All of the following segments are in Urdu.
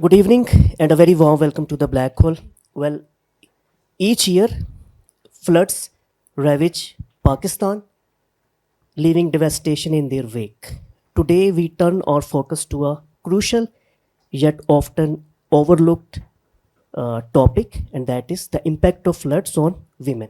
Good evening and a very warm welcome to the Black Hole. Well, each year, floods ravage Pakistan, leaving devastation in their wake. Today, we turn our focus to a crucial yet often overlooked topic, and that is the impact of floods on women.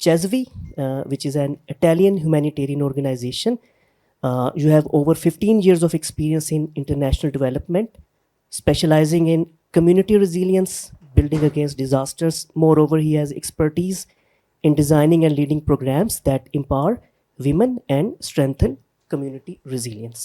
CESVI, which is an Italian humanitarian organization. You have over 15 years of experience in international development, specializing in community resilience, building against disasters. Moreover, he has expertise in designing and leading programs that empower women and strengthen community resilience.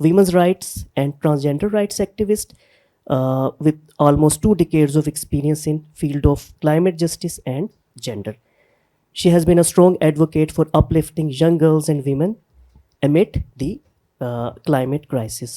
women's rights and transgender rights activist with almost 2 decades of experience in field of climate justice and gender. She has been a strong advocate for uplifting young girls and women amid the climate crisis.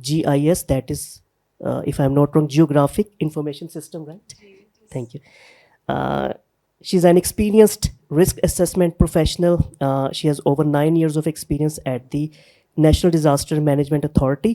GIS, that is, if I'm not wrong, Geographic Information System, right? Thank you. She's an experienced risk assessment professional. She has over 9 years of experience at the National Disaster Management Authority.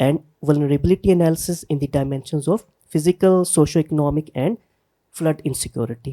and vulnerability analysis in the dimensions of physical, socio-economic and flood insecurity.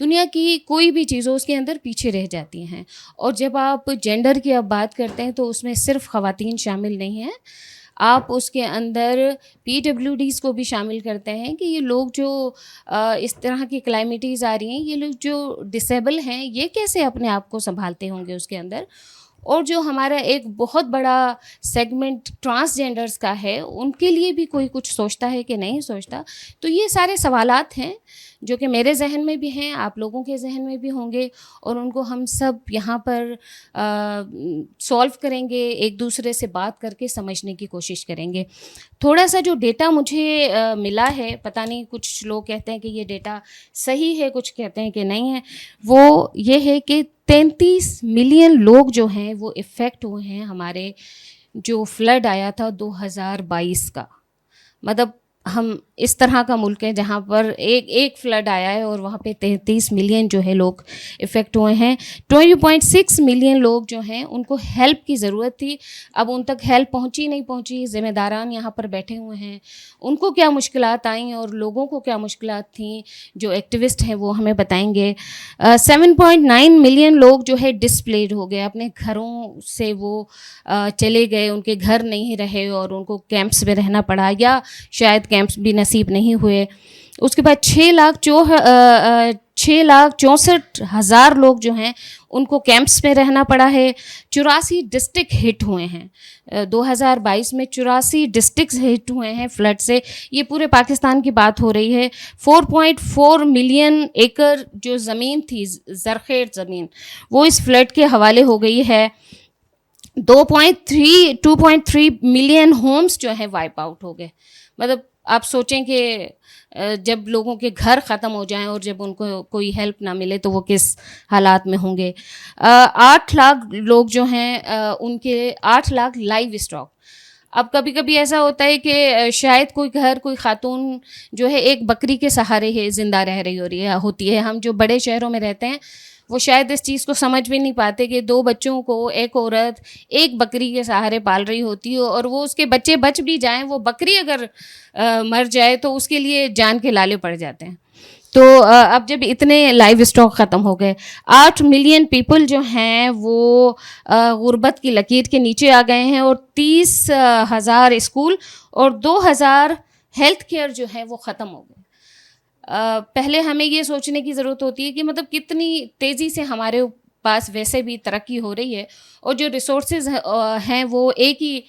دنیا کی کوئی بھی چیزوں اس کے اندر پیچھے رہ جاتی ہیں. اور جب آپ جینڈر کی اب بات کرتے ہیں تو اس میں صرف خواتین شامل نہیں ہیں, آپ اس کے اندر PWDs کو بھی شامل کرتے ہیں کہ یہ لوگ جو اس طرح کی کلائمیٹیز آ رہی ہیں, یہ لوگ جو ڈسیبل ہیں یہ کیسے اپنے آپ کو سنبھالتے ہوں گے اس کے اندر. اور جو ہمارا ایک بہت بڑا سیگمنٹ ٹرانسجینڈرز کا ہے, ان کے لیے بھی کوئی کچھ سوچتا ہے کہ نہیں سوچتا. تو یہ سارے سوالات ہیں جو کہ میرے ذہن میں بھی ہیں, آپ لوگوں کے ذہن میں بھی ہوں گے, اور ان کو ہم سب یہاں پر سولو کریں گے, ایک دوسرے سے بات کر کے سمجھنے کی کوشش کریں گے. تھوڑا سا جو ڈیٹا مجھے ملا ہے, پتہ نہیں کچھ لوگ کہتے ہیں کہ یہ ڈیٹا صحیح ہے, کچھ کہتے ہیں کہ نہیں ہے, وہ یہ ہے کہ 33 ملین لوگ جو ہیں وہ افیکٹ ہوئے ہیں ہمارے جو فلڈ آیا تھا 2022 کا. مطلب ہم اس طرح کا ملک ہے جہاں پر ایک فلڈ آیا ہے اور وہاں پہ 33 ملین جو ہے لوگ افیکٹ ہوئے ہیں. 20.6 ملین لوگ جو ہیں ان کو ہیلپ کی ضرورت تھی. اب ان تک ہیلپ پہنچی نہیں پہنچی, ذمہ داران یہاں پر بیٹھے ہوئے ہیں, ان کو کیا مشکلات آئیں اور لوگوں کو کیا مشکلات تھیں, جو ایکٹیوسٹ ہیں وہ ہمیں بتائیں گے. 7.9 ملین لوگ جو ہے ڈسپلیڈ ہو گئے, اپنے گھروں سے وہ چلے گئے, ان کے گھر نہیں رہے اور ان کو کیمپس میں رہنا پڑا, یا شاید کیمپس بھی نصیب نہیں ہوئے. اس کے بعد 6,64,000 لوگ جو ہیں ان کو کیمپس میں رہنا پڑا ہے. 84 ڈسٹرکٹ ہٹ ہوئے ہیں 2022 میں, 84 ڈسٹرکٹس ہٹ ہوئے ہیں فلڈ سے. یہ پورے پاکستان کی بات ہو رہی ہے. 4.4 ملین ایکڑ جو زمین تھی, زرخیز زمین, وہ اس فلڈ کے حوالے ہو گئی ہے. 2.3 ملین ہومز جو ہیں وائپ آؤٹ ہو گئے. مطلب آپ سوچیں کہ جب لوگوں کے گھر ختم ہو جائیں اور جب ان کو کوئی ہیلپ نہ ملے تو وہ کس حالات میں ہوں گے. 8 لاکھ لوگ جو ہیں ان کے 8 لاکھ لائیو اسٹاک. اب کبھی کبھی ایسا ہوتا ہے کہ شاید کوئی گھر, کوئی خاتون جو ہے ایک بکری کے سہارے ہی زندہ رہ رہی ہوتی ہے. ہم جو بڑے شہروں میں رہتے ہیں وہ شاید اس چیز کو سمجھ بھی نہیں پاتے کہ 2 بچوں کو ایک عورت ایک بکری کے سہارے پال رہی ہوتی ہے, اور وہ اس کے بچے بچ بھی جائیں, وہ بکری اگر مر جائے تو اس کے لیے جان کے لالے پڑ جاتے ہیں. تو اب جب اتنے لائیو اسٹاک ختم ہو گئے, 8 ملین پیپل جو ہیں وہ غربت کی لکیر کے نیچے آ گئے ہیں, اور 30,000 اسکول اور 2,000 ہیلتھ کیئر جو ہیں وہ ختم ہو گئے. پہلے ہمیں یہ سوچنے کی ضرورت ہوتی ہے کہ مطلب کتنی تیزی سے ہمارے پاس ویسے بھی ترقی ہو رہی ہے, اور جو ریسورسز ہیں وہ ایک ہی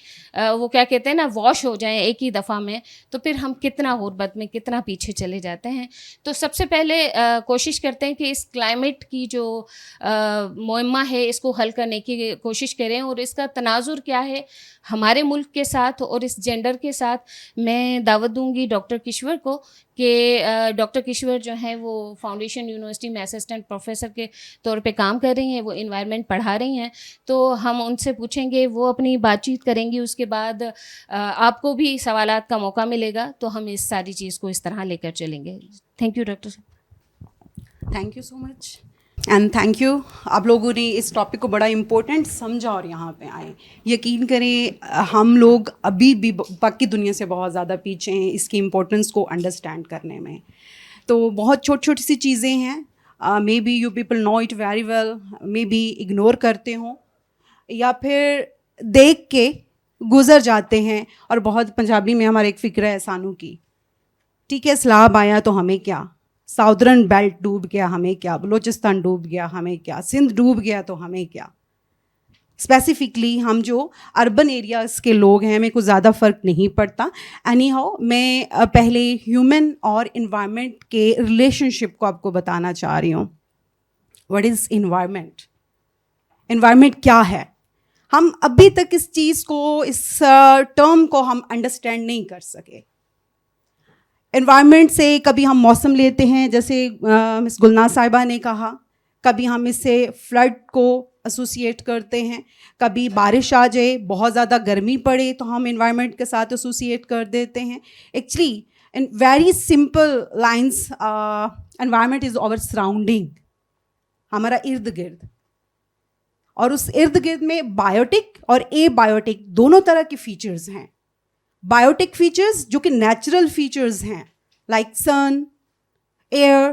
وہ کیا کہتے ہیں نا, واش ہو جائیں ایک ہی دفعہ میں, تو پھر ہم کتنا غربت میں کتنا پیچھے چلے جاتے ہیں. تو سب سے پہلے کوشش کرتے ہیں کہ اس کلائمیٹ کی جو معمہ ہے اس کو حل کرنے کی کوشش کریں, اور اس کا تناظر کیا ہے ہمارے ملک کے ساتھ اور اس جینڈر کے ساتھ. میں دعوت دوں گی ڈاکٹر کشور کو کہ ڈاکٹر کشور جو ہیں وہ فاؤنڈیشن یونیورسٹی میں اسسٹنٹ پروفیسر کے طور پہ کام کر رہی ہیں, وہ انوائرمنٹ پڑھا رہی ہیں. تو ہم ان سے پوچھیں گے, وہ اپنی بات چیت کریں گی, اس کے بعد آپ کو بھی سوالات کا موقع ملے گا, تو ہم اس ساری چیز کو اس طرح لے کر چلیں گے. تھینک یو ڈاکٹر صاحب. Thank you so much and thank you. آپ لوگوں نے اس ٹاپک کو بڑا امپورٹنٹ سمجھا اور یہاں پہ آئے. یقین کریں ہم لوگ ابھی بھی باقی دنیا سے بہت زیادہ پیچھے ہیں اس کی امپورٹنس کو انڈرسٹینڈ کرنے میں. تو بہت چھوٹی چھوٹی سی چیزیں ہیں, may be you people know it very well, may be ignore کرتے ہوں یا پھر دیکھ کے گزر جاتے ہیں. اور بہت پنجابی میں ہمارا ایک فکر ہے سانو کی, ٹھیک ہے سیلاب آیا تو ہمیں کیا, ساؤدرن بیلٹ ڈوب گیا ہمیں کیا, بلوچستان ڈوب گیا ہمیں کیا, سندھ ڈوب گیا تو ہمیں کیا. اسپیسیفکلی ہم جو اربن ایریاز کے لوگ ہیں ہمیں کچھ زیادہ فرق نہیں پڑتا. اینی ہاؤ میں پہلے ہیومن اور انوائرمنٹ کے ریلیشن شپ کو آپ کو بتانا چاہ رہی ہوں. What is environment? انوائرمنٹ کیا ہے؟ ہم ابھی تک اس چیز کو, اس ٹرم کو ہم انڈرسٹینڈ نہیں کر سکے. انوائرمنٹ سے کبھی ہم موسم لیتے ہیں جیسے مس گلناز صاحبہ نے کہا, کبھی ہم اس سے فلڈ کو ایسوسیٹ کرتے ہیں, کبھی بارش آ جائے, بہت زیادہ گرمی پڑے تو ہم انوائرمنٹ کے ساتھ ایسوسیٹ کر دیتے ہیں. Actually in very simple lines environment is our surrounding, ہمارا ارد گرد, اور اس ارد گرد میں بایوٹک اور اے بایوٹک دونوں طرح کے فیچرز ہیں. بایوٹک فیچرز جو کہ نیچرل فیچرز ہیں, لائک سن, ایئر,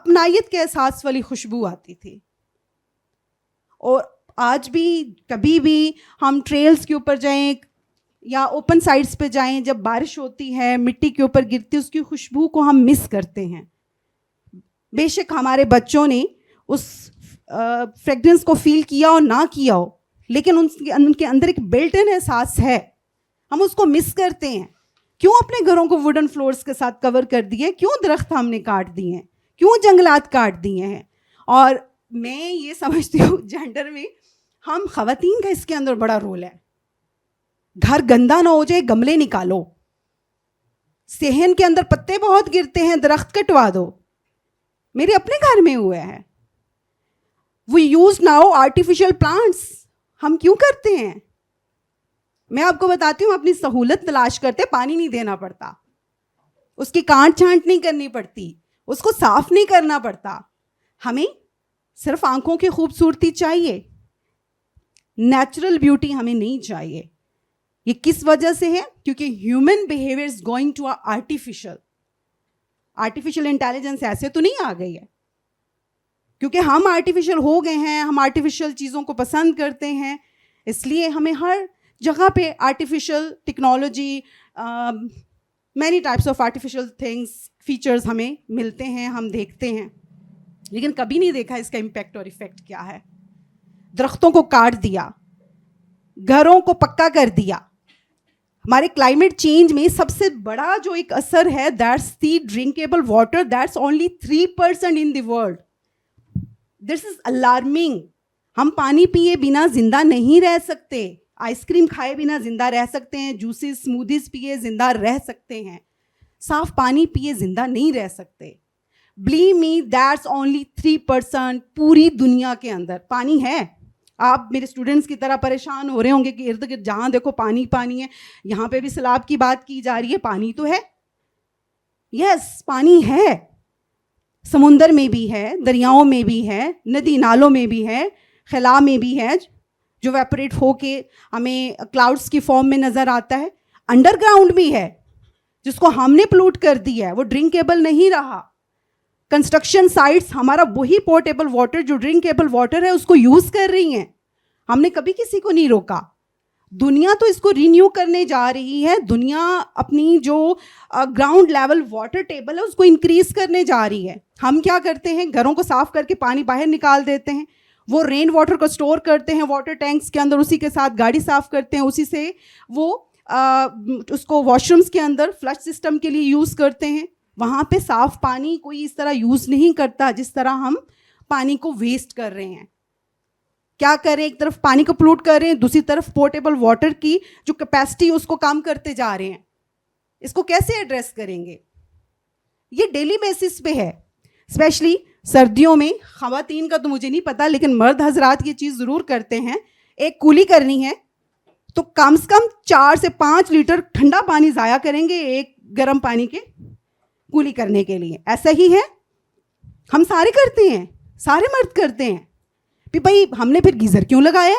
اپنائیت کے احساس والی خوشبو آتی تھی. اور آج بھی کبھی بھی ہم ٹریلز کے اوپر جائیں یا اوپن سائڈس پہ جائیں, جب بارش ہوتی ہے مٹی کے اوپر گرتی اس کی خوشبو کو ہم مس کرتے ہیں. بے شک ہمارے بچوں نے اس فریگرنس کو فیل کیا اور نہ کیا ہو, لیکن ان کے اندر ایک بلٹ ان احساس ہے, ہم اس کو مس کرتے ہیں. کیوں اپنے گھروں کو ووڈن فلورز کے ساتھ کور کر دیے, کیوں درخت ہم نے کاٹ دیے ہیں, کیوں جنگلات کاٹ دیے ہیں. اور میں یہ سمجھتی ہوں جینڈر میں ہم خواتین کا اس کے اندر بڑا رول ہے. گھر گندا نہ ہو جائے, گملے نکالو. صحن کے اندر پتے بہت گرتے ہیں, درخت کٹوا دو. میرے اپنے گھر میں ہوا ہے. We use now artificial plants. ہم کیوں کرتے ہیں؟ میں آپ کو بتاتی ہوں, اپنی سہولت تلاش کرتے, پانی نہیں دینا پڑتا, اس کی کانٹ چھانٹ نہیں کرنی پڑتی, اس کو صاف نہیں کرنا پڑتا. ہمیں صرف آنکھوں کی خوبصورتی چاہیے, نیچرل بیوٹی ہمیں نہیں چاہیے. یہ کس وجہ سے ہے؟ کیونکہ human behaviour is going to artificial intelligence ایسے تو نہیں آ گئی ہے, کیونکہ ہم آرٹیفیشل ہو گئے ہیں, ہم آرٹیفیشل چیزوں کو پسند کرتے ہیں, اس لیے ہمیں ہر جگہ پہ artificial technology, many types of artificial things, features ہمیں ملتے ہیں, ہم دیکھتے ہیں, لیکن کبھی نہیں دیکھا اس کا امپیکٹ اور ایفیکٹ کیا ہے. درختوں کو کاٹ دیا, گھروں کو پکا کر دیا. ہمارے کلائمیٹ چینج میں سب سے بڑا جو ایک اثر ہے, that's the drinkable water, that's only 3% in the world. This is alarming. ہم پانی پیے بنا زندہ نہیں رہ سکتے, آئس کریم کھائے بنا زندہ رہ سکتے ہیں, جوسز اسمودیز پیے زندہ رہ سکتے ہیں, صاف پانی پیے زندہ نہیں رہ سکتے. بلیو می, دیٹس اونلی 3% پوری دنیا کے اندر پانی ہے. آپ میرے اسٹوڈنٹس کی طرح پریشان ہو رہے ہوں گے کہ ارد گرد جہاں دیکھو پانی پانی ہے. یہاں پہ بھی سیلاب کی بات کی جا رہی ہے, پانی تو ہے. یس, پانی ہے, سمندر میں بھی ہے, دریاؤں میں بھی ہے, ندی نالوں میں بھی ہے, خلا میں بھی ہے, جو ویپوریٹ ہو کے ہمیں کلاؤڈس کی فارم میں نظر آتا ہے. انڈر گراؤنڈ بھی ہے, جس کو ہم نے پلوٹ کر دیا ہے, وہ ڈرنکیبل نہیں رہا. کنسٹرکشن سائٹس ہمارا وہی پورٹیبل واٹر جو ڈرنکیبل واٹر ہے اس کو یوز کر رہی ہیں. ہم نے کبھی کسی کو نہیں روکا. دنیا تو اس کو رینیو کرنے جا رہی ہے. دنیا اپنی جو گراؤنڈ لیول واٹر ٹیبل ہے اس کو انکریز کرنے جا رہی ہے. ہم کیا کرتے ہیں, گھروں کو صاف کر کے پانی باہر نکال دیتے ہیں, وہ رین واٹر کو اسٹور کرتے ہیں واٹر ٹینکس کے اندر, اسی کے ساتھ گاڑی صاف کرتے ہیں, اسی سے وہ اس کو واش رومس کے اندر فلش سسٹم کے لیے یوز کرتے ہیں. وہاں پہ صاف پانی کوئی اس طرح یوز نہیں کرتا جس طرح ہم پانی کو ویسٹ کر رہے ہیں. کیا کر رہے ہیں, ایک طرف پانی کو پلوٹ کر رہے ہیں, دوسری طرف پورٹیبل واٹر کی جو کیپیسٹی اس کو کم کرتے جا رہے ہیں. اس کو کیسے ایڈریس کریں گے؟ یہ ڈیلی بیسس پہ ہے. اسپیشلی سردیوں میں خواتین کا تو مجھے نہیں پتا, لیکن مرد حضرات یہ چیز ضرور کرتے ہیں. ایک کولی کرنی ہے تو کم سے کم 4 سے 5 لیٹر ٹھنڈا پانی ضائع کریں گے ایک گرم پانی کے کولی کرنے کے لیے. ایسا ہی ہے, ہم سارے کرتے ہیں, سارے مرد کرتے ہیں. کہ بھائی ہم نے پھر گیزر کیوں لگایا؟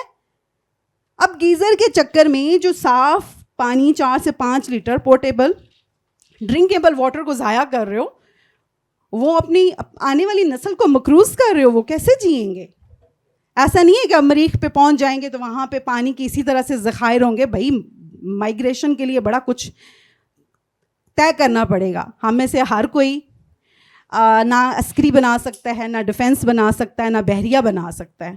اب گیزر کے چکر میں جو صاف پانی 4 سے 5 لیٹر پورٹیبل ڈرنکیبل واٹر کو ضائع کر رہے ہو, وہ اپنی آنے والی نسل کو مکروز کر رہے ہو. وہ کیسے جئیں گے؟ ایسا نہیں ہے کہ اب مریخ پہ پہنچ جائیں گے تو وہاں پہ پانی کی اسی طرح سے ذخائر ہوں گے. بھائی مائگریشن کے لیے بڑا کچھ طے کرنا پڑے گا. ہم میں سے ہر کوئی نہ عسکری بنا سکتا ہے, نہ ڈیفینس بنا سکتا ہے, نہ بحریہ بنا سکتا ہے.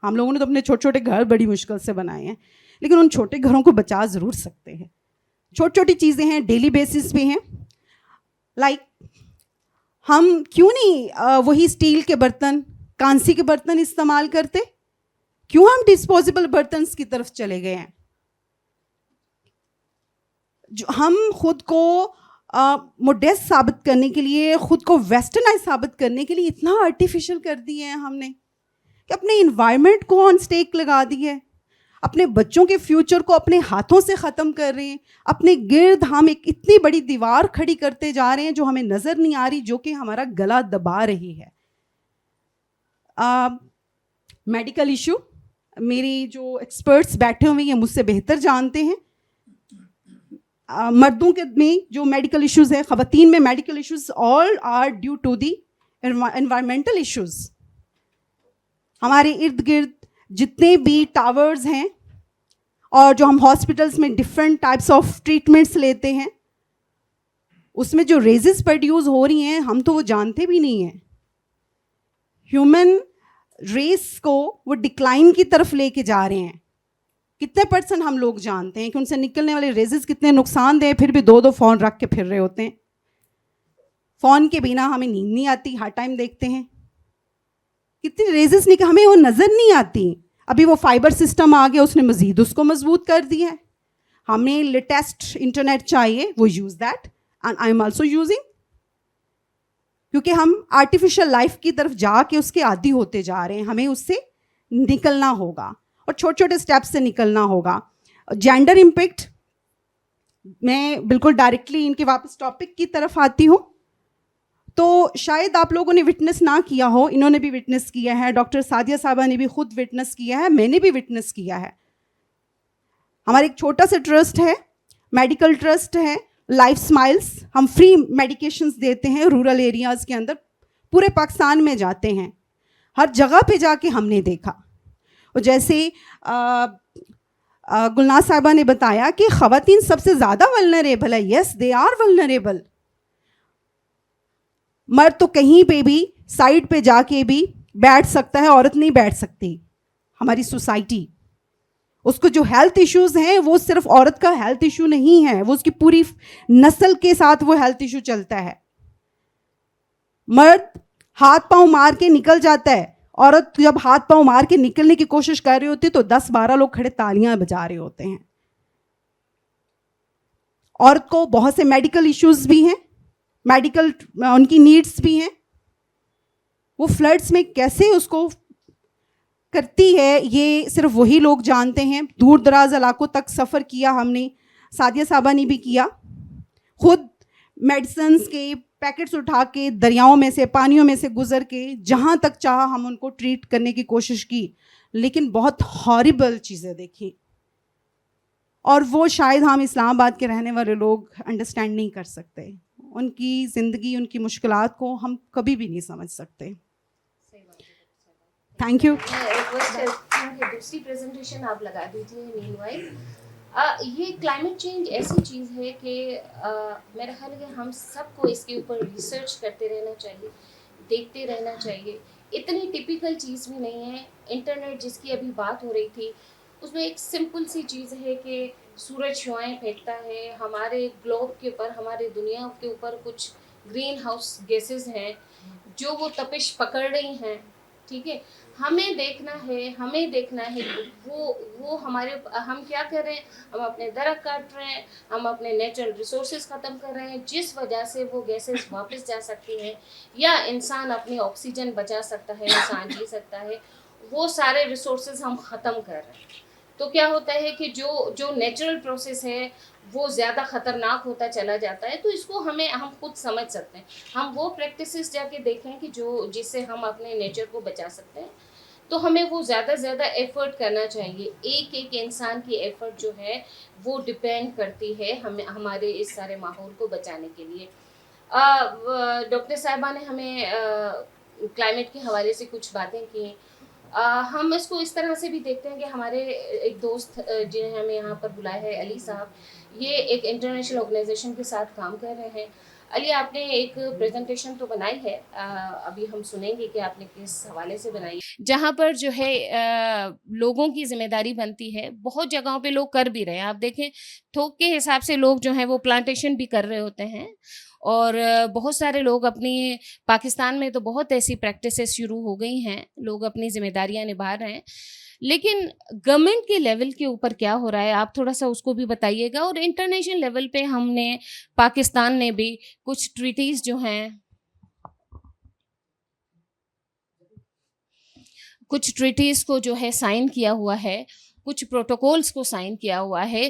ہم لوگوں نے تو اپنے چھوٹے چھوٹے گھر بڑی مشکل سے بنائے ہیں, لیکن ان چھوٹے گھروں کو بچا ضرور سکتے ہیں. چھوٹی چھوٹی چیزیں ہیں, ڈیلی بیسس پہ ہیں. لائک ہم کیوں نہیں وہی اسٹیل کے برتن, کانسی کے برتن استعمال کرتے؟ کیوں ہم ڈسپوزیبل برتنس کی طرف چلے گئے ہیں؟ جو ہم خود کو موڈیسٹ ثابت کرنے کے لیے, خود کو ویسٹرنائز ثابت کرنے کے لیے اتنا آرٹیفیشل کر دیے ہیں ہم نے کہ اپنے انوائرمنٹ کو آن سٹیک لگا دی ہے. اپنے بچوں کے فیوچر کو اپنے ہاتھوں سے ختم کر رہے ہیں. اپنے گرد ہم ایک اتنی بڑی دیوار کھڑی کرتے جا رہے ہیں جو ہمیں نظر نہیں آ رہی, جو کہ ہمارا گلا دبا رہی ہے. میڈیکل ایشو, میری جو ایکسپرٹس بیٹھے ہوئے ہیں مجھ سے بہتر جانتے ہیں. مردوں کے میں جو میڈیکل ایشوز ہیں, خواتین میں medical issues all are due to the environmental issues. ہمارے ارد گرد جتنے بھی ٹاورز ہیں اور جو ہم ہاسپٹلس میں ڈفرینٹ ٹائپس آف ٹریٹمنٹس لیتے ہیں, اس میں جو ریزز پروڈیوس ہو رہی ہیں ہم تو وہ جانتے بھی نہیں ہیں. ہیومن ریس کو وہ ڈکلائن کی طرف لے کے جا رہے ہیں. کتنے پرسنٹ ہم لوگ جانتے ہیں کہ ان سے نکلنے والے ریزز کتنے نقصان دہ, پھر بھی 2 فون رکھ کے پھر رہے ہوتے ہیں. فون کے بنا ہمیں نیند نہیں آتی, ہر ٹائم دیکھتے ہیں. کتنی ریزز نکل, ہمیں وہ نظر نہیں آتی. ابھی وہ فائبر سسٹم آ گیا, اس نے مزید اس کو مضبوط کر دیا ہے. ہمیں لیٹسٹ انٹرنیٹ چاہیے, وہ use that and I am also using, کیونکہ ہم آرٹیفیشل لائف کی طرف جا کے اس کے عادی ہوتے جا رہے ہیں. ہمیں اس سے نکلنا ہوگا اور چھوٹے چھوٹے اسٹیپس سے نکلنا ہوگا. جینڈر امپیکٹ, میں بالکل ڈائریکٹلی ان کے واپس ٹاپک کی طرف آتی ہوں. تو شاید آپ لوگوں نے وٹنس نہ کیا ہو, انہوں نے بھی وٹنس کیا ہے, ڈاکٹر سعدیہ صاحبہ نے بھی خود وٹنس کیا ہے, میں نے بھی وٹنس کیا ہے. ہمارا ایک چھوٹا سا ٹرسٹ ہے, میڈیکل ٹرسٹ ہے, لائف اسمائلس. ہم فری میڈیکیشنز دیتے ہیں رورل ایریاز کے اندر, پورے پاکستان میں جاتے ہیں. ہر جگہ پہ جا کے ہم نے دیکھا. اور جیسے گلناز صاحبہ نے بتایا کہ خواتین سب سے زیادہ ولنریبل ہے. یس, دے آر ولنریبل. مرد تو کہیں پہ بھی سائڈ پہ جا کے بھی بیٹھ سکتا ہے, عورت نہیں بیٹھ سکتی. ہماری سوسائٹی, اس کو جو ہیلتھ ایشوز ہیں وہ صرف عورت کا ہیلتھ ایشو نہیں ہے, وہ اس کی پوری نسل کے ساتھ وہ ہیلتھ ایشو چلتا ہے. مرد ہاتھ پاؤں مار کے نکل جاتا ہے, عورت جب ہاتھ پاؤں مار کے نکلنے کی کوشش کر رہی ہوتی ہے تو 10-12 لوگ کھڑے تالیاں بجا رہے ہوتے ہیں. عورت کو بہت سے میڈیکل ایشوز بھی ہیں, میڈیکل ان کی نیڈس بھی ہیں. وہ فلڈس میں کیسے اس کو کرتی ہے یہ صرف وہی لوگ جانتے ہیں. دور دراز علاقوں تک سفر کیا ہم نے, سعدیہ صاحبہ نے بھی کیا. خود میڈیسنس کے پیکٹس اٹھا کے دریاؤں میں سے, پانیوں میں سے گزر کے جہاں تک چاہا ہم ان کو ٹریٹ کرنے کی کوشش کی, لیکن بہت ہاربل چیزیں دیکھی. اور وہ شاید ہم اسلام آباد کے رہنے والے لوگ انڈرسٹینڈ نہیں کر سکتے. ان کی زندگی, ان کی مشکلات کو ہم کبھی بھی نہیں سمجھ سکتے. Thank you. دوسری پریزنٹیشن آپ لگا دیجیے. مین وائل یہ کلائمیٹ چینج ایسی چیز ہے کہ میرا خیال ہے کہ ہم سب کو اس کے اوپر ریسرچ کرتے رہنا چاہیے, دیکھتے رہنا چاہیے. اتنی ٹپیکل چیز بھی نہیں ہے. انٹرنیٹ جس کی ابھی بات ہو رہی تھی, اس میں ایک سمپل سی چیز ہے کہ سورج شعاعیں پھینکتا ہے. ہمارے گلوب کے اوپر, ہمارے دنیا کے اوپر کچھ گرین ہاؤس گیسز ہیں جو وہ تپش پکڑ رہی ہیں. ٹھیک ہے, ہمیں دیکھنا ہے وہ ہمارے, ہم کیا کر رہے ہیں, ہم اپنے درخت کاٹ رہے ہیں, ہم اپنے نیچرل ریسورسز ختم کر رہے ہیں, جس وجہ سے وہ گیسز واپس جا سکتی ہیں یا انسان اپنی آکسیجن بچا سکتا ہے, انسان جی سکتا ہے. وہ سارے ریسورسز ہم ختم کر رہے ہیں. تو کیا ہوتا ہے کہ جو نیچرل پروسیس ہے وہ زیادہ خطرناک ہوتا چلا جاتا ہے. تو اس کو ہم خود سمجھ سکتے ہیں. ہم وہ پریکٹسز جا کے دیکھیں کہ جس سے ہم اپنے نیچر کو بچا سکتے ہیں. تو ہمیں وہ زیادہ ایفرٹ کرنا چاہیے. ایک انسان کی ایفرٹ جو ہے وہ ڈپینڈ کرتی ہے ہمارے اس سارے ماحول کو بچانے کے لیے. ڈاکٹر صاحبہ نے ہمیں کلائمیٹ کے حوالے سے کچھ باتیں کی. ہم اس کو اس طرح سے بھی دیکھتے ہیں کہ ہمارے ایک دوست جنہیں ہمیں یہاں پر بلایا ہے, علی صاحب, یہ ایک انٹرنیشنل آرگنائزیشن کے ساتھ کام کر رہے ہیں. علی, آپ نے ایک پریزنٹیشن تو بنائی ہے, ابھی ہم سنیں گے کہ آپ نے کس حوالے سے بنائی, جہاں پر جو ہے لوگوں کی ذمہ داری بنتی ہے. بہت جگہوں پہ لوگ کر بھی رہے ہیں. آپ دیکھیں تھوک کے حساب سے لوگ جو ہیں وہ پلانٹیشن بھی کر رہے ہوتے ہیں, اور بہت سارے لوگ اپنی, پاکستان میں تو بہت ایسی پریکٹسز شروع ہو گئی ہیں, لوگ اپنی ذمہ داریاں نبھا رہے ہیں. لیکن گورنمنٹ کے لیول کے اوپر کیا ہو رہا ہے, آپ تھوڑا سا اس کو بھی بتائیے گا. اور انٹرنیشنل لیول پہ ہم نے, پاکستان نے بھی کچھ ٹریٹیز جو ہیں, کچھ ٹریٹیز کو جو ہے سائن کیا ہوا ہے, کچھ پروٹوکولز کو سائن کیا ہوا ہے.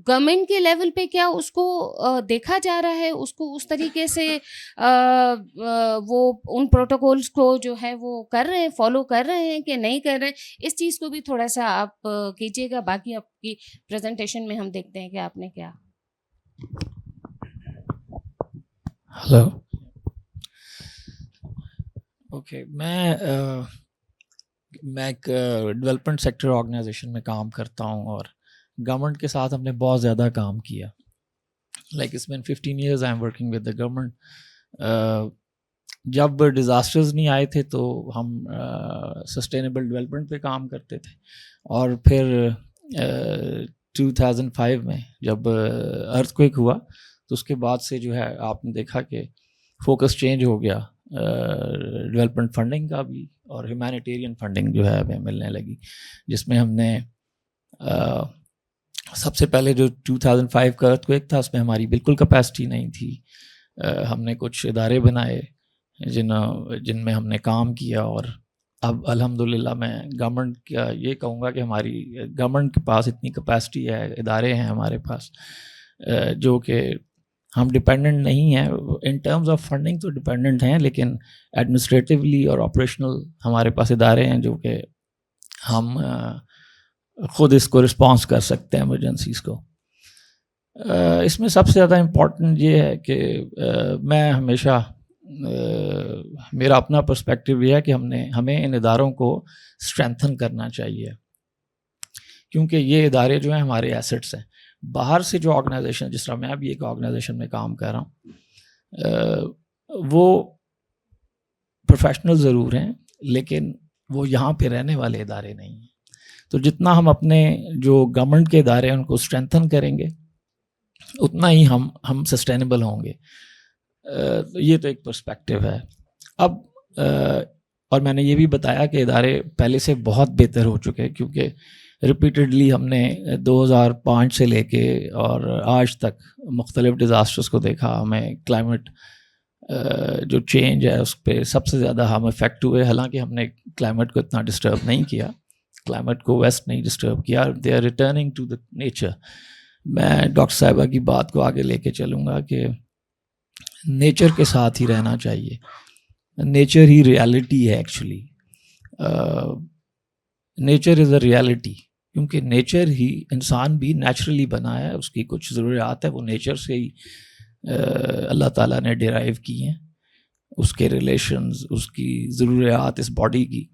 گورنمنٹ کے لیول پہ کیا اس کو دیکھا جا رہا ہے, اس کو اس طریقے سے وہ ان پروٹوکولز کو جو ہے وہ کر رہے ہیں, فالو کر رہے ہیں کہ نہیں کر رہے ہیں. اس چیز کو بھی تھوڑا سا آپ کیجیے گا. باقی آپ کی پریزنٹیشن میں ہم دیکھتے ہیں کہ آپ نے کیا. ہلو, اوکے، میں ایک ڈیولپمنٹ سیکٹر آرگنائزیشن میں کام کرتا ہوں، اور گورنمنٹ کے ساتھ ہم نے بہت زیادہ کام کیا. لائک اس میں 15 years I am working with the government. جب ڈیزاسٹرز نہیں آئے تھے تو ہم سسٹینیبل ڈیولپمنٹ پہ کام کرتے تھے، اور پھر 2005 میں جب ارتھ کوئک ہوا تو اس کے بعد سے جو ہے آپ نے دیکھا کہ فوکس چینج ہو گیا ڈیولپمنٹ فنڈنگ کا بھی، اور ہیومینیٹیرین فنڈنگ جو ہے ہمیں ملنے لگی، جس میں ہم نے سب سے پہلے جو 2005 کا ارتھ کوئک تھا اس میں ہماری بالکل کیپیسٹی نہیں تھی. ہم نے کچھ ادارے بنائے جن میں ہم نے کام کیا، اور اب الحمدللہ میں گورنمنٹ کا یہ کہوں گا کہ ہماری گورنمنٹ کے پاس اتنی کیپیسٹی ہے، ادارے ہیں ہمارے پاس جو کہ ہم ڈپینڈنٹ نہیں ہیں. ان ٹرمز آف فنڈنگ تو ڈپینڈنٹ ہیں، لیکن ایڈمنسٹریٹولی اور آپریشنل ہمارے پاس ادارے ہیں جو کہ ہم خود اس کو رسپانس کر سکتے ہیں ایمرجنسیز کو. اس میں سب سے زیادہ امپورٹنٹ یہ ہے کہ میں ہمیشہ میرا اپنا پرسپیکٹیو یہ ہے کہ ہمیں ان اداروں کو اسٹرینتھن کرنا چاہیے، کیونکہ یہ ادارے جو ہیں ہمارے ایسٹس ہیں. باہر سے جو آرگنائزیشن، جس طرح میں بھی ایک آرگنائزیشن میں کام کر رہا ہوں، وہ پروفیشنل ضرور ہیں لیکن وہ یہاں پہ رہنے والے ادارے نہیں ہیں. تو جتنا ہم اپنے جو گورنمنٹ کے ادارے ہیں ان کو اسٹرینتھن کریں گے اتنا ہی ہم سسٹینیبل ہوں گے. یہ تو ایک پرسپیکٹیو ہے. اب اور میں نے یہ بھی بتایا کہ ادارے پہلے سے بہت بہتر ہو چکے، کیونکہ ریپیٹڈلی ہم نے 2005 سے لے کے اور آج تک مختلف ڈیزاسٹرز کو دیکھا. ہمیں کلائمیٹ جو چینج ہے اس پہ سب سے زیادہ ہم افیکٹ ہوئے، حالانکہ ہم نے کلائمیٹ کو اتنا ڈسٹرب نہیں کیا، کلائمیٹ کو ویسٹ نہیں ڈسٹرب کیا. They are returning to the nature. میں ڈاکٹر صاحبہ کی بات کو آگے لے کے چلوں گا کہ نیچر کے ساتھ ہی رہنا چاہیے. نیچر ہی ریالٹی ہے actually. Nature is a reality, کیونکہ نیچر ہی، انسان بھی نیچرلی بنا ہے، اس کی کچھ ضروریات ہے وہ نیچر سے ہی اللہ تعالیٰ نے ڈیرائیو کی ہیں. اس کے ریلیشنز، اس کی ضروریات اس باڈی کی.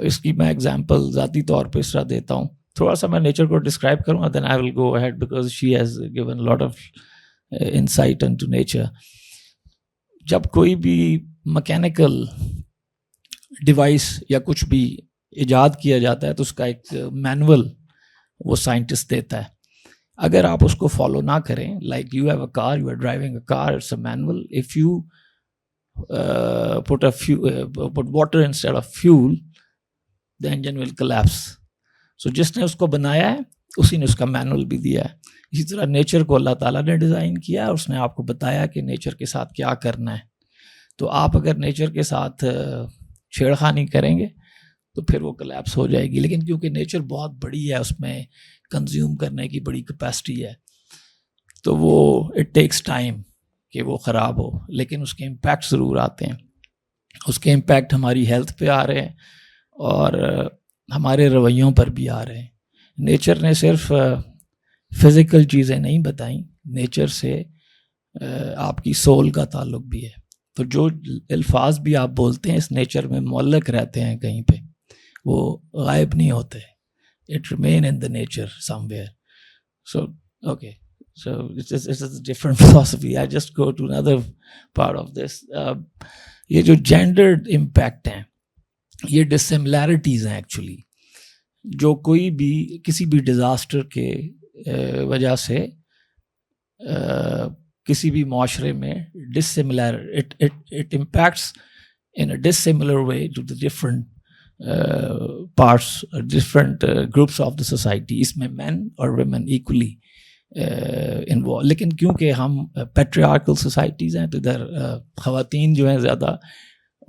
اس کی میں اگزامپل ذاتی طور پہ اس طرح دیتا ہوں. تھوڑا سا میں نیچر کو ڈسکرائب کروں گا، then I will go ahead because she has given lot of insight into nature. جب کوئی بھی مکینیکل ڈیوائس یا کچھ بھی ایجاد کیا جاتا ہے تو اس کا ایک مینول وہ سائنٹسٹ دیتا ہے. اگر آپ اس کو فالو نہ کریں، like you have a car, you are driving a car, it's a manual. If you put water instead of fuel, the engine will collapse. So جس نے اس کو بنایا ہے اسی نے اس کا مینول بھی دیا ہے. اسی طرح نیچر کو اللہ تعالیٰ نے ڈیزائن کیا ہے اور اس نے آپ کو بتایا کہ نیچر کے ساتھ کیا کرنا ہے. تو آپ اگر نیچر کے ساتھ چھیڑخانی کریں گے تو پھر وہ کلیپس ہو جائے گی. لیکن کیونکہ نیچر بہت بڑی ہے، اس میں کنزیوم کرنے کی بڑی کیپیسٹی ہے، تو وہ اٹ ٹیکس ٹائم کہ وہ خراب ہو، لیکن اس کے امپیکٹ ضرور آتے ہیں. اس کے امپیکٹ ہماری ہیلتھ پہ آ رہے ہیں اور ہمارے رویوں پر بھی آ رہے ہیں. نیچر نے صرف فزیکل چیزیں نہیں بتائیں، نیچر سے آپ کی سول کا تعلق بھی ہے. تو جو الفاظ بھی آپ بولتے ہیں اس نیچر میں معلق رہتے ہیں کہیں پہ، وہ غائب نہیں ہوتے. It remain in the nature some where. So okay, so it's a different philosophy. I just go to another part of this. یہ جو gendered impact ہیں، یہ dissimilarities ہیں ایکچولی، جو کوئی بھی کسی بھی ڈیزاسٹر کے وجہ سے کسی بھی معاشرے میں dissimilar it impacts in a dissimilar way to the different parts, different groups of the society. اس میں men اور women equally انوالو. لیکن کیونکہ ہم پیٹریارکل سوسائٹیز ہیں تو ادھر خواتین جو ہیں زیادہ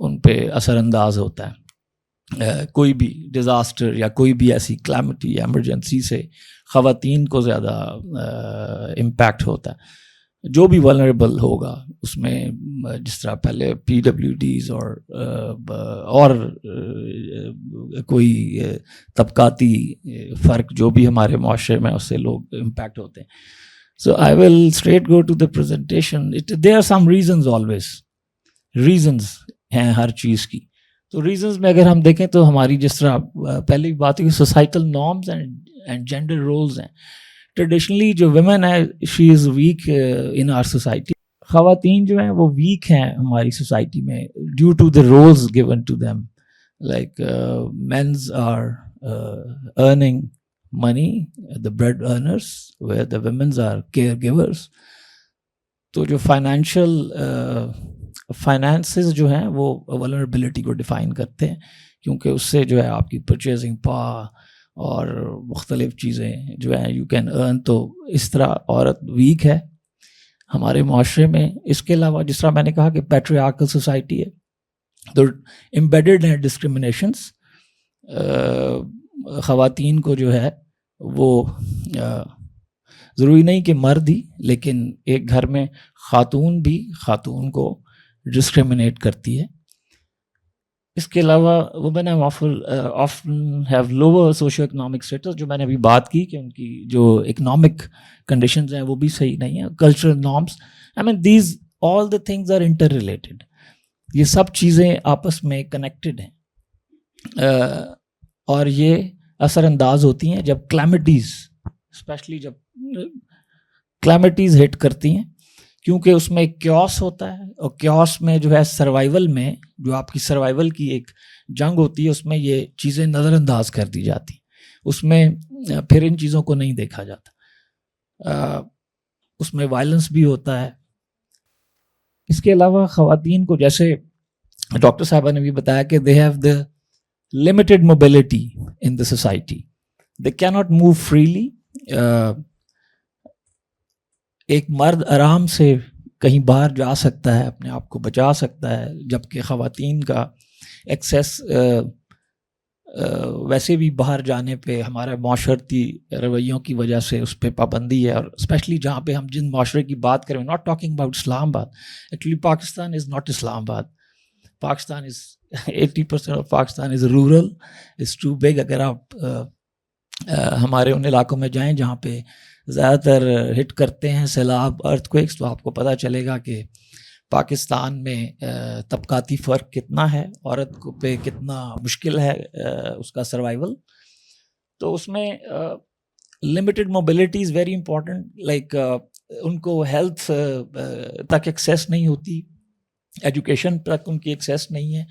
ان پہ اثر انداز ہوتا ہے. کوئی بھی ڈیزاسٹر یا کوئی بھی ایسی کلیمٹی یا ایمرجنسی سے خواتین کو زیادہ امپیکٹ ہوتا ہے. جو بھی ولنریبل ہوگا اس میں، جس طرح پہلے پی ڈبلیو ڈیز اور کوئی طبقاتی فرق جو بھی ہمارے معاشرے میں اس سے لوگ امپیکٹ ہوتے ہیں. So I will straight go to the presentation. There are some reasons, always reasons ہیں ہر چیز کی. تو ریزنز میں اگر ہم دیکھیں تو ہماری جس طرح پہلے بھی بات ہوئی societal norms and gender roles ہیں. ٹریڈیشنلی جو ویمن ہے she is weak in our society. خواتین جو ہیں وہ ویک ہیں ہماری سوسائٹی میں due to the roles given to them. Like men's are earning money, the bread earners, where the women's are caregivers. تو جو فائنانسز جو ہیں وہ ولنریبلٹی کو ڈیفائن کرتے ہیں کیونکہ اس سے جو ہے آپ کی پرچیزنگ پاور اور مختلف چیزیں جو ہیں یو کین ارن. تو اس طرح عورت ویک ہے ہمارے معاشرے میں. اس کے علاوہ جس طرح میں نے کہا کہ پیٹریارکل سوسائٹی ہے تو امبیڈڈ ہیں ڈسکرمنیشنس. خواتین کو جو ہے وہ ضروری نہیں کہ مرد ہی لیکن ایک گھر میں خاتون بھی خاتون کو ڈسکرمنیٹ کرتی ہے. اس کے علاوہ women often have lower socio economic status. جو میں نے ابھی بات کی کہ ان کی جو اکنامک کنڈیشنز ہیں وہ بھی صحیح نہیں ہیں. Cultural norms, I mean these all the things are interrelated. یہ سب چیزیں آپس میں کنیکٹڈ ہیں اور یہ اثر انداز ہوتی ہیں جب کلیمٹیز, اسپیشلی جب کلیمٹیز ہٹ کرتی ہیں کیونکہ اس میں ایک کیوس ہوتا ہے اور کیوس میں جو ہے سروائیول میں جو آپ کی سروائیول کی ایک جنگ ہوتی ہے اس میں یہ چیزیں نظر انداز کر دی جاتی ہیں. اس میں پھر ان چیزوں کو نہیں دیکھا جاتا. اس میں وائلنس بھی ہوتا ہے. اس کے علاوہ خواتین کو جیسے ڈاکٹر صاحبہ نے بھی بتایا کہ they have the limited mobility in the society. They cannot move freely. ایک مرد آرام سے کہیں باہر جا سکتا ہے, اپنے آپ کو بچا سکتا ہے, جبکہ خواتین کا ایکسیس ویسے بھی باہر جانے پہ ہمارا معاشرتی رویوں کی وجہ سے اس پہ پابندی ہے. اور اسپیشلی جہاں پہ ہم جن معاشرے کی بات کریں, not talking about Islamabad. Actually Pakistan is not Islamabad. Pakistan is 80% of Pakistan is rural, is too big. اگر آپ ہمارے ان علاقوں میں جائیں جہاں پہ زیادہ تر ہٹ کرتے ہیں سیلاب, ارتھ کویکس, تو آپ کو پتہ چلے گا کہ پاکستان میں طبقاتی فرق کتنا ہے, عورت پہ کتنا مشکل ہے اس کا سروائیول. تو اس میں limited mobility is very important. Like ان کو ہیلتھ تک ایکسیس نہیں ہوتی, ایجوکیشن تک ان کی ایکسیس نہیں ہے,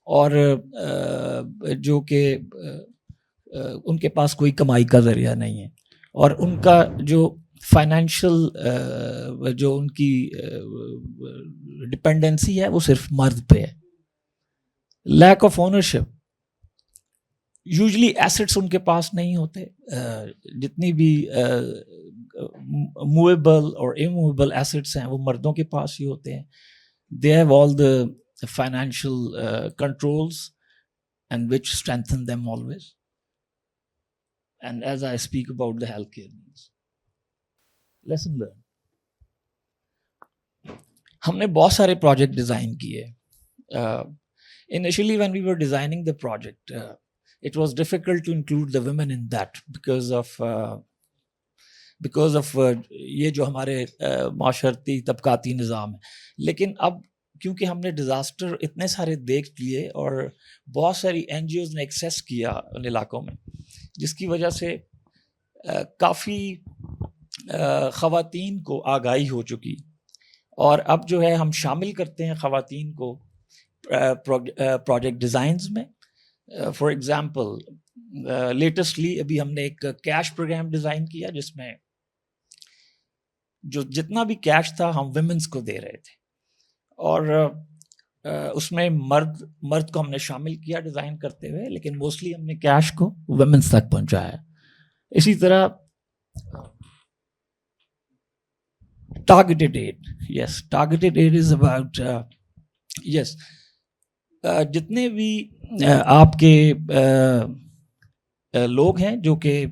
اور جو کہ ان کے پاس کوئی کمائی کا ذریعہ نہیں ہے, اور ان کا جو فائنینشیل جو ان کی ڈپینڈنسی ہے وہ صرف مرد پہ ہے. Lack of ownership, usually assets ان کے پاس نہیں ہوتے. جتنی بھی موویبل اور اموویبل ایسٹس ہیں وہ مردوں کے پاس ہی ہوتے ہیں. They have all the financial controls and which strengthen them always. And as I speak about the healthcare needs, lesson learned. ہم نے بہت سارے پروجیکٹ ڈیزائن کیے. Initially when we were designing the project, it was difficult to include the women in that because of یہ جو ہمارے معاشرتی طبقاتی نظام ہے. لیکن اب کیونکہ ہم نے ڈیزاسٹر اتنے سارے دیکھ لیے اور بہت ساری این جی اوز نے ایکسیس کیا ان علاقوں میں, جس کی وجہ سے کافی خواتین کو آگاہی ہو چکی, اور اب جو ہے ہم شامل کرتے ہیں خواتین کو پروجیکٹ ڈیزائنز میں. فار ایگزامپل لیٹسٹلی ابھی ہم نے ایک کیش پروگرام ڈیزائن کیا جس میں جو جتنا بھی کیش تھا ہم ویمنس کو دے رہے تھے, اور اس میں مرد کو ہم نے شامل کیا ڈیزائن کرتے ہوئے, لیکن موسٹلی ہم نے کیش کو ویمنس تک پہنچایا. اسی طرح targeted aid, yes targeted aid is about yes جتنے بھی آپ کے لوگ ہیں جو کہ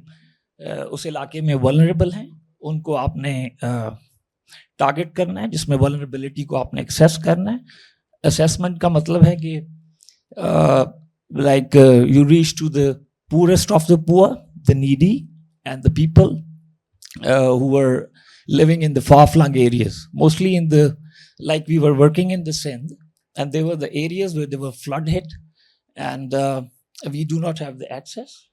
اس علاقے میں ولنریبل ہیں ان کو آپ نے ٹارگیٹ کرنا ہے, جس میں ولنریبلٹی کو آپ نے ایکسیس کرنا ہے. اسیسمنٹ کا مطلب ہے کہ like you reach to the poorest of the poor, the needy and the people who were living in the far-flung areas, mostly in the, like we were working in the Sindh, and they were the areas where they were flood hit, and we do not have the access.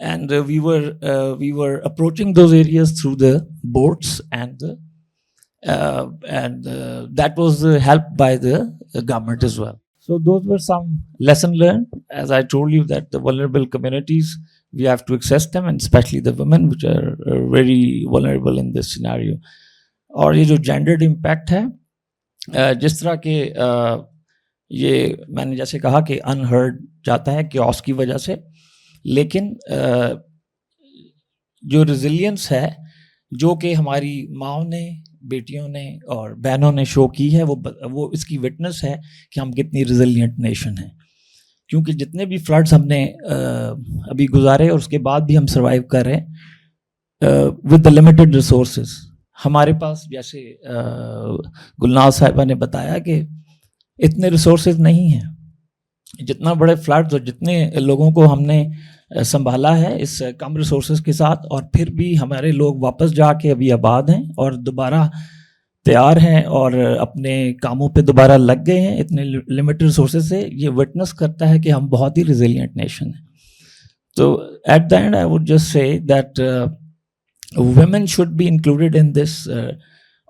And we were approaching those areas through the boats, and that was helped by the government as well. So those were some lesson learned. As I told you, that the vulnerable communities, we have to access them, and especially the women, which are very vulnerable in this scenario. اور یہ جو جینڈرڈ امپیکٹ ہے, جس طرح کہ یہ میں نے جیسے کہا کہ انہرڈ جاتا ہے کیوس کی وجہ سے, لیکن جو ریزیلینس ہے جو کہ ہماری ماؤں نے, بیٹیوں نے اور بہنوں نے شو کی ہے, وہ اس کی وٹنس ہے کہ ہم کتنی ریزیلینٹ نیشن ہیں. کیونکہ جتنے بھی فلڈس ہم نے ابھی گزارے اور اس کے بعد بھی ہم سروائیو کر رہے ہیں ود دا لمیٹڈ ریسورسز. ہمارے پاس جیسے گلناز صاحبہ نے بتایا کہ اتنے ریسورسز نہیں ہیں. جتنا بڑے فلڈز اور جتنے لوگوں کو ہم نے سنبھالا ہے اس کم ریسورسز کے ساتھ, اور پھر بھی ہمارے لوگ واپس جا کے ابھی آباد ہیں اور دوبارہ تیار ہیں اور اپنے کاموں پہ دوبارہ لگ گئے ہیں اتنے لمیٹڈ ریسورسز سے, یہ وٹنس کرتا ہے کہ ہم بہت ہی ریزیلینٹ نیشن ہیں. تو at the end I would just say that women should be included in this.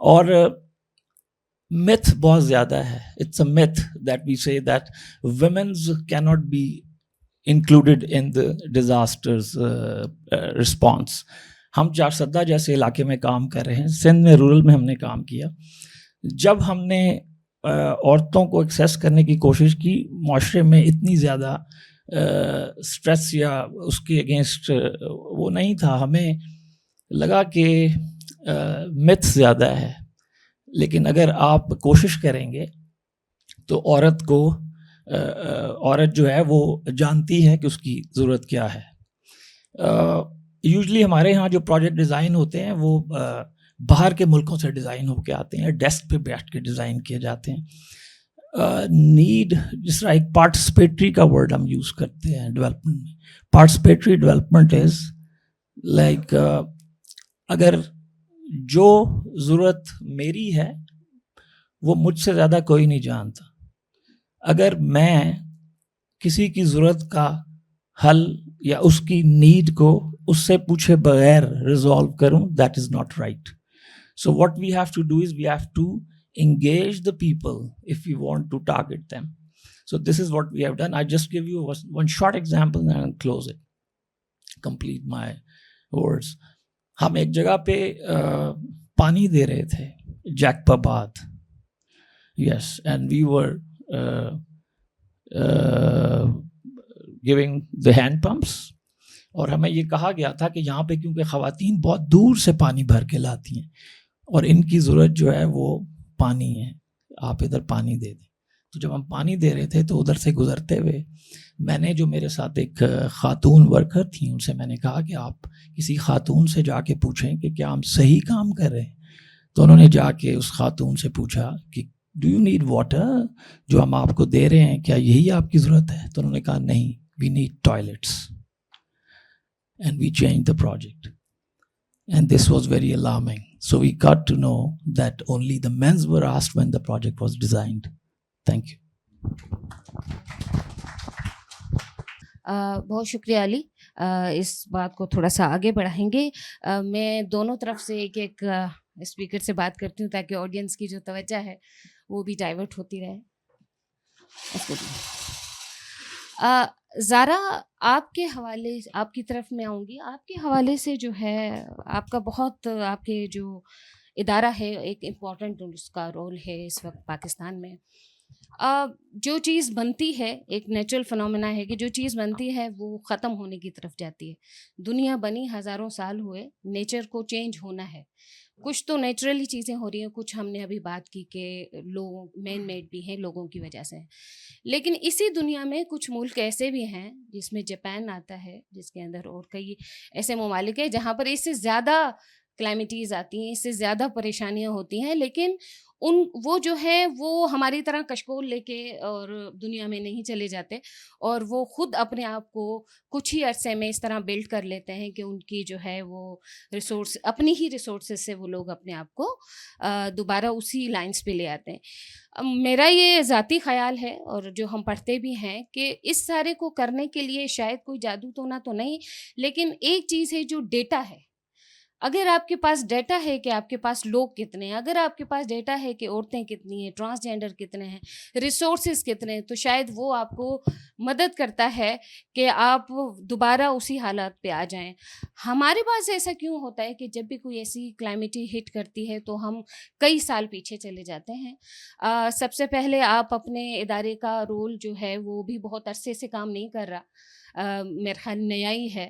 اور myth بہت زیادہ ہے. It's a myth that we say that women cannot be included in the disasters response. ہم چارسدہ جیسے علاقے میں کام کر رہے ہیں, سندھ میں رورل میں ہم نے کام کیا. جب ہم نے عورتوں کو ایکسیس کرنے کی کوشش کی, معاشرے میں اتنی زیادہ اسٹریس یا اس کے اگینسٹ وہ نہیں تھا. ہمیں لگا کہ متھ زیادہ ہے, لیکن اگر آپ کوشش کریں گے تو عورت جو ہے وہ جانتی ہے کہ اس کی ضرورت کیا ہے. یوزلی ہمارے ہاں جو پروجیکٹ ڈیزائن ہوتے ہیں وہ باہر کے ملکوں سے ڈیزائن ہو کے آتے ہیں, ڈیسک پہ بیٹھ کے ڈیزائن کیے جاتے ہیں. نیڈ, جس طرح ایک پارٹیسپیٹری کا ورڈ ہم یوز کرتے ہیں ڈیولپمنٹ میں. پارٹیسپیٹری ڈیولپمنٹ از لائک اگر جو ضرورت میری ہے وہ مجھ سے زیادہ کوئی نہیں جانتا, اگر میں کسی کی ضرورت کا حل یا اس کی نیڈ کو اس سے پوچھے بغیر ریزالو کروں, that is not right. So what we have to do is we have to engage the people if we want to target them. So this is what we have done. I just give you one short example and I'll close it, complete my words. ہم ایک جگہ پہ پانی دے رہے تھے, جیکپاباد, yes, and we were giving the hand pumps. اور ہمیں یہ کہا گیا تھا کہ یہاں پہ کیونکہ خواتین بہت دور سے پانی بھر کے لاتی ہیں اور ان کی ضرورت جو ہے وہ پانی ہے, آپ ادھر پانی دے دیں. تو جب ہم پانی دے رہے تھے تو ادھر سے گزرتے ہوئے میں نے, جو میرے ساتھ ایک خاتون ورکر تھیں, ان سے میں نے کہا کہ آپ کسی خاتون سے جا کے پوچھیں کہ کیا ہم صحیح کام کر رہے ہیں. تو انہوں نے جا کے اس خاتون سے پوچھا کہ ڈو یو نیڈ واٹر, جو ہم آپ کو دے رہے ہیں کیا یہی آپ کی ضرورت ہے؟ تو انہوں نے کہا نہیں, we need toilets. And we change the project. And this was very alarming. So we got to know that only the men's were asked when the project was designed. Thank you. بہت شکریہ علی. اس بات کو تھوڑا سا آگے بڑھائیں گے. میں دونوں طرف سے ایک ایک اسپیکر سے بات کرتی ہوں تاکہ آڈینس کی جو توجہ ہے وہ بھی ڈائیورٹ ہوتی رہے. زارا, آپ کے حوالے, آپ کی طرف میں آؤں گی. آپ کے حوالے سے جو ہے آپ کا بہت, آپ کے جو ادارہ ہے ایک امپورٹنٹ اس کا رول ہے اس وقت پاکستان میں. جو چیز بنتی ہے, ایک نیچرل فنومینا ہے کہ جو چیز بنتی ہے وہ ختم ہونے کی طرف جاتی ہے. دنیا بنی ہزاروں سال ہوئے, نیچر کو چینج ہونا ہے. کچھ تو نیچرلی چیزیں ہو رہی ہیں, کچھ ہم نے ابھی بات کی کہ لوگوں مین میڈ بھی ہیں, لوگوں کی وجہ سے. لیکن اسی دنیا میں کچھ ملک ایسے بھی ہیں جس میں جاپان آتا ہے, جس کے اندر اور کئی ایسے ممالک ہیں جہاں پر اس سے زیادہ کلائمیٹیز آتی ہیں, اس سے زیادہ پریشانیاں ہوتی ہیں, لیکن وہ جو ہے وہ ہماری طرح کشکول لے کے اور دنیا میں نہیں چلے جاتے, اور وہ خود اپنے آپ کو کچھ ہی عرصے میں اس طرح بلڈ کر لیتے ہیں کہ ان کی جو ہے وہ ریسورس, اپنی ہی ریسورسز سے وہ لوگ اپنے آپ کو دوبارہ اسی لائنس پہ لے آتے ہیں. میرا یہ ذاتی خیال ہے, اور جو ہم پڑھتے بھی ہیں, کہ اس سارے کو کرنے کے لیے شاید کوئی جادو ٹونا تو نہیں, لیکن ایک چیز ہے جو ڈیٹا ہے. اگر آپ کے پاس ڈیٹا ہے کہ آپ کے پاس لوگ کتنے ہیں, اگر آپ کے پاس ڈیٹا ہے کہ عورتیں کتنی ہیں, ٹرانسجینڈر کتنے ہیں, ریسورسز کتنے ہیں, تو شاید وہ آپ کو مدد کرتا ہے کہ آپ دوبارہ اسی حالات پہ آ جائیں. ہمارے پاس ایسا کیوں ہوتا ہے کہ جب بھی کوئی ایسی کلائمیٹی ہٹ کرتی ہے تو ہم کئی سال پیچھے چلے جاتے ہیں. سب سے پہلے آپ اپنے ادارے کا رول جو ہے وہ بھی بہت عرصے سے کام نہیں کر رہا, میرا خیال نیا ہی ہے,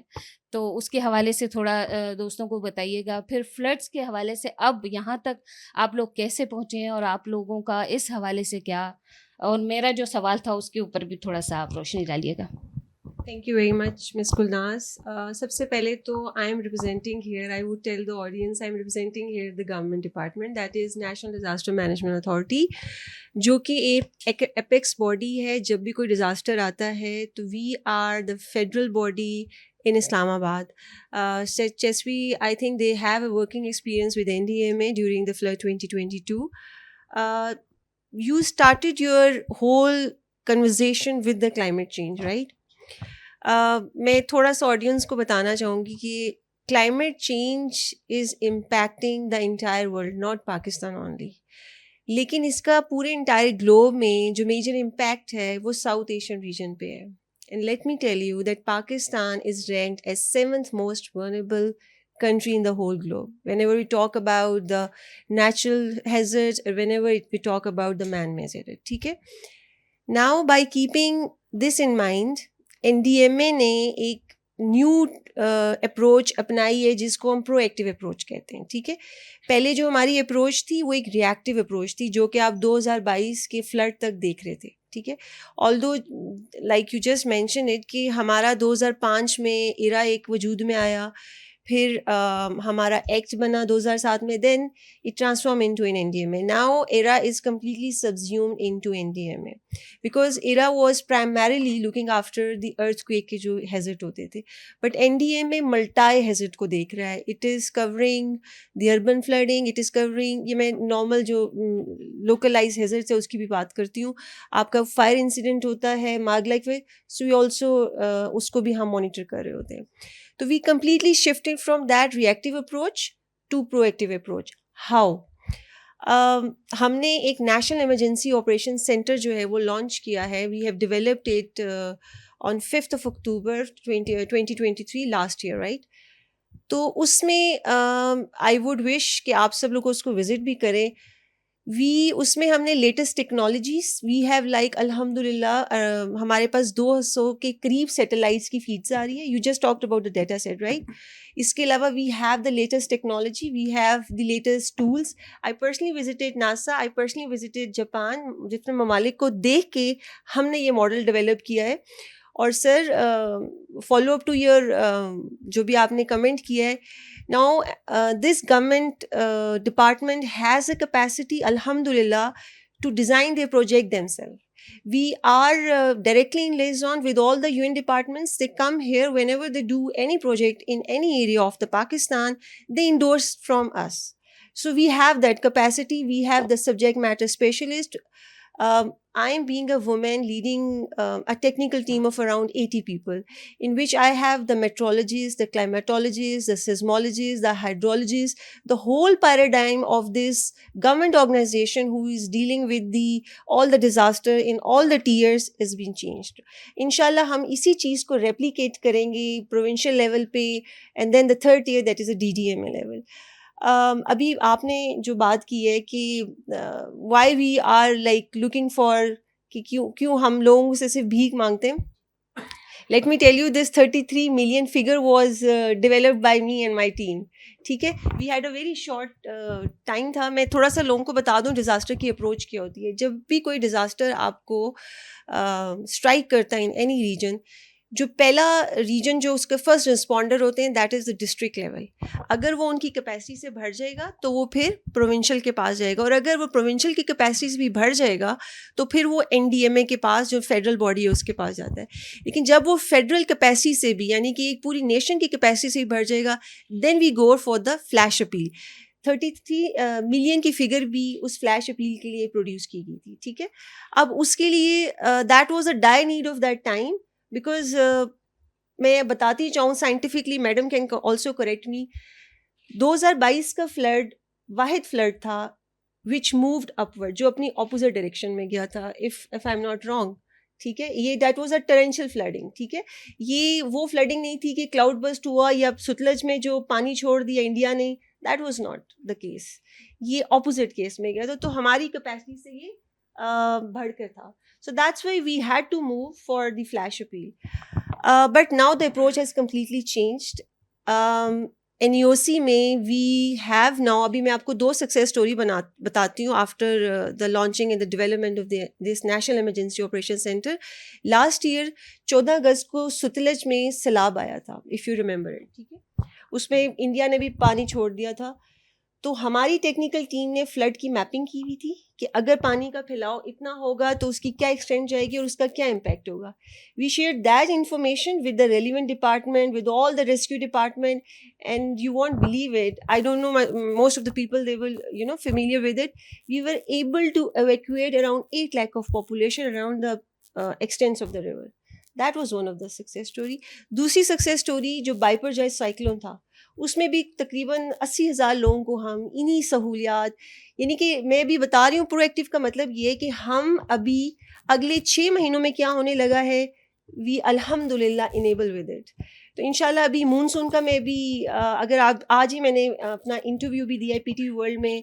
تو اس کے حوالے سے تھوڑا دوستوں کو بتائیے گا. پھر فلڈس کے حوالے سے اب یہاں تک آپ لوگ کیسے پہنچے ہیں, اور آپ لوگوں کا اس حوالے سے کیا, اور میرا جو سوال تھا اس کے اوپر بھی تھوڑا سا آپ روشنی ڈالیے گا. Thank you very much, Ms. Gulnaz. سب سے پہلے تو I am representing here, I would tell the audience, I am representing here the government department, that is National Disaster Management Authority, جو کہ ایک اپیکس باڈی ہے. جب بھی کوئی ڈیزاسٹر آتا ہے تو we are the federal body in Islamabad. CHESWI, I think they have a working experience with NDMA during the flood 2022. You started your whole conversation with the climate change, right? میں تھوڑا سا آڈینس کو بتانا چاہوں گی کہ climate change is impacting the entire world, not Pakistan only, لیکن اس کا پورے انٹائر گلوب میں جو میجر امپیکٹ ہے وہ ساؤتھ ایشین ریجن پہ ہے. And let me tell you that Pakistan is ranked as 7th most vulnerable country in the whole globe whenever we talk about the natural hazards or whenever we talk about the man-made hazard. ٹھیک ہے, now by keeping this in mind, NDMA نے ایک نیو اپروچ اپنائی ہے جس کو ہم پرو ایکٹیو اپروچ کہتے ہیں. ٹھیک ہے, پہلے جو ہماری اپروچ تھی وہ ایک ری ایکٹیو اپروچ تھی جو کہ آپ 2022 کے فلڈ تک دیکھ رہے تھے. ٹھیک ہے, آلدو like you just mention it کہ ہمارا 2005 میں ایرا ایک وجود میں آیا, پھر ہمارا ایکٹ بنا 2007 میں, then it transform into an NDMA. Now ERRA is completely subsumed into NDMA because ERRA was primarily looking after the earthquake کے جو ہیزٹ ہوتے تھے, بٹ NDMA ملٹائی ہیزٹ کو دیکھ رہا ہے. It is covering the urban fielding, it is covering, یہ میں نارمل جو لوکلائز ہیزٹ ہے اس کی بھی بات کرتی ہوں. آپ کا فائر انسیڈنٹ ہوتا ہے ماگلائک میں, سو وی آلسو اس کو بھی ہم مانیٹر کر رہے ہوتے ہیں. تو we completely shifted from that reactive approach to proactive approach. How? ہم نے ایک نیشنل ایمرجنسی آپریشن سینٹر جو ہے وہ لانچ کیا ہے. We have developed it on 5th October 2023 last year, right. تو اس میں آئی ووڈ وش کہ آپ سب لوگ اس کو وزٹ بھی کریں. اس میں ہم نے latest technologies we have like الحمد للہ ہمارے پاس 200 کے قریب سیٹلائٹس کی فیڈس آ رہی ہے. You just talked about the data set, right. اس کے علاوہ we have the latest technology, we have the latest tools. I personally visited NASA, I personally visited Japan, جتنے ممالک کو دیکھ کے ہم نے یہ ماڈل ڈیولپ کیا ہے. اور سر فالو اپ ٹو یور جو بھی آپ نے کمنٹ کیا ہے, now this government department has a capacity alhamdulillah to design their project themselves. We are directly in liaison with all the UN departments. They come here whenever they do any project in any area of the Pakistan, they endorse from us. So we have that capacity, we have the subject matter specialist. I am being a woman leading a technical team of around 80 people, in which I have the meteorologists, the climatologists, the seismologists, the hydrologists. The whole paradigm of this government organization who is dealing with all the disaster in all the tiers has been changed. Inshallah hum isi cheez ko replicate karenge provincial level pe, and then the third tier, that is a DDMA level. ابھی آپ نے جو بات کی ہے کہ why we are like looking for کہ کیوں ہم لوگوں سے صرف بھیک مانگتے ہیں. Let me tell you this 33 million figure was developed by me and my team. ٹھیک ہے, we had a very short time تھا. میں تھوڑا سا لوگوں کو بتا دوں ڈیزاسٹر کی اپروچ کیا ہوتی ہے. جب بھی کوئی ڈیزاسٹر آپ کو اسٹرائک کرتا ہے ان اینی ریجن, جو پہلا ریجن جو اس کے فرسٹ رسپونڈر ہوتے ہیں that is the district level. اگر وہ ان کی کیپیسٹی سے بڑھ جائے گا تو وہ پھر پروونشل کے پاس جائے گا, اور اگر وہ پروونشل کی کیپیسٹی سے بھی بڑھ جائے گا تو پھر وہ NDMA کے پاس جو فیڈرل باڈی ہے اس کے پاس جاتا ہے. لیکن جب وہ فیڈرل کیپیسٹی سے بھی یعنی کہ ایک پوری نیشن کی کیپیسٹی سے بھی بڑھ جائے گا then we go for the flash appeal. 33 million کی فگر بھی اس فلیش اپیل کے لیے پروڈیوس کی گئی تھی. ٹھیک ہے, اب اس کے لیے that was a dire need of that time because میں بتاتی چاہوں scientifically, madam can also correct me, 2022 کا فلڈ واحد فلڈ تھا وچ مووڈ اپورڈ, جو اپنی اپوزٹ ڈائریکشن میں گیا تھا if I am not wrong. ٹھیک ہے, یہ دیٹ واز اے ٹرینشیل فلڈنگ. ٹھیک ہے, یہ وہ فلڈنگ نہیں تھی کہ کلاؤڈ برسٹ ہوا یا ستلج میں جو پانی چھوڑ دیا انڈیا نے, that was not the case. یہ اپوزٹ کیس میں گیا تھا, تو ہماری کیپیسٹی سے یہ بڑھ کر تھا. So that's why we had to move for the flash appeal. But now the approach has completely changed. NEOC میں وی ہیو ناؤ, ابھی میں آپ کو 2 سکسیز اسٹوری بتاتی ہوں after the launching and the development of this national emergency operation centre. Last year 14 اگست کو ستلج میں سیلاب آیا تھا, اف یو ریممبر اٹ. ٹھیک ہے, اس میں انڈیا نے بھی پانی چھوڑ دیا تھا. تو ہماری ٹیکنیکل ٹیم نے فلڈ کی میپنگ کی ہوئی تھی کہ اگر پانی کا پھیلاؤ اتنا ہوگا تو اس کی کیا ایکسٹینڈ جائے گی اور اس کا کیا امپیکٹ ہوگا. We share that information with the relevant department, with all the rescue department, and you won't believe it, I don't know most of the people they will familiar with it. We were able to evacuate around 8 lakh of population around the extent of the river. That was one of the success story. دوسری سکسیز اسٹوری جو بائپرجوائے سائیکلون تھا, اس میں بھی تقریباً 80,000 لوگوں کو ہم انہی سہولیات, یعنی کہ میں بھی بتا رہی ہوں پرو ایکٹیو کا مطلب یہ ہے کہ ہم ابھی اگلے 6 مہینوں میں کیا ہونے لگا ہے, وی الحمد للہ انیبل ود اٹ. تو انشاءاللہ ابھی مونسون کا میں بھی اگر آپ آج ہی میں نے اپنا انٹرویو بھی دیا ہے PTV ورلڈ میں.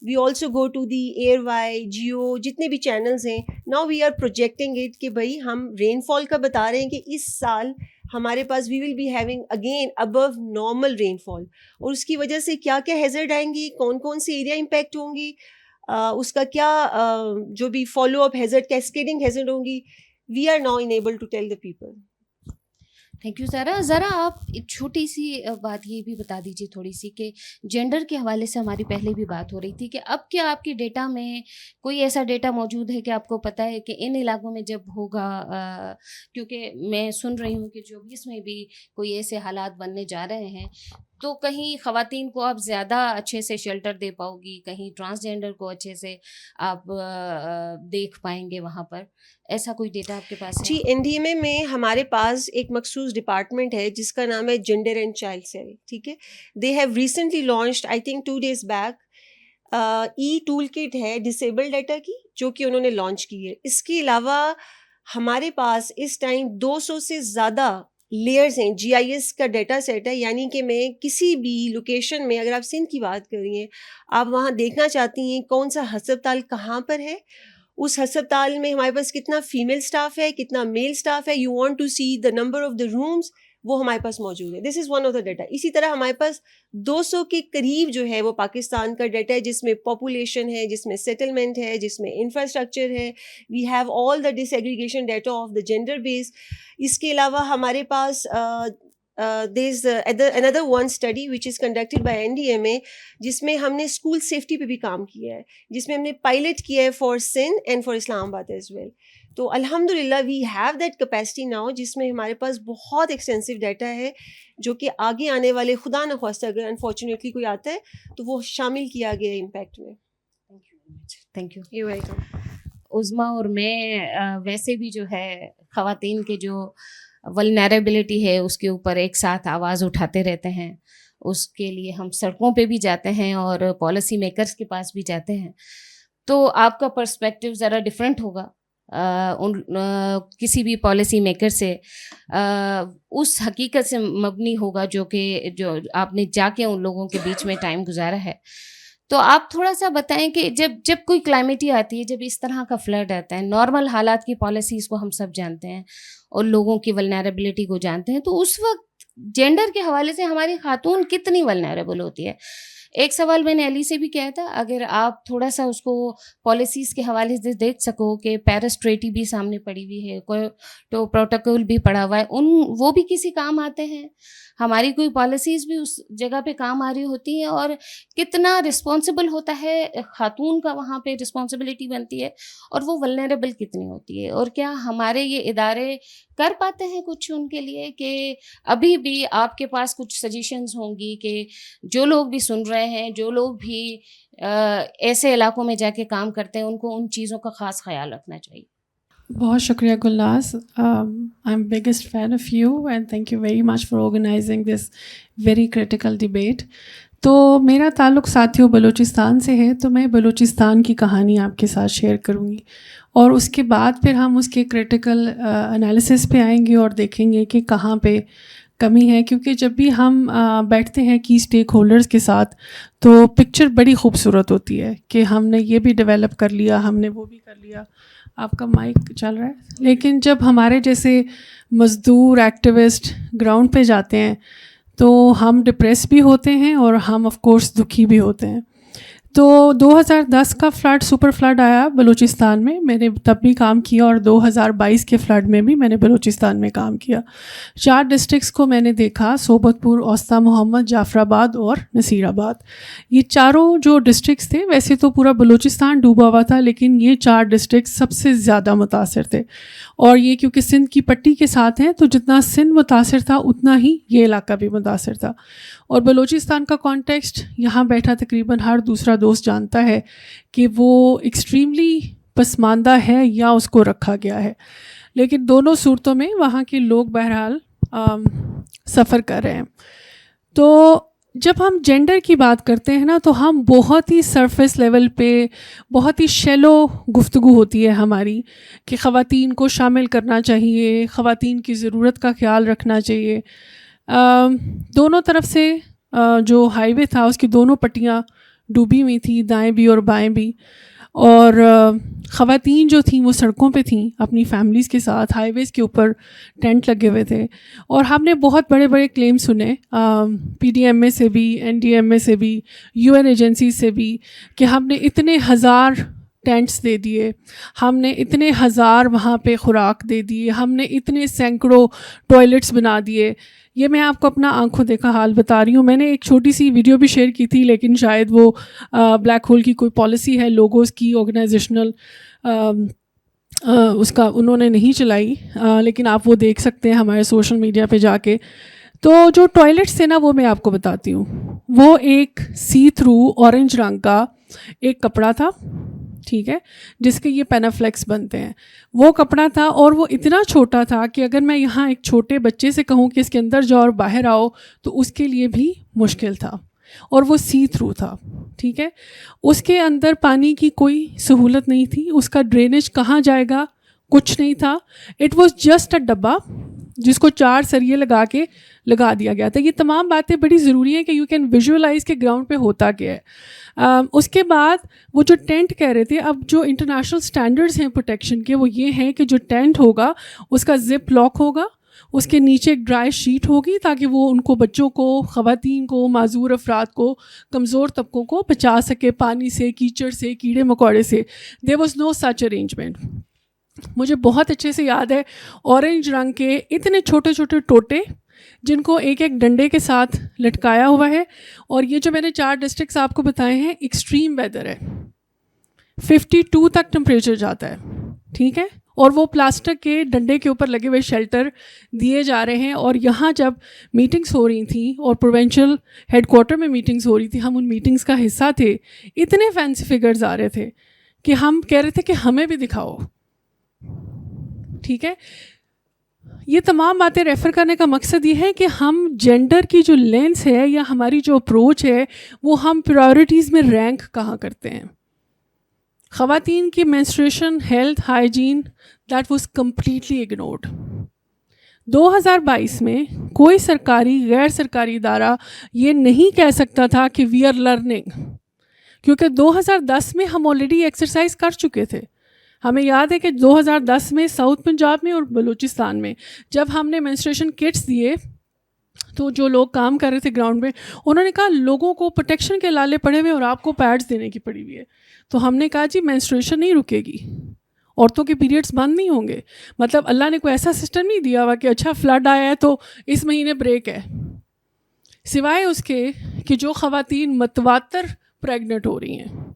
We also go to the air via Geo جتنے بھی چینلز ہیں, now we are projecting it کہ بھائی ہم رین فال کا بتا رہے ہیں کہ اس سال ہمارے پاس we will be having again above normal rainfall, اور اس کی وجہ سے کیا کیا ہیزرڈ آئیں گی, کون کون سی ایریا امپیکٹ ہوں گی, اس کا کیا جو بھی follow up hazard cascading hazard ہوں گی, we are now enable to tell the people. Thank you Sara. ذرا آپ ایک چھوٹی سی بات یہ بھی بتا دیجیے تھوڑی سی کہ جینڈر کے حوالے سے ہماری پہلے بھی بات ہو رہی تھی کہ اب کیا آپ کی ڈیٹا میں کوئی ایسا ڈیٹا موجود ہے کہ آپ کو پتہ ہے کہ ان علاقوں میں جب ہوگا, کیونکہ میں سن رہی ہوں کہ 24 میں بھی کوئی ایسے حالات بننے جا رہے ہیں, تو کہیں خواتین کو آپ زیادہ اچھے سے شیلٹر دے پاؤ گی, کہیں ٹرانسجینڈر کو اچھے سے آپ دیکھ پائیں گے وہاں پر, ایسا کوئی ڈیٹا آپ کے پاس ہے؟ جی, NDMA میں ہمارے پاس ایک مخصوص ڈپارٹمنٹ ہے جس کا نام ہے جینڈر اینڈ چائلڈ سیل. ٹھیک ہے, they have recently launched I think 2 days back a tool kit ہے ڈسیبل ڈیٹا کی, جو کہ انہوں نے لانچ کی ہے. اس کے علاوہ ہمارے پاس اس ٹائم 200 سے زیادہ لیئرز ہیں, GIS کا ڈیٹا سیٹ ہے, یعنی کہ میں کسی بھی لوکیشن میں, اگر آپ سندھ کی بات کر رہی ہیں, آپ وہاں دیکھنا چاہتی ہیں کون سا ہسپتال کہاں پر ہے, اس ہسپتال میں ہمارے پاس کتنا فیمیل اسٹاف ہے, کتنا میل اسٹاف ہے, you want to see the number of the rooms, وہ ہمارے پاس موجود ہے. This is one of the data. اسی طرح ہمارے پاس 200 کے قریب جو ہے وہ پاکستان کا ڈیٹا ہے, جس میں پاپولیشن ہے, جس میں سیٹلمنٹ ہے, جس میں انفراسٹرکچر ہے. We have all the disaggregation data of the gender base. اس کے علاوہ ہمارے پاس there is another one study which is conducted by NDMA, جس میں ہم نے اسکول سیفٹی پہ بھی کام کیا ہے, جس میں ہم نے پائلٹ کیا ہے for Sindh and for Islamabad as well. تو الحمد للہ we have that capacity now, جس میں ہمارے پاس بہت ایکسٹینسو ڈیٹا ہے, جو کہ آگے آنے والے خدا نخواستہ اگر انفارچونیٹلی کوئی آتا ہے تو وہ شامل کیا گیا ہے امپیکٹ میں. Thank you. You welcome. Uzma اور میں ویسے بھی جو ہے خواتین کے جو ولنریبلٹی ہے اس کے اوپر ایک ساتھ آواز اٹھاتے رہتے ہیں. اس کے لیے ہم سڑکوں پہ بھی جاتے ہیں اور پالیسی میکرز کے پاس بھی جاتے ہیں. تو آپ کا پرسپیکٹیو ذرا ڈفرینٹ ہوگا کسی بھی پالیسی میکر سے, اس حقیقت سے مبنی ہوگا جو آپ نے جا کے ان لوگوں کے بیچ میں ٹائم گزارا ہے. تو آپ تھوڑا سا بتائیں کہ جب کوئی کلائمیٹی آتی ہے, جب اس طرح کا فلڈ آتا ہے, نارمل حالات کی پالیسیز کو ہم سب جانتے ہیں اور لوگوں کی ولنریبلٹی کو جانتے ہیں, تو اس وقت جینڈر کے حوالے سے ہماری خاتون کتنی ولنریبل ہوتی ہے؟ ایک سوال میں نے علی سے بھی کیا تھا, اگر آپ تھوڑا سا اس کو پالیسیز کے حوالے سے دیکھ سکو کہ پیرس ٹریٹی بھی سامنے پڑی ہوئی ہے, کوئی تو پروٹوکول بھی پڑا ہوا ہے, وہ بھی کسی کام آتے ہیں, ہماری کوئی پالیسیز بھی اس جگہ پہ کام آ رہی ہوتی ہیں, اور کتنا رسپانسبل ہوتا ہے خاتون کا وہاں پہ رسپانسبلٹی بنتی ہے, اور وہ ولنریبل کتنی ہوتی ہے, اور کیا ہمارے یہ ادارے کر پاتے ہیں کچھ ان کے لیے, کہ ابھی بھی آپ کے پاس کچھ سجیشنز ہوں گی کہ جو لوگ بھی سن رہے ہیں, جو لوگ بھی ایسے علاقوں میں جا کے کام کرتے ہیں, ان کو ان چیزوں کا خاص خیال رکھنا چاہیے. بہت شکریہ Gulnaz, I am biggest fan of you and thank you very much for organizing this very critical debate. تو میرا تعلق ساتھیوں بلوچستان سے ہے, تو میں بلوچستان کی کہانی آپ کے ساتھ شیئر کروں گی, اور اس کے بعد پھر ہم اس کے کریٹیکل انالیسس پہ آئیں گے اور دیکھیں گے کہ کہاں پہ کمی ہے. کیونکہ جب بھی ہم بیٹھتے ہیں کی اسٹیک ہولڈرز کے ساتھ تو پکچر بڑی خوبصورت ہوتی ہے کہ ہم نے یہ بھی ڈیولپ کر لیا, ہم نے وہ بھی کر لیا. آپ کا مائک چل رہا ہے. لیکن جب ہمارے جیسے مزدور ایکٹیوسٹ گراؤنڈ پہ جاتے ہیں تو ہم ڈپریس بھی ہوتے ہیں اور ہم آف کورس دکھی بھی ہوتے ہیں. تو 2010 کا فلڈ, سپر فلڈ آیا بلوچستان میں نے تب بھی کام کیا, اور 2022 کے فلڈ میں بھی میں نے بلوچستان میں کام کیا. 4 ڈسٹرکٹس کو میں نے دیکھا, صوبت پور, اوسطا محمد, جعفر آباد اور نصیر آباد. یہ چاروں جو ڈسٹرکٹس تھے, ویسے تو پورا بلوچستان ڈوبا ہوا تھا, لیکن یہ 4 ڈسٹرکٹس سب سے زیادہ متاثر تھے. اور یہ کیونکہ سندھ کی پٹی کے ساتھ ہیں, تو جتنا سندھ متاثر تھا اتنا ہی یہ علاقہ بھی متاثر تھا. اور بلوچستان کا کانٹیکسٹ یہاں بیٹھا تقریباً ہر دوسرا دوست جانتا ہے کہ وہ ایکسٹریملی پسماندہ ہے یا اس کو رکھا گیا ہے. لیکن دونوں صورتوں میں وہاں کے لوگ بہرحال سفر کر رہے ہیں. تو جب ہم جینڈر کی بات کرتے ہیں نا, تو ہم بہت ہی سرفیس لیول پہ بہت ہی شیلو گفتگو ہوتی ہے ہماری کہ خواتین کو شامل کرنا چاہیے, خواتین کی ضرورت کا خیال رکھنا چاہیے. دونوں طرف سے جو ہائی وے تھا اس کی دونوں پٹیاں ڈوبی ہوئی تھی, دائیں بھی اور بائیں بھی, اور خواتین جو تھیں وہ سڑکوں پہ تھیں اپنی فیملیز کے ساتھ, ہائی ویز کے اوپر ٹینٹ لگے ہوئے تھے. اور ہم نے بہت بڑے بڑے کلیم سنے پی ڈی ایم اے سے بھی, این ڈی ایم اے سے بھی, یو این ایجنسی سے بھی, کہ ہم نے اتنے ہزار ٹینٹس دے دیے, ہم نے اتنے ہزار وہاں پہ خوراک دے دیے, ہم نے اتنے سینکڑوں ٹوائلٹس بنا دیے. یہ میں آپ کو اپنا آنکھوں دیکھا حال بتا رہی ہوں. میں نے ایک چھوٹی سی ویڈیو بھی شیئر کی تھی, لیکن شاید وہ بلیک ہول کی کوئی پالیسی ہے لوگوز کی, آرگنائزیشنل, اس کا انہوں نے نہیں چلائی, لیکن آپ وہ دیکھ سکتے ہیں ہمارے سوشل میڈیا پہ جا کے. تو جو ٹوائلٹس تھے نا, وہ میں آپ کو بتاتی ہوں. وہ ایک سی تھرو اورنج رنگ کا ایک کپڑا تھا, ٹھیک ہے, جس کے یہ پینافلیکس بنتے ہیں, وہ کپڑا تھا. اور وہ اتنا چھوٹا تھا کہ اگر میں یہاں ایک چھوٹے بچے سے کہوں کہ اس کے اندر جاؤ اور باہر آؤ تو اس کے لیے بھی مشکل تھا. اور وہ سی تھرو تھا, ٹھیک ہے. اس کے اندر پانی کی کوئی سہولت نہیں تھی, اس کا ڈرینیج کہاں جائے گا کچھ نہیں تھا. اٹ واز جسٹ اے ڈبہ جس کو 4 سریے لگا کے لگا دیا گیا تھا. یہ تمام باتیں بڑی ضروری ہیں کہ یو کین ویژولائز کہ گراؤنڈ پہ ہوتا کیا ہے. اس کے بعد وہ جو ٹینٹ کہہ رہے تھے, اب جو انٹرنیشنل سٹینڈرڈز ہیں پروٹیکشن کے, وہ یہ ہیں کہ جو ٹینٹ ہوگا اس کا زپ لاک ہوگا, اس کے نیچے ایک ڈرائی شیٹ ہوگی تاکہ وہ ان کو, بچوں کو, خواتین کو, معذور افراد کو, کمزور طبقوں کو بچا سکے پانی سے, کیچڑ سے, کیڑے مکوڑے سے. There was no such arrangement. مجھے بہت اچھے سے یاد ہے اورنج رنگ کے اتنے چھوٹے چھوٹے ٹوٹے جن کو ایک ایک ڈنڈے کے ساتھ لٹکایا ہوا ہے. اور یہ جو میں نے 4 ڈسٹرکٹس آپ کو بتائے ہیں, ایکسٹریم ویدر ہے, 52 تک ٹمپریچر جاتا ہے, ٹھیک ہے. اور وہ پلاسٹک کے ڈنڈے کے اوپر لگے ہوئے شیلٹر دیے جا رہے ہیں. اور یہاں جب میٹنگس ہو رہی تھیں اور پروونشل ہیڈ کوارٹر میں میٹنگس ہو رہی تھی, ہم ان میٹنگس کا حصہ تھے. اتنے فینسی فگرز آ رہے تھے کہ ہم کہہ رہے تھے کہ ہمیں بھی دکھاؤ, ٹھیک ہے. یہ تمام باتیں ریفر کرنے کا مقصد یہ ہے کہ ہم جینڈر کی جو لینس ہے یا ہماری جو اپروچ ہے وہ ہم پرائورٹیز میں رینک کہاں کرتے ہیں. خواتین کی menstruation, health, hygiene, that was completely ignored. 2022 میں کوئی سرکاری غیر سرکاری ادارہ یہ نہیں کہہ سکتا تھا کہ وی آر لرننگ, کیونکہ 2010 میں ہم آلریڈی ایکسرسائز کر چکے تھے. ہمیں یاد ہے کہ 2010 میں ساؤتھ پنجاب میں اور بلوچستان میں جب ہم نے مینسٹریشن کٹس دیے تو جو لوگ کام کر رہے تھے گراؤنڈ میں انہوں نے کہا لوگوں کو پروٹیکشن کے لالے پڑے ہوئے اور آپ کو پیڈس دینے کی پڑی ہوئی ہے. تو ہم نے کہا جی مینسٹریشن نہیں رکے گی, عورتوں کے پیریڈس بند نہیں ہوں گے. مطلب اللہ نے کوئی ایسا سسٹم نہیں دیا ہوا کہ اچھا فلڈ آیا ہے تو اس مہینے بریک ہے, سوائے اس کے کہ جو خواتین متواتر پریگننٹ ہو رہی ہیں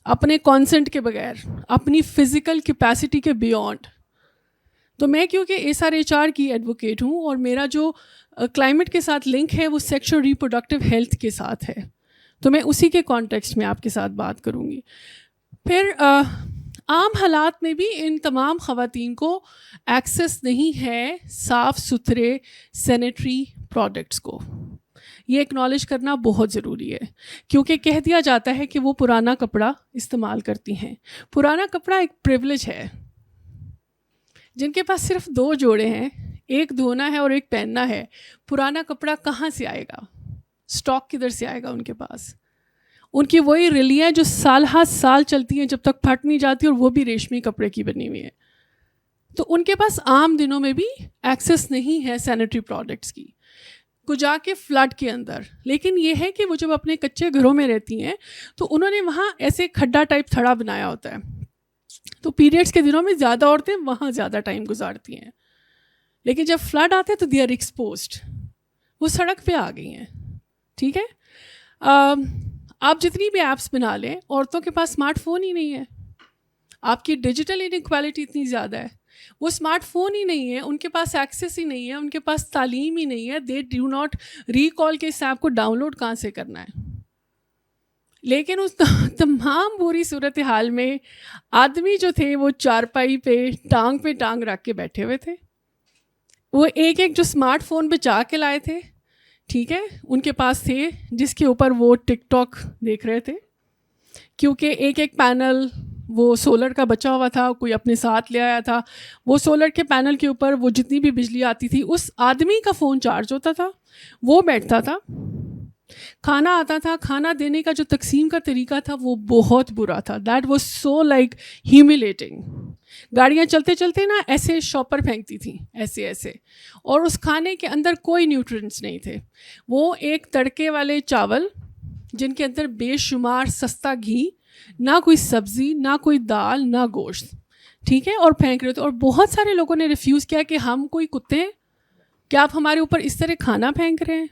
اپنے کانسنٹ کے بغیر, اپنی فزیکل کیپیسٹی کے بیونڈ. تو میں کیونکہ SRHR کی ایڈوکیٹ ہوں اور میرا جو کلائمیٹ کے ساتھ لنک ہے وہ سیکشل ریپروڈکٹیو ہیلتھ کے ساتھ ہے, تو میں اسی کے کانٹیکسٹ میں آپ کے ساتھ بات کروں گی. پھر عام حالات میں بھی ان تمام خواتین کو ایکسیس نہیں ہے صاف ستھرے سینیٹری پروڈکٹس کو. یہ اکنالج کرنا بہت ضروری ہے کیونکہ کہہ دیا جاتا ہے کہ وہ پرانا کپڑا استعمال کرتی ہیں. پرانا کپڑا ایک پریولیج ہے. جن کے پاس صرف 2 جوڑے ہیں, ایک دھونا ہے اور ایک پہننا ہے, پرانا کپڑا کہاں سے آئے گا, اسٹاک کدھر سے آئے گا ان کے پاس. ان کی وہی ریلیاں جو سال ہا سال چلتی ہیں جب تک پھٹ نہیں جاتی, اور وہ بھی ریشمی کپڑے کی بنی ہوئی ہیں. تو ان کے پاس عام دنوں میں بھی ایکسیس نہیں ہے سینیٹری پروڈکٹس کی, کجا کے فلڈ کے اندر. لیکن یہ ہے کہ وہ جب اپنے کچے گھروں میں رہتی ہیں تو انہوں نے وہاں ایسے کھڈا ٹائپ تھڑا بنایا ہوتا ہے, تو پیریڈس کے دنوں میں زیادہ عورتیں وہاں زیادہ ٹائم گزارتی ہیں. لیکن جب فلڈ آتے ہیں تو دے آر ایکسپوزڈ, وہ سڑک پہ آ گئی ہیں. ٹھیک ہے, آپ جتنی بھی ایپس بنا لیں, عورتوں کے پاس اسمارٹ فون ہی نہیں ہے. آپ کی ڈیجیٹل انیکوالٹی اتنی زیادہ ہے, وہ اسمارٹ فون ہی نہیں ہے, ان کے پاس ایکسیس ہی نہیں ہے, ان کے پاس تعلیم ہی نہیں ہے. دے ڈو ناٹ ریکال کہ اس ایپ کو ڈاؤن لوڈ کہاں سے کرنا ہے. لیکن اس تمام بری صورتحال میں آدمی جو تھے وہ چارپائی پہ ٹانگ رکھ کے بیٹھے ہوئے تھے. وہ ایک جو اسمارٹ فون بچا کے لائے تھے, ٹھیک ہے, ان کے پاس تھے جس کے اوپر وہ ٹک ٹاک دیکھ رہے تھے, کیونکہ ایک پینل وہ سولر کا بچا ہوا تھا, کوئی اپنے ساتھ لے آیا تھا. وہ سولر کے پینل کے اوپر وہ جتنی بھی بجلی آتی تھی اس آدمی کا فون چارج ہوتا تھا, وہ بیٹھتا تھا, کھانا آتا تھا. کھانا دینے کا جو تقسیم کا طریقہ تھا وہ بہت برا تھا. That was so like humiliating. گاڑیاں چلتے چلتے نا ایسے شاپر پھینکتی تھیں ایسے, اور اس کھانے کے اندر کوئی نیوٹرینٹس نہیں تھے. وہ ایک تڑکے والے چاول جن کے اندر بے شمار سستا گھی, نہ کوئی سبزی, نہ کوئی دال, نہ گوشت, ٹھیک ہے, اور پھینک رہے تھے. اور بہت سارے لوگوں نے ریفیوز کیا کہ ہم کوئی کتے ہیں کہ آپ ہمارے اوپر اس طرح کھانا پھینک رہے ہیں.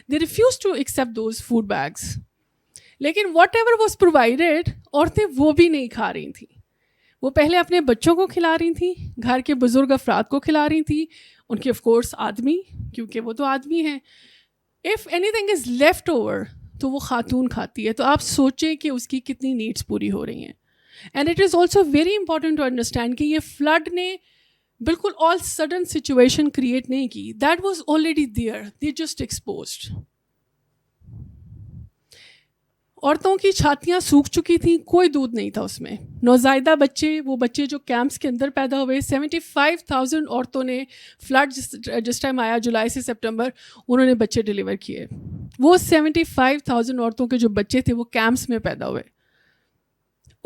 They refused to accept those food bags. لیکن whatever was provided, عورتیں وہ بھی نہیں کھا رہی تھیں. وہ پہلے اپنے بچوں کو کھلا رہی تھیں, گھر کے بزرگ افراد کو کھلا رہی تھیں, ان کے آف کورس آدمی, کیونکہ وہ تو آدمی ہیں. If anything is left over, تو وہ خاتون کھاتی ہے. تو آپ سوچیں کہ اس کی کتنی نیڈس پوری ہو رہی ہیں. And it is also very important to understand کہ یہ فلڈ نے بالکل آل سڈن سچویشن کریٹ نہیں کی. That was already there, they just exposed. عورتوں کی چھاتیاں سوکھ چکی تھیں, کوئی دودھ نہیں تھا اس میں. نوزائیدہ بچے, وہ بچے جو کیمپس کے اندر پیدا ہوئے, 75,000 عورتوں نے فلڈ جس ٹائم آیا جولائی سے سپٹمبر, انہوں نے بچے ڈیلیور کیے. وہ 75,000 عورتوں کے جو بچے تھے وہ کیمپس میں پیدا ہوئے.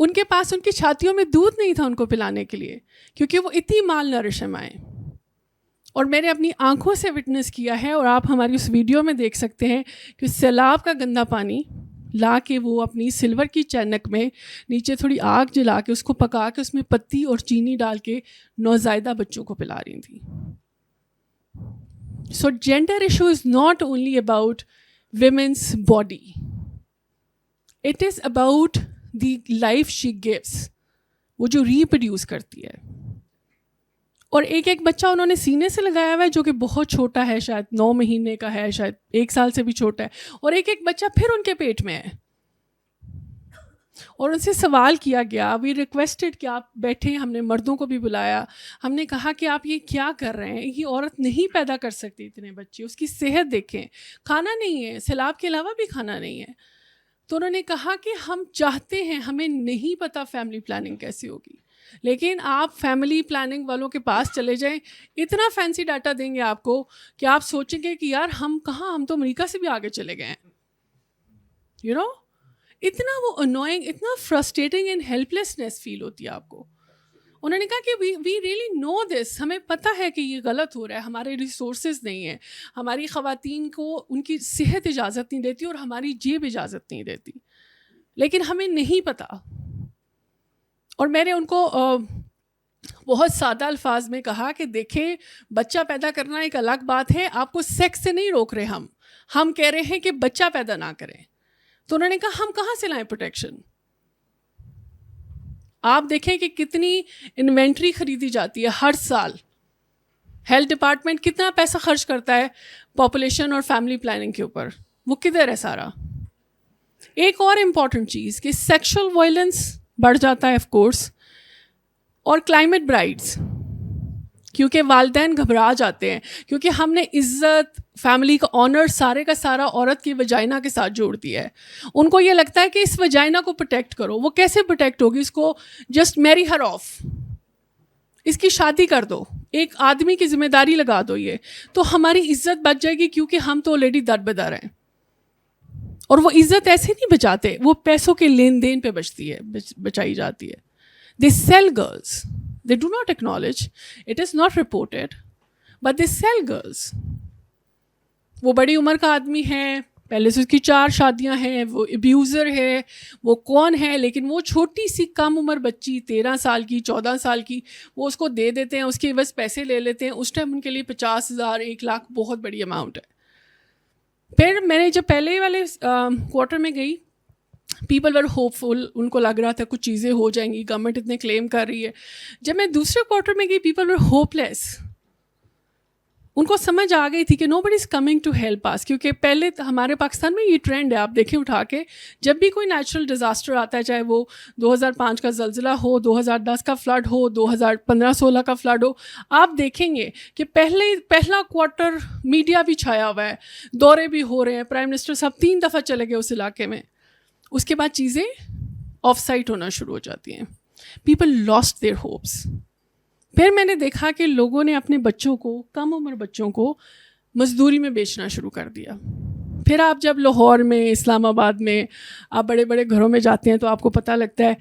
ان کے پاس ان کی چھاتیوں میں دودھ نہیں تھا ان کو پلانے کے لیے, کیونکہ وہ اتنی مال نرش مائیں. اور میں نے اپنی آنکھوں سے وٹنس کیا ہے, اور آپ ہماری اس ویڈیو میں دیکھ سکتے ہیں کہ سیلاب کا گندا پانی لا کے وہ اپنی سلور کی چینک میں نیچے تھوڑی آگ جلا کے اس کو پکا کے اس میں پتی اور چینی ڈال کے نوزائیدہ بچوں کو پلا رہی تھیں. So gender issue is not only about women's body, it is about the life she gives, وہ جو ریپروڈیوس کرتی ہے. اور ایک بچہ انہوں نے سینے سے لگایا ہوا ہے جو کہ بہت چھوٹا ہے, شاید 9 مہینے کا ہے, شاید 1 سال سے بھی چھوٹا ہے, اور ایک بچہ پھر ان کے پیٹ میں ہے. اور ان سے سوال کیا گیا, وی ریکویسٹڈ کہ آپ بیٹھیں, ہم نے مردوں کو بھی بلایا, ہم نے کہا کہ آپ یہ کیا کر رہے ہیں, یہ عورت نہیں پیدا کر سکتی اتنے بچے, اس کی صحت دیکھیں, کھانا نہیں ہے, سیلاب کے علاوہ بھی کھانا نہیں ہے. تو انہوں نے کہا کہ ہم چاہتے ہیں, ہمیں نہیں پتہ فیملی پلاننگ کیسی ہوگی, لیکن آپ فیملی پلاننگ والوں کے پاس چلے جائیں, اتنا فینسی ڈاٹا دیں گے آپ کو کہ آپ سوچیں گے کہ یار ہم کہاں, ہم تو امریکہ سے بھی آگے چلے گئے ہیں. اتنا وہ انوائنگ, اتنا فرسٹریٹنگ اینڈ ہیلپ لیسنیس فیل ہوتی ہے آپ کو. انہوں نے کہا کہ وی ریئلی نو دس, ہمیں پتہ ہے کہ یہ غلط ہو رہا ہے, ہمارے ریسورسز نہیں ہیں, ہماری خواتین کو ان کی صحت اجازت نہیں دیتی اور ہماری جیب اجازت نہیں دیتی, لیکن ہمیں نہیں پتہ. اور میں نے ان کو بہت سادہ الفاظ میں کہا کہ دیکھیں, بچہ پیدا کرنا ایک الگ بات ہے, آپ کو سیکس سے نہیں روک رہے, ہم کہہ رہے ہیں کہ بچہ پیدا نہ کریں. تو انہوں نے کہا ہم کہاں سے لائیں پروٹیکشن؟ آپ دیکھیں کہ کتنی انوینٹری خریدی جاتی ہے ہر سال, ہیلتھ ڈپارٹمنٹ کتنا پیسہ خرچ کرتا ہے پاپولیشن اور فیملی پلاننگ کے اوپر, وہ کدھر ہے سارا؟ ایک اور امپورٹنٹ چیز کہ سیکشل وائلنس بڑھ جاتا ہے آف کورس, اور کلائمیٹ برائڈس, کیونکہ والدین گھبرا جاتے ہیں, کیونکہ ہم نے عزت, فیملی کا آنر سارے کا سارا عورت کی وجائنا کے ساتھ جوڑ دیا ہے. ان کو یہ لگتا ہے کہ اس وجائنا کو پروٹیکٹ کرو. وہ کیسے پروٹیکٹ ہوگی؟ اس کو جسٹ میری ہر آف, اس کی شادی کر دو, ایک آدمی کی ذمہ داری لگا دو یہ, تو ہماری عزت بچ جائے گی, کیونکہ ہم تو آلریڈی در بدر ہیں. اور وہ عزت ایسے نہیں بچاتے, وہ پیسوں کے لین دین پہ بچتی ہے, بچائی جاتی ہے. They sell girls. They do not acknowledge. It is not reported. But they sell girls. وہ بڑی عمر کا آدمی ہے, پہلے سے اس کی 4 شادیاں ہیں, وہ ابیوزر ہے, وہ کون ہے, لیکن وہ چھوٹی سی کم عمر بچی 13 سال کی 14 سال کی وہ اس کو دے دیتے ہیں, اس کے عوض پیسے لے لیتے ہیں. اس ٹائم ان کے لیے 50,000 1 لاکھ بہت بڑی اماؤنٹ ہے. پھر میں نے جب پہلے والے کوارٹر میں گئی, پیپل ور ہوپ فل, ان کو لگ رہا تھا کچھ چیزیں ہو جائیں گی, گورنمنٹ اتنے کلیم کر رہی ہے. جب میں دوسرے کوارٹر میں گئی, پیپل ور ہوپ لیس. ان کو سمجھ آ گئی تھی کہ nobody is coming to help us, کیونکہ پہلے ہمارے پاکستان میں یہ ٹرینڈ ہے, آپ دیکھیں اٹھا کے, جب بھی کوئی نیچرل ڈیزاسٹر آتا ہے, چاہے وہ 2005 کا زلزلہ ہو, 2010 کا فلڈ ہو, 2015-16 کا فلڈ ہو, آپ دیکھیں گے کہ پہلا کوارٹر میڈیا بھی چھایا ہوا ہے, دورے بھی ہو رہے ہیں, پرائم منسٹر صاحب 3 دفعہ چلے گئے اس علاقے میں. اس کے بعد چیزیں آف سائٹ ہونا شروع ہو جاتی ہیں. People lost their hopes. پھر میں نے دیکھا کہ لوگوں نے اپنے بچوں کو, کم عمر بچوں کو مزدوری میں بیچنا شروع کر دیا. پھر آپ جب لاہور میں, اسلام آباد میں, آپ بڑے بڑے گھروں میں جاتے ہیں تو آپ کو پتہ لگتا ہے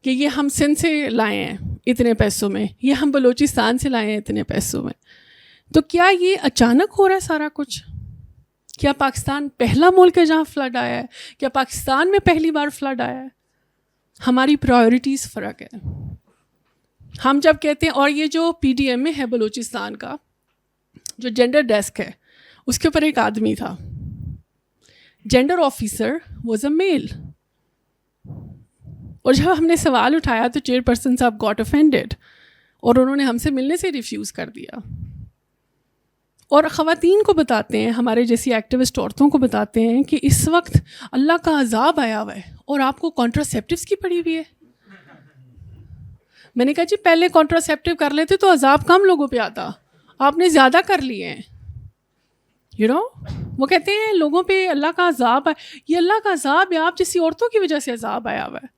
کہ یہ ہم سندھ سے لائے ہیں اتنے پیسوں میں, یہ ہم بلوچستان سے لائے ہیں اتنے پیسوں میں. تو کیا یہ اچانک ہو رہا ہے سارا کچھ؟ کیا پاکستان پہلا ملک ہے جہاں فلڈ آیا ہے؟ کیا پاکستان میں پہلی بار فلڈ آیا ہے؟ ہماری پرائیورٹیز فرق ہے. ہم جب کہتے ہیں, اور یہ جو پی ڈی ایم میں ہے بلوچستان کا جو جینڈر ڈیسک ہے, اس کے اوپر ایک آدمی تھا, جینڈر آفیسر واز اے میل. اور جب ہم نے سوال اٹھایا تو چیئرپرسن صاحب گاٹ افینڈیڈ, اور انہوں نے ہم سے ملنے سے ریفیوز کر دیا. اور خواتین کو بتاتے ہیں, ہمارے جیسی ایکٹیوسٹ عورتوں کو بتاتے ہیں کہ اس وقت اللہ کا عذاب آیا ہوا ہے اور آپ کو کانٹراسیپٹیوس کی پڑی ہوئی ہے. میں نے کہا جی پہلے کانٹراسیپٹیو کر لیتے تو عذاب کم لوگوں پہ آتا, آپ نے زیادہ کر لیے ہیں. وہ کہتے ہیں لوگوں پہ اللہ کا عذاب ہے. یہ اللہ کا عذاب ہے, آپ جیسی عورتوں کی وجہ سے عذاب آیا ہوا ہے.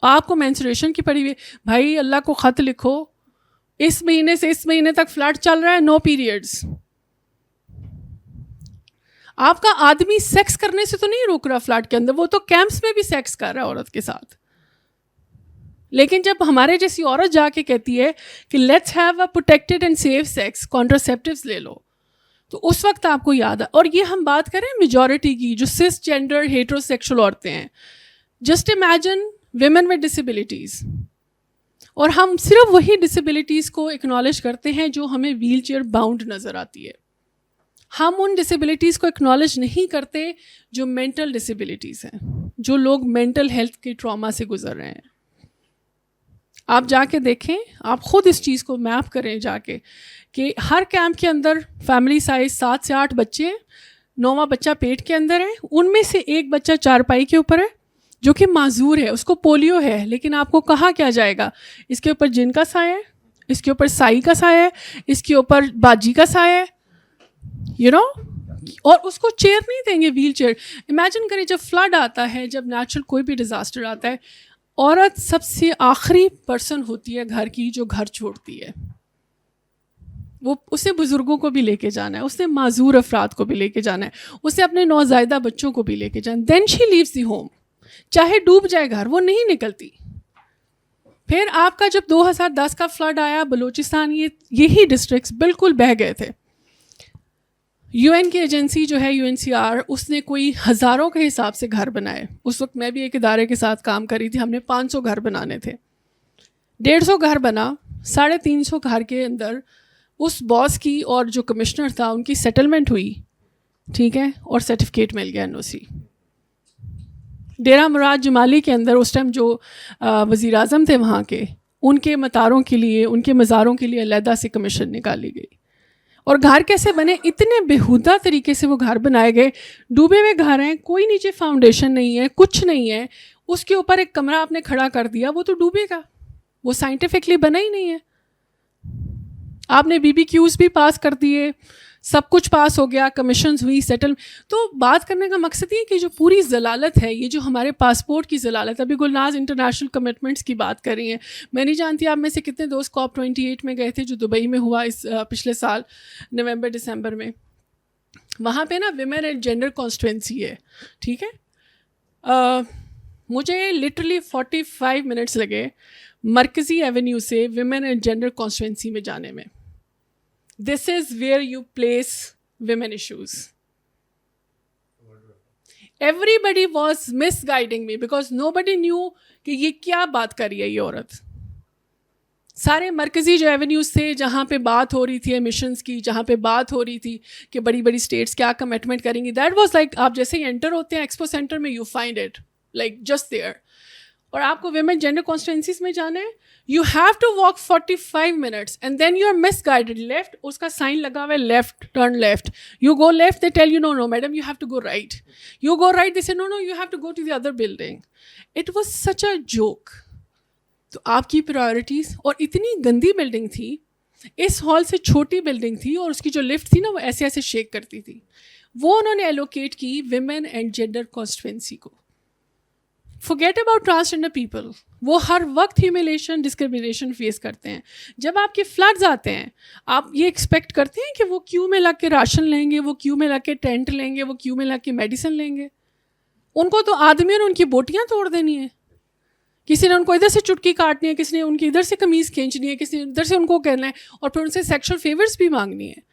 آپ کو مینسٹریشن کی پڑی ہوئی ہے. بھائی اللہ کو خط لکھو, اس مہینے سے اس مہینے تک فلڈ چل رہا ہے, نو پیریڈز. آپ کا آدمی سیکس کرنے سے تو نہیں روک رہا فلڈ کے اندر, وہ تو کیمپس میں بھی سیکس کر رہا ہے عورت کے ساتھ. لیکن جب ہمارے جیسی عورت جا کے کہتی ہے کہ let's have a protected and safe sex, contraceptives لے لو, تو اس وقت آپ کو یاد ہے. اور یہ ہم بات کریں میجورٹی کی, جو سس جینڈر ہیٹرو سیکشل عورتیں ہیں. Just imagine women with disabilities, اور ہم صرف وہی ڈسیبلٹیز کو اکنالج کرتے ہیں جو ہمیں ویل چیئر باؤنڈ نظر آتی ہے. ہم ان ڈسیبلٹیز کو اکنالج نہیں کرتے جو مینٹل ڈسیبلٹیز ہیں, جو لوگ مینٹل ہیلتھ کے ٹراما سے گزر رہے ہیں. آپ جا کے دیکھیں, آپ خود اس چیز کو میپ کریں جا کے, کہ ہر کیمپ کے اندر فیملی سائز 7 سے 8 بچے ہیں, 9واں بچہ پیٹ کے اندر ہے, ان میں سے ایک بچہ چارپائی کے اوپر ہے جو کہ معذور ہے, اس کو پولیو ہے, لیکن آپ کو کہا کیا جائے گا, اس کے اوپر جن کا سایہ ہے, اس کے اوپر سائی کا سایہ ہے, اس کے اوپر باجی کا سایہ ہے, اور اس کو چیئر نہیں دیں گے, ویل چیئر. امیجن کریں جب فلڈ آتا ہے, جب نیچرل کوئی بھی ڈیزاسٹر آتا ہے, عورت سب سے آخری پرسن ہوتی ہے گھر کی جو گھر چھوڑتی ہے. وہ اسے بزرگوں کو بھی لے کے جانا ہے, اسے معذور افراد کو بھی لے کے جانا ہے, اسے اپنے نوزائیدہ بچوں کو بھی لے کے جانا ہے. دین شی لیوز دی ہوم, چاہے ڈوب جائے گھر, وہ نہیں نکلتی. پھر آپ کا جب 2010 کا فلڈ آیا بلوچستان یہی ڈسٹرکٹس بالکل بہہ گئے تھے. یو این کی ایجنسی جو ہے UNCR, اس نے کوئی ہزاروں کے حساب سے گھر بنائے. اس وقت میں بھی ایک ادارے کے ساتھ کام کر رہی تھی, ہم نے 500 گھر بنانے تھے. 150 گھر بنا, 350 گھر کے اندر اس باس کی اور جو کمشنر تھا ان کی سیٹلمنٹ ہوئی, ٹھیک ہے, اور سرٹیفکیٹ مل گیا NOC. ڈیرہ مراد جمالی کے اندر اس ٹائم جو وزیر اعظم تھے وہاں کے, ان کے مطاروں کے لیے, ان کے مزاروں کے لیے علیحدہ سے کمیشن نکالی گئی. اور گھر کیسے بنے؟ اتنے بےہودہ طریقے سے وہ گھر بنائے گئے, ڈوبے ہوئے گھر ہیں, کوئی نیچے فاؤنڈیشن نہیں ہے, کچھ نہیں ہے, اس کے اوپر ایک کمرہ آپ نے کھڑا کر دیا, وہ تو ڈوبے گا, وہ سائنٹیفکلی بنا ہی نہیں ہے. آپ نے BBQs بھی پاس کر دیے, سب کچھ پاس ہو گیا, کمیشنز ہوئی, سیٹل. تو بات کرنے کا مقصد یہ کہ جو پوری ضلالت ہے, یہ جو ہمارے پاسپورٹ کی ضلالت, ابھی گلناز انٹرنیشنل کمٹمنٹس کی بات کر رہی ہیں, میں نہیں جانتی آپ میں سے کتنے دوست COP28 میں گئے تھے جو دبئی میں ہوا اس پچھلے سال نومبر دسمبر میں. وہاں پہ نا ویمن اینڈ جینڈر کانسٹیٹوینسی ہے, ٹھیک ہے. مجھے لٹرلی 45 منٹس لگے مرکزی ایونیو سے ویمن اینڈ جینڈر کانسٹیٹوینسی میں جانے میں. This is where you place women issues. Everybody was misguiding me because nobody knew کہ یہ کیا بات کر رہی ہے یہ عورت. سارے مرکزی جو ایونیوز تھے جہاں پہ بات ہو رہی تھی ایمیشنز کی, جہاں پہ بات ہو رہی تھی کہ بڑی بڑی اسٹیٹس کیا کمٹمنٹ کریں گی, دیٹ واز لائک آپ جیسے ہی انٹر ہوتے ہیں ایکسپو سینٹر میں, you find it like just there. اور آپ کو ویمن جینڈر کانسٹیٹوینسیز میں جانا ہے, you have to walk 45 minutes and then you are misguided. Left اس کا سائن لگا ہوا ہے, left turn left, you go left, they tell you no no madam you have to go right, you go right, they say no no you have to go to the other building. It was such a joke. تو آپ کی پرائرٹیز, اور اتنی گندی بلڈنگ تھی, اس ہال سے چھوٹی بلڈنگ تھی, اور اس کی جو لفٹ تھی نا وہ ایسے ایسے شیک کرتی تھی, وہ انہوں نے ایلوکیٹ کی ویمن اینڈ جینڈر کانسٹیٹوینسی کو. forget about transgender people, وہ ہر وقت ہیومیلیشن ڈسکرمنیشن فیس کرتے ہیں. جب آپ کے فلڈز آتے ہیں آپ یہ ایکسپیکٹ کرتے ہیں کہ وہ کیو میں لگ کے راشن لیں گے, وہ کیو میں لگ کے ٹینٹ لیں گے, وہ کیو میں لگ کے میڈیسن لیں گے. ان کو تو آدمیوں نے ان کی بوٹیاں توڑ دینی ہے, کسی نے ان کو ادھر سے چٹکی کاٹنی ہے, کسی نے ان کی ادھر سے قمیض کھینچنی ہے, کسی نے ادھر سے ان کو کہنا ہے, اور پھر ان سے سیکشل فیورز بھی مانگنی ہے.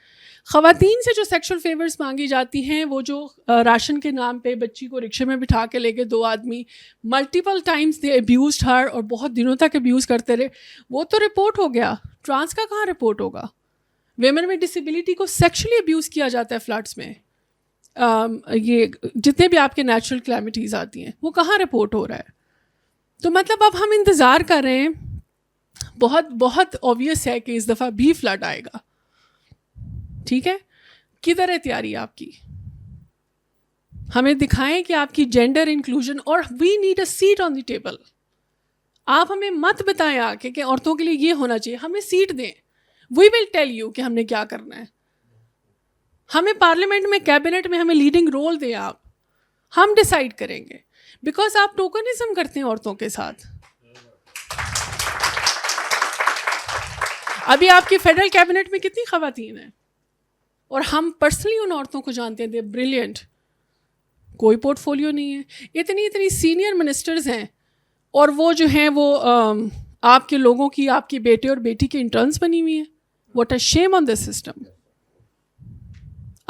خواتین سے جو سیکشل فیورز مانگی جاتی ہیں, وہ جو راشن کے نام پہ بچی کو رکشے میں بٹھا کے لے گئے 2 آدمی, ملٹیپل ٹائمز دے ابیوزڈ ہر, اور بہت دنوں تک ابیوز کرتے رہے, وہ تو رپورٹ ہو گیا. ٹرانس کا کہاں رپورٹ ہوگا؟ ویمن میں ڈسیبلٹی کو سیکشلی ابیوز کیا جاتا ہے فلڈس میں, یہ جتنے بھی آپ کے نیچرل کلیمٹیز آتی ہیں وہ کہاں رپورٹ ہو رہا ہے؟ تو مطلب اب ہم انتظار کر رہے ہیں, بہت بہت اوبویس ہے کہ اس دفعہ بھی فلڈ آئے گا, ٹھیک ہے. کدھر ہے تیاری آپ کی؟ ہمیں دکھائیں کہ آپ کی جینڈر انکلوژن, اور we need a seat on the table. آپ ہمیں مت بتائیں آ کے کہ عورتوں کے لیے یہ ہونا چاہیے, ہمیں سیٹ دیں, وی ول ٹیل یو کہ ہم نے کیا کرنا ہے. ہمیں پارلیمنٹ میں, کیبنٹ میں ہمیں لیڈنگ رول دیں آپ, ہم ڈیسائیڈ کریں گے. بیکاز آپ ٹوکنزم کرتے ہیں عورتوں کے ساتھ. ابھی آپ کی فیڈرل کیبنٹ میں کتنی خواتین ہیں, اور ہم پرسنلی ان عورتوں کو جانتے ہیں, دے بریلینٹ, کوئی پورٹ فولیو نہیں ہے. اتنی سینئر منسٹرز ہیں, اور وہ جو ہیں وہ آپ کے لوگوں کی, آپ کے بیٹے اور بیٹی کے انٹرنس بنی ہوئی ہیں. What a shame on this system.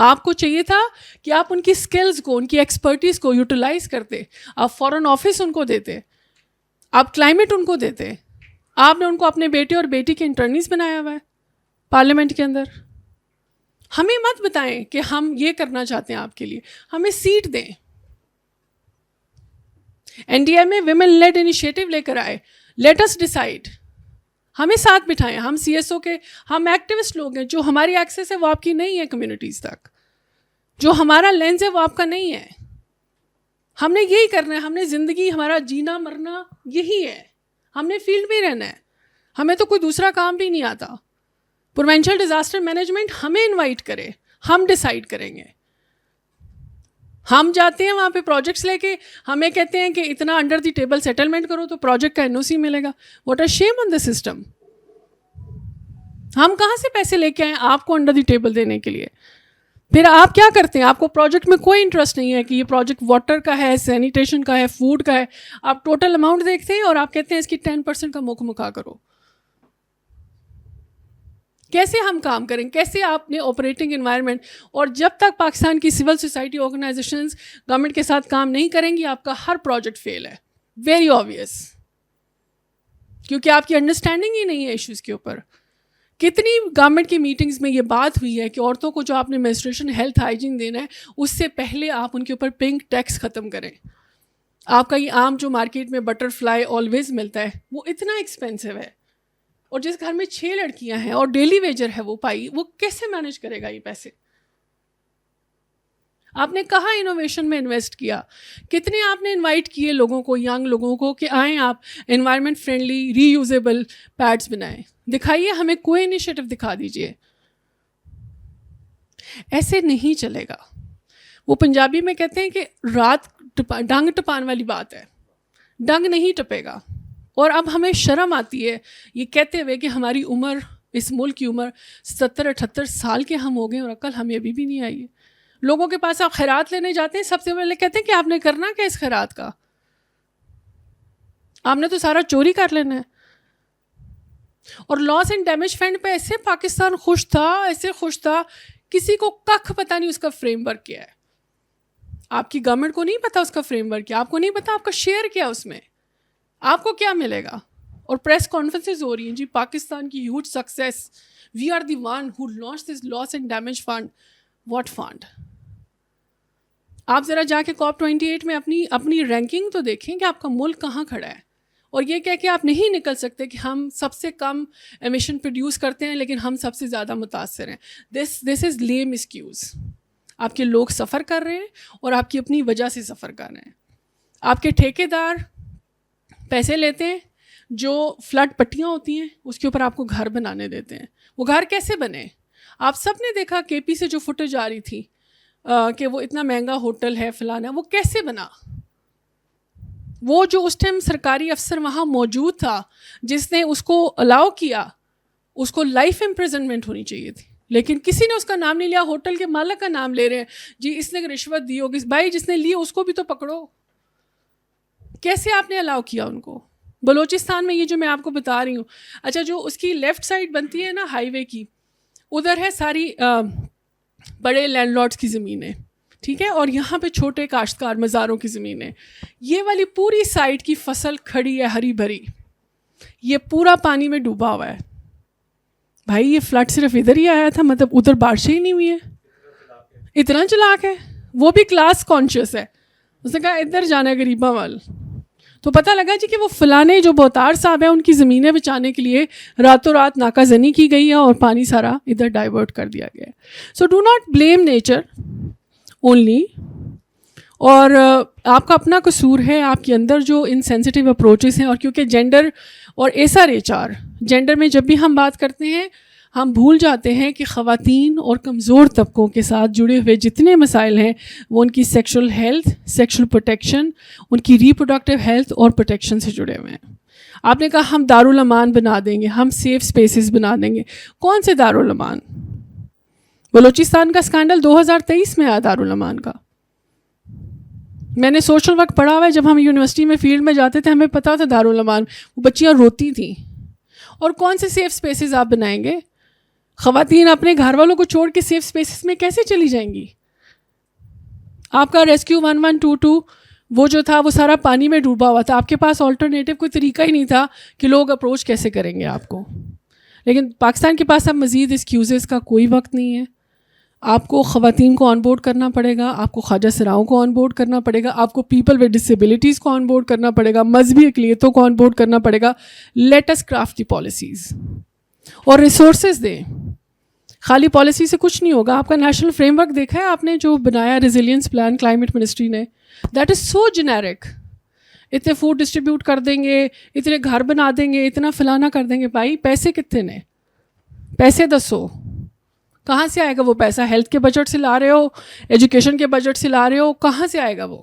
آپ کو چاہیے تھا کہ آپ ان کی اسکلز کو, ان کی ایکسپرٹیز کو یوٹیلائز کرتے, آپ فارن آفس ان کو دیتے, آپ کلائمیٹ ان کو دیتے. آپ نے ان کو اپنے بیٹے اور بیٹی کے انٹرنیز بنایا ہوا ہے پارلیمنٹ کے اندر. ہمیں مت بتائیں کہ ہم یہ کرنا چاہتے ہیں آپ کے لیے, ہمیں سیٹ دیں. NDA میں ویمن لیڈ انیشیٹو لے کر آئے, لیٹ اس ڈیسائیڈ, ہمیں ساتھ بٹھائیں. ہم CSO کے, ہم ایکٹیوسٹ لوگ ہیں, جو ہماری ایکسیس ہے وہ آپ کی نہیں ہے کمیونٹیز تک, جو ہمارا لینس ہے وہ آپ کا نہیں ہے. ہم نے یہی کرنا ہے, ہم نے زندگی, ہمارا جینا مرنا یہی ہے, ہم نے فیلڈ میں رہنا ہے, ہمیں تو کوئی دوسرا کام بھی نہیں آتا. پروونشل ڈیزاسٹر مینجمنٹ ہمیں انوائٹ کرے, ہم ڈیسائیڈ کریں گے. ہم جاتے ہیں وہاں پہ پروجیکٹس لے کے, ہمیں کہتے ہیں کہ اتنا انڈر دی ٹیبل سیٹلمنٹ کرو تو پروجیکٹ کا NOC ملے گا. What a shame on the system. ہم کہاں سے پیسے لے کے آئیں آپ کو انڈر دی ٹیبل دینے کے لیے؟ پھر آپ کیا کرتے ہیں؟ آپ کو پروجیکٹ میں کوئی انٹرسٹ نہیں ہے کہ یہ پروجیکٹ واٹر کا ہے, سینیٹیشن کا ہے, فوڈ کا ہے. آپ ٹوٹل اماؤنٹ دیکھتے ہیں اور آپ کہتے ہیں اس کی 10% کا مکا کرو. کیسے ہم کام کریں؟ کیسے آپ نے آپریٹنگ انوائرمنٹ؟ اور جب تک پاکستان کی سول سوسائٹی آرگنائزیشنز گورنمنٹ کے ساتھ کام نہیں کریں گی, آپ کا ہر پروجیکٹ فیل ہے. ویری آبویس, کیونکہ آپ کی انڈرسٹینڈنگ ہی نہیں ہے ایشوز کے اوپر. کتنی گورنمنٹ کی میٹنگز میں یہ بات ہوئی ہے کہ عورتوں کو جو آپ نے مینسٹریشن ہیلتھ ہائیجین دینا ہے, اس سے پہلے آپ ان کے اوپر پنک ٹیکس ختم کریں. آپ کا یہ عام جو مارکیٹ میں بٹر فلائی آلویز ملتا ہے وہ اتنا ایکسپینسو ہے, اور جس گھر میں 6 لڑکیاں ہیں اور ڈیلی ویجر ہے وہ پائی, وہ کیسے مینیج کرے گا یہ پیسے؟ آپ نے کہاں انوویشن میں انویسٹ کیا؟ کتنے آپ نے انوائٹ کیے لوگوں کو, ینگ لوگوں کو, کہ آئیں آپ انوائرمنٹ فرینڈلی ری یوزیبل پیڈس بنائیں؟ دکھائیے ہمیں, کوئی انیشیٹو دکھا دیجئے. ایسے نہیں چلے گا. وہ پنجابی میں کہتے ہیں کہ رات ڈنگ ٹپان والی بات ہے, ڈنگ نہیں ٹپے گا. اور اب ہمیں شرم آتی ہے یہ کہتے ہوئے کہ ہماری عمر, اس ملک کی عمر 70-78 سال کے ہم ہو گئے اور عقل ہمیں ابھی بھی نہیں آئی ہے. لوگوں کے پاس آپ خیرات لینے جاتے ہیں, سب سے پہلے کہتے ہیں کہ آپ نے کرنا کیا اس خیرات کا؟ آپ نے تو سارا چوری کر لینا ہے. اور لاس اینڈ ڈیمیج فنڈ پہ ایسے پاکستان خوش تھا, ایسے خوش تھا, کسی کو ککھ پتہ نہیں اس کا فریم ورک کیا ہے. آپ کی گورنمنٹ کو نہیں پتا اس کا فریم ورک کیا, آپ کو نہیں پتا آپ کا شیئر کیا اس میں, آپ کو کیا ملے گا. اور پریس کانفرنسز ہو رہی ہیں جی, پاکستان کی huge success, we are the one who launch this loss and damage fund. What fund? آپ ذرا جا کے COP28 میں اپنی رینکنگ تو دیکھیں کہ آپ کا ملک کہاں کھڑا ہے. اور یہ کہہ کے آپ نہیں نکل سکتے کہ ہم سب سے کم ایمیشن پروڈیوس کرتے ہیں لیکن ہم سب سے زیادہ متاثر ہیں. دس از لیم ایکسکیوز. آپ کے لوگ سفر کر رہے ہیں اور آپ کی اپنی وجہ سے سفر کر رہے ہیں. آپ کے ٹھیکیدار پیسے لیتے ہیں, جو فلڈ پٹیاں ہوتی ہیں اس کے اوپر آپ کو گھر بنانے دیتے ہیں. وہ گھر کیسے بنے؟ آپ سب نے دیکھا KP سے جو فوٹیج آ رہی تھی کہ وہ اتنا مہنگا ہوٹل ہے فلانا, وہ کیسے بنا؟ وہ جو اس ٹائم سرکاری افسر وہاں موجود تھا جس نے اس کو الاؤ کیا, اس کو لائف امپریزنمنٹ ہونی چاہیے تھی, لیکن کسی نے اس کا نام نہیں لیا. ہوٹل کے مالک کا نام لے رہے ہیں جی, اس نے رشوت دی ہوگی. بھائی جس نے لی اس کو بھی تو پکڑو. کیسے آپ نے الاؤ کیا ان کو؟ بلوچستان میں یہ جو میں آپ کو بتا رہی ہوں, اچھا جو اس کی لیفٹ سائڈ بنتی ہے نا ہائی وے کی, ادھر ہے ساری بڑے لینڈ لارڈس کی زمینیں, ٹھیک ہے, اور یہاں پہ چھوٹے کاشتکار مزاروں کی زمینیں. یہ والی پوری سائڈ کی فصل کھڑی ہے ہری بھری, یہ پورا پانی میں ڈوبا ہوا ہے. بھائی یہ فلڈ صرف ادھر ہی آیا تھا, مطلب ادھر بارشیں ہی نہیں ہوئی ہیں. اتنا چلاک ہے, وہ بھی کلاس کانشیس ہے. اس نے کہا ادھر جانا ہے غریباں وال. تو پتہ لگا جی کہ وہ فلانے جو بہتار صاحب ہیں ان کی زمینیں بچانے کے لیے راتوں رات ناکہ زنی کی گئی ہے اور پانی سارا ادھر ڈائیورٹ کر دیا گیا ہے. So do not blame nature only. اور آپ کا اپنا قصور ہے, آپ کے اندر جو انسینسٹیو اپروچز ہیں. اور کیونکہ جینڈر اور SR جینڈر میں جب بھی ہم بات کرتے ہیں ہم بھول جاتے ہیں کہ خواتین اور کمزور طبقوں کے ساتھ جڑے ہوئے جتنے مسائل ہیں وہ ان کی سیکشل ہیلتھ, سیکشل پروٹیکشن, ان کی ریپروڈکٹیو ہیلتھ اور پروٹیکشن سے جڑے ہوئے ہیں. آپ نے کہا ہم دارالامان بنا دیں گے, ہم سیف اسپیسز بنا دیں گے. کون سے دارالامان؟ بلوچستان کا اسکینڈل 2023 میں آیا دارالامان کا. میں نے سوشل ورک پڑھا ہوا ہے, جب ہم یونیورسٹی میں فیلڈ میں جاتے تھے ہمیں پتہ تھا دارالامان, وہ بچیاں روتی تھیں. اور کون سے سیف اسپیسز آپ بنائیں گے؟ خواتین اپنے گھر والوں کو چھوڑ کے سیف اسپیسز میں کیسے چلی جائیں گی؟ آپ کا ریسکیو 1122 وہ جو تھا وہ سارا پانی میں ڈوبا ہوا تھا. آپ کے پاس آلٹرنیٹیو کوئی طریقہ ہی نہیں تھا کہ لوگ اپروچ کیسے کریں گے آپ کو. لیکن پاکستان کے پاس اب مزید ایکسکیوزز کا کوئی وقت نہیں ہے. آپ کو خواتین کو آن بورڈ کرنا پڑے گا, آپ کو خواجہ سراؤں کو آن بورڈ کرنا پڑے گا, آپ کو پیپل ود ڈسیبلٹیز کو آن بورڈ کرنا پڑے گا, مذہبی اقلیتوں کو آن بورڈ کرنا پڑے گا. Let us craft the policies اور ریسورسز دیں. خالی پالیسی سے کچھ نہیں ہوگا. آپ کا نیشنل فریم ورک دیکھا ہے آپ نے جو بنایا ریزیلینس پلان کلائمیٹ منسٹری نے؟ That is so generic. اتنے فوڈ ڈسٹریبیوٹ کر دیں گے, اتنے گھر بنا دیں گے, اتنا فلانا کر دیں گے. بھائی پیسے کتنے نے؟ پیسے دسو کہاں سے آئے گا وہ پیسہ؟ ہیلتھ کے بجٹ سے لا رہے ہو, ایجوکیشن کے بجٹ سے لا رہے ہو, کہاں سے آئے گا وہ؟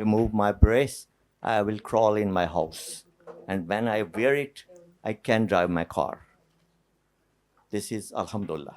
remove my brace, I will crawl in my house, and when I wear it, I can drive my car. This is alhamdulillah.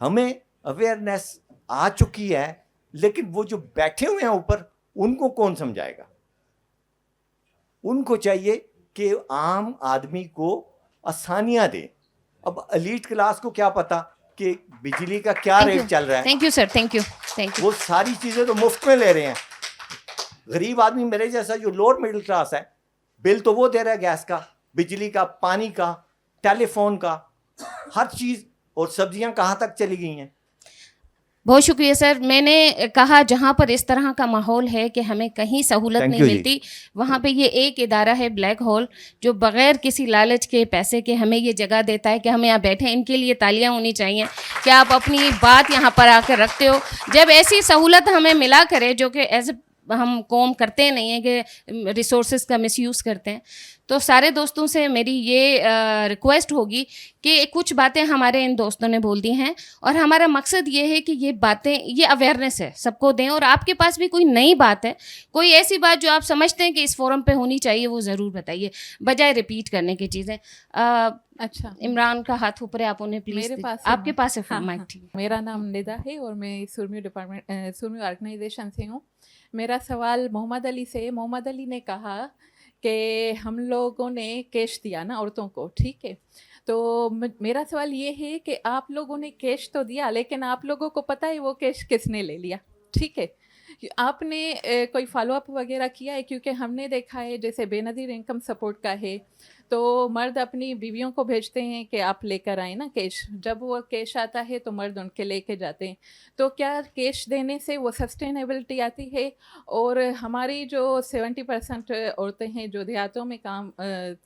ہمیں اویئرنیس آ چکی ہے, لیکن وہ جو بیٹھے ہوئے ہیں اوپر ان کو کون سمجھائے گا؟ ان کو چاہیے کہ عام آدمی کو آسانیاں دیں. اب ایلیٹ کلاس کو کیا پتا کہ بجلی کا کیا ریٹ چل رہا ہے. Thank you sir, thank you, thank you. وہ ساری چیزیں تو مفت میں لے رہے ہیں. غریب آدمی میرے جیسا جو لوور مڈل کلاس ہے, بل تو وہ دے رہا ہے گیس کا, بجلی کا, پانی کا, ٹیلی فون کا, ہر چیز. اور سبزیاں کہاں تک چلی گئی ہیں. بہت شکریہ سر. میں نے کہا جہاں پر اس طرح کا ماحول ہے کہ ہمیں کہیں سہولت نہیں ملتی, وہاں پہ یہ ایک ادارہ ہے بلیک ہول جو بغیر کسی لالچ کے, پیسے کے ہمیں یہ جگہ دیتا ہے کہ ہم یہاں بیٹھیں. ان کے لیے تالیاں ہونی چاہیے کہ آپ اپنی بات یہاں پر آ کر رکھتے ہو. جب ایسی سہولت ہمیں ملا کرے جو کہ ایز ہم قوم کرتے نہیں ہیں کہ ریسورسز کا مس یوز کرتے ہیں, تو سارے دوستوں سے میری یہ ریکویسٹ ہوگی کہ کچھ باتیں ہمارے ان دوستوں نے بول دی ہیں, اور ہمارا مقصد یہ ہے کہ یہ باتیں, یہ اویئرنیس ہے, سب کو دیں. اور آپ کے پاس بھی کوئی نئی بات ہے, کوئی ایسی بات جو آپ سمجھتے ہیں کہ اس فورم پہ ہونی چاہیے, وہ ضرور بتائیے بجائے ریپیٹ کرنے کی چیزیں. اچھا, عمران کا ہاتھ اوپر ہے, آپ انہیں پلیز, آپ کے پاس ہے مائک. ٹھیک, میرا نام ندا ہے اور میں سرمیو ڈپارٹمنٹ سرمیو آرگنائزیشن سے ہوں. میرا سوال محمد علی سے. محمد علی نے کہا کہ ہم لوگوں نے کیش دیا نا عورتوں کو, ٹھیک ہے, تو میرا سوال یہ ہے کہ آپ لوگوں نے کیش تو دیا, لیکن آپ لوگوں کو پتہ ہے وہ کیش کس نے لے لیا, ٹھیک ہے. آپ نے کوئی فالو اپ وغیرہ کیا ہے؟ کیونکہ ہم نے دیکھا ہے جیسے بے نظیر انکم سپورٹ کا ہے, تو مرد اپنی بیویوں کو بھیجتے ہیں کہ آپ لے کر آئیں نا کیش. جب وہ کیش آتا ہے تو مرد ان کے لے کے جاتے ہیں. تو کیا کیش دینے سے وہ سسٹینیبلٹی آتی ہے؟ اور ہماری جو 70% عورتیں ہیں جو دیہاتوں میں کام,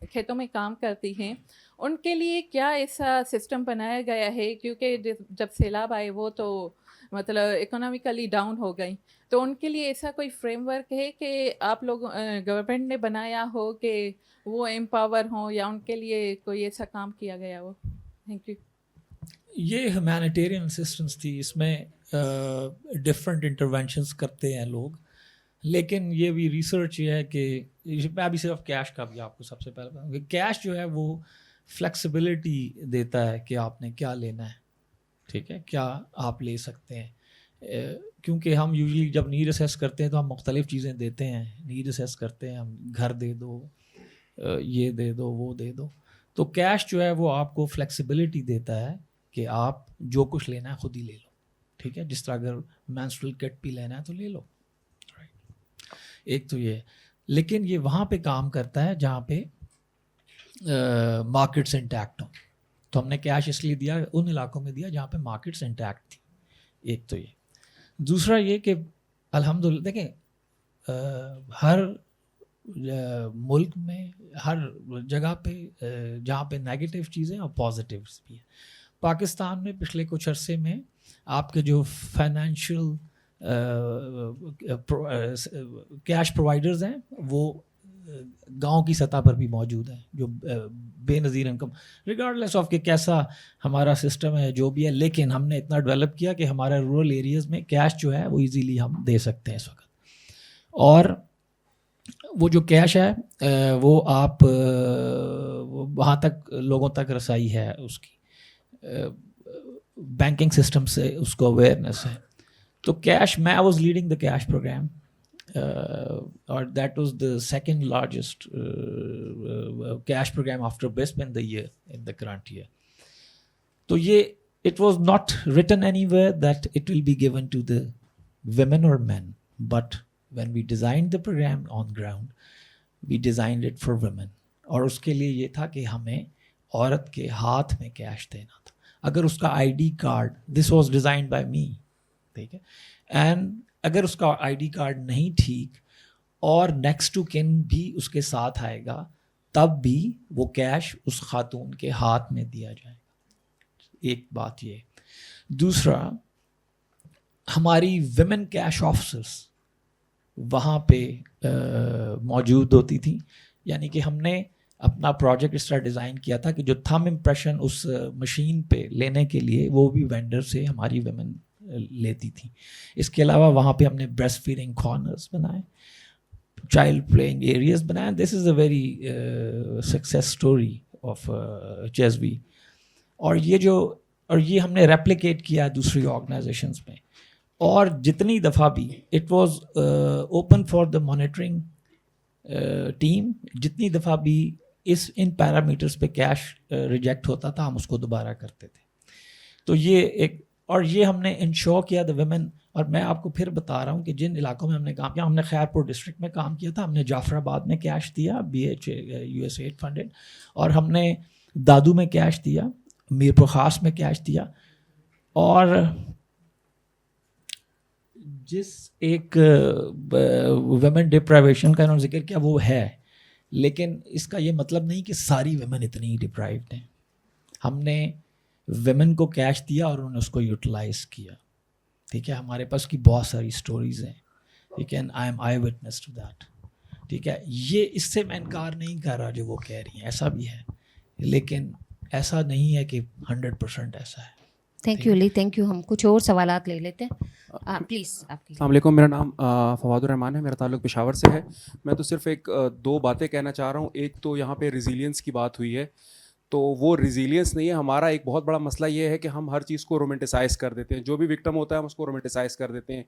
کھیتوں میں کام کرتی ہیں, ان کے لیے کیا ایسا سسٹم بنایا گیا ہے؟ کیونکہ جب سیلاب آئے وہ تو مطلب اکنامیکلی ڈاؤن ہو گئی, تو ان کے لیے ایسا کوئی فریم ورک ہے کہ آپ لوگ گورنمنٹ نے بنایا ہو کہ وہ امپاور ہوں, یا ان کے لیے کوئی ایسا کام کیا گیا ہو؟ Thank you. یہ ہیومینیٹیرین اسسٹنس تھی, اس میں ڈفرینٹ انٹرونشنس کرتے ہیں لوگ, لیکن یہ بھی ریسرچ یہ ہے کہ میں ابھی صرف کیش کا بھی آپ کو سب سے پہلے بتاؤں کہ کیش جو ہے وہ فلیکسیبلٹی دیتا ہے کہ آپ نے کیا لینا ہے, ٹھیک ہے, کیا آپ لے سکتے ہیں. کیونکہ ہم یوزلی جب نیڈ اسیس کرتے ہیں تو ہم مختلف چیزیں دیتے ہیں. نیڈ اسیس کرتے ہیں ہم, گھر دے دو, یہ دے دو, وہ دے دو. تو کیش جو ہے وہ آپ کو فلیکسیبلٹی دیتا ہے کہ آپ جو کچھ لینا ہے خود ہی لے لو, ٹھیک ہے. جس طرح اگر مینسٹرل کٹ بھی لینا ہے تو لے لو, ایک تو یہ. لیکن یہ وہاں پہ کام کرتا ہے جہاں پہ مارکیٹس انٹیکٹ ہوں. تو ہم نے کیش اس لیے دیا, ان علاقوں میں دیا جہاں پہ مارکیٹس انٹیکٹ تھی. ایک تو یہ. دوسرا یہ کہ الحمدللہ دیکھیں ہر ملک میں ہر جگہ پہ جہاں پہ نیگیٹو چیزیں اور پازیٹیوز بھی ہیں. پاکستان میں پچھلے کچھ عرصے میں آپ کے جو فائنینشیل کیش پرووائڈرز ہیں وہ گاؤں کی سطح پر بھی موجود ہیں, جو بے نظیر انکم ریگارڈلیس آف کہ کیسا ہمارا سسٹم ہے جو بھی ہے, لیکن ہم نے اتنا ڈیولپ کیا کہ ہمارا رورل ایریاز میں کیش جو ہے وہ ایزیلی ہم دے سکتے ہیں اس وقت. اور وہ جو کیش ہے وہ آپ وہاں تک لوگوں تک رسائی ہے اس کی, بینکنگ سسٹم سے اس کو اویئرنیس ہے. تو کیش, میں I was leading the cash program, or that was the second largest cash program after BISP in the current year. So it was not written anywhere that it will be given to the women or men, but when we designed the program on ground, we designed it for women. اور اس کے لیے یہ تھا کہ ہمیں عورت کے ہاتھ میں کیش دینا تھا. اگر اس کا I D card, this was designed by me, ٹھیک ہے, اینڈ اگر اس کا آئی ڈی کارڈ نہیں ٹھیک اور نیکسٹ ٹو کن بھی اس کے ساتھ آئے گا, تب بھی وہ کیش اس خاتون کے ہاتھ میں دیا جائے گا. ایک بات یہ. دوسرا, ہماری ویمن کیش آفیسرس وہاں پہ موجود ہوتی تھیں. یعنی کہ ہم نے اپنا پروجیکٹ اس طرح ڈیزائن کیا تھا کہ جو تھم امپریشن اس مشین پہ لینے کے لیے وہ بھی وینڈر سے ہماری ویمن لیتی تھیں. اس کے علاوہ وہاں پہ ہم نے بریسٹ فیڈنگ کارنرز بنائے, چائلڈ پلینگ ایریاز بنائے. This is a very success story of چیزوی. اور یہ جو اور یہ ہم نے ریپلیکیٹ کیا دوسری آرگنائزیشنز میں. اور جتنی دفعہ بھی it was open for the monitoring team, جتنی دفعہ بھی ان پیرامیٹرز پہ کیش ریجیکٹ ہوتا تھا ہم اس کو دوبارہ کرتے تھے. تو یہ ایک, اور یہ ہم نے انشور کیا دا ویمن. اور میں آپ کو پھر بتا رہا ہوں کہ جن علاقوں میں ہم نے کام کیا, ہم نے خیرپور ڈسٹرکٹ میں کام کیا تھا, ہم نے جعفر آباد میں کیش دیا USAID فنڈڈ, اور ہم نے دادو میں کیش دیا, میرپور خاص میں کیش دیا. اور جس ایک ویمن ڈپرائیویشن کا انہوں نے ذکر کیا وہ ہے, لیکن اس کا یہ مطلب نہیں کہ ساری ویمن اتنی ڈپرائیوڈ ہیں. ہم نے ویمن کو کیش دیا اور انہوں نے اس کو یوٹیلائز کیا. ٹھیک ہے, ہمارے پاس کی بہت ساری سٹوریز ہیں. ٹھیک ہے, I am eye witness to that. ٹھیک ہے, یہ اس سے میں انکار نہیں کر رہا جو وہ کہہ رہی ہیں, ایسا بھی ہے, لیکن ایسا نہیں ہے کہ 100% ایسا ہے. Thank you Ali, thank you. ہم کچھ اور سوالات لے لیتے ہیں, پلیز. السلام علیکم, میرا نام فواد الرحمان ہے, میرا تعلق پشاور سے ہے. میں تو صرف ایک دو باتیں کہنا چاہ رہا ہوں. ایک تو یہاں پہ ریزیلینس کی بات ہوئی ہے, تو وہ ریزیلینس نہیں ہے. ہمارا ایک بہت بڑا مسئلہ یہ ہے کہ ہم ہر چیز کو رومنٹیسائز کر دیتے ہیں. جو بھی وکٹم ہوتا ہے ہم اس کو رومنٹیسائز کر دیتے ہیں.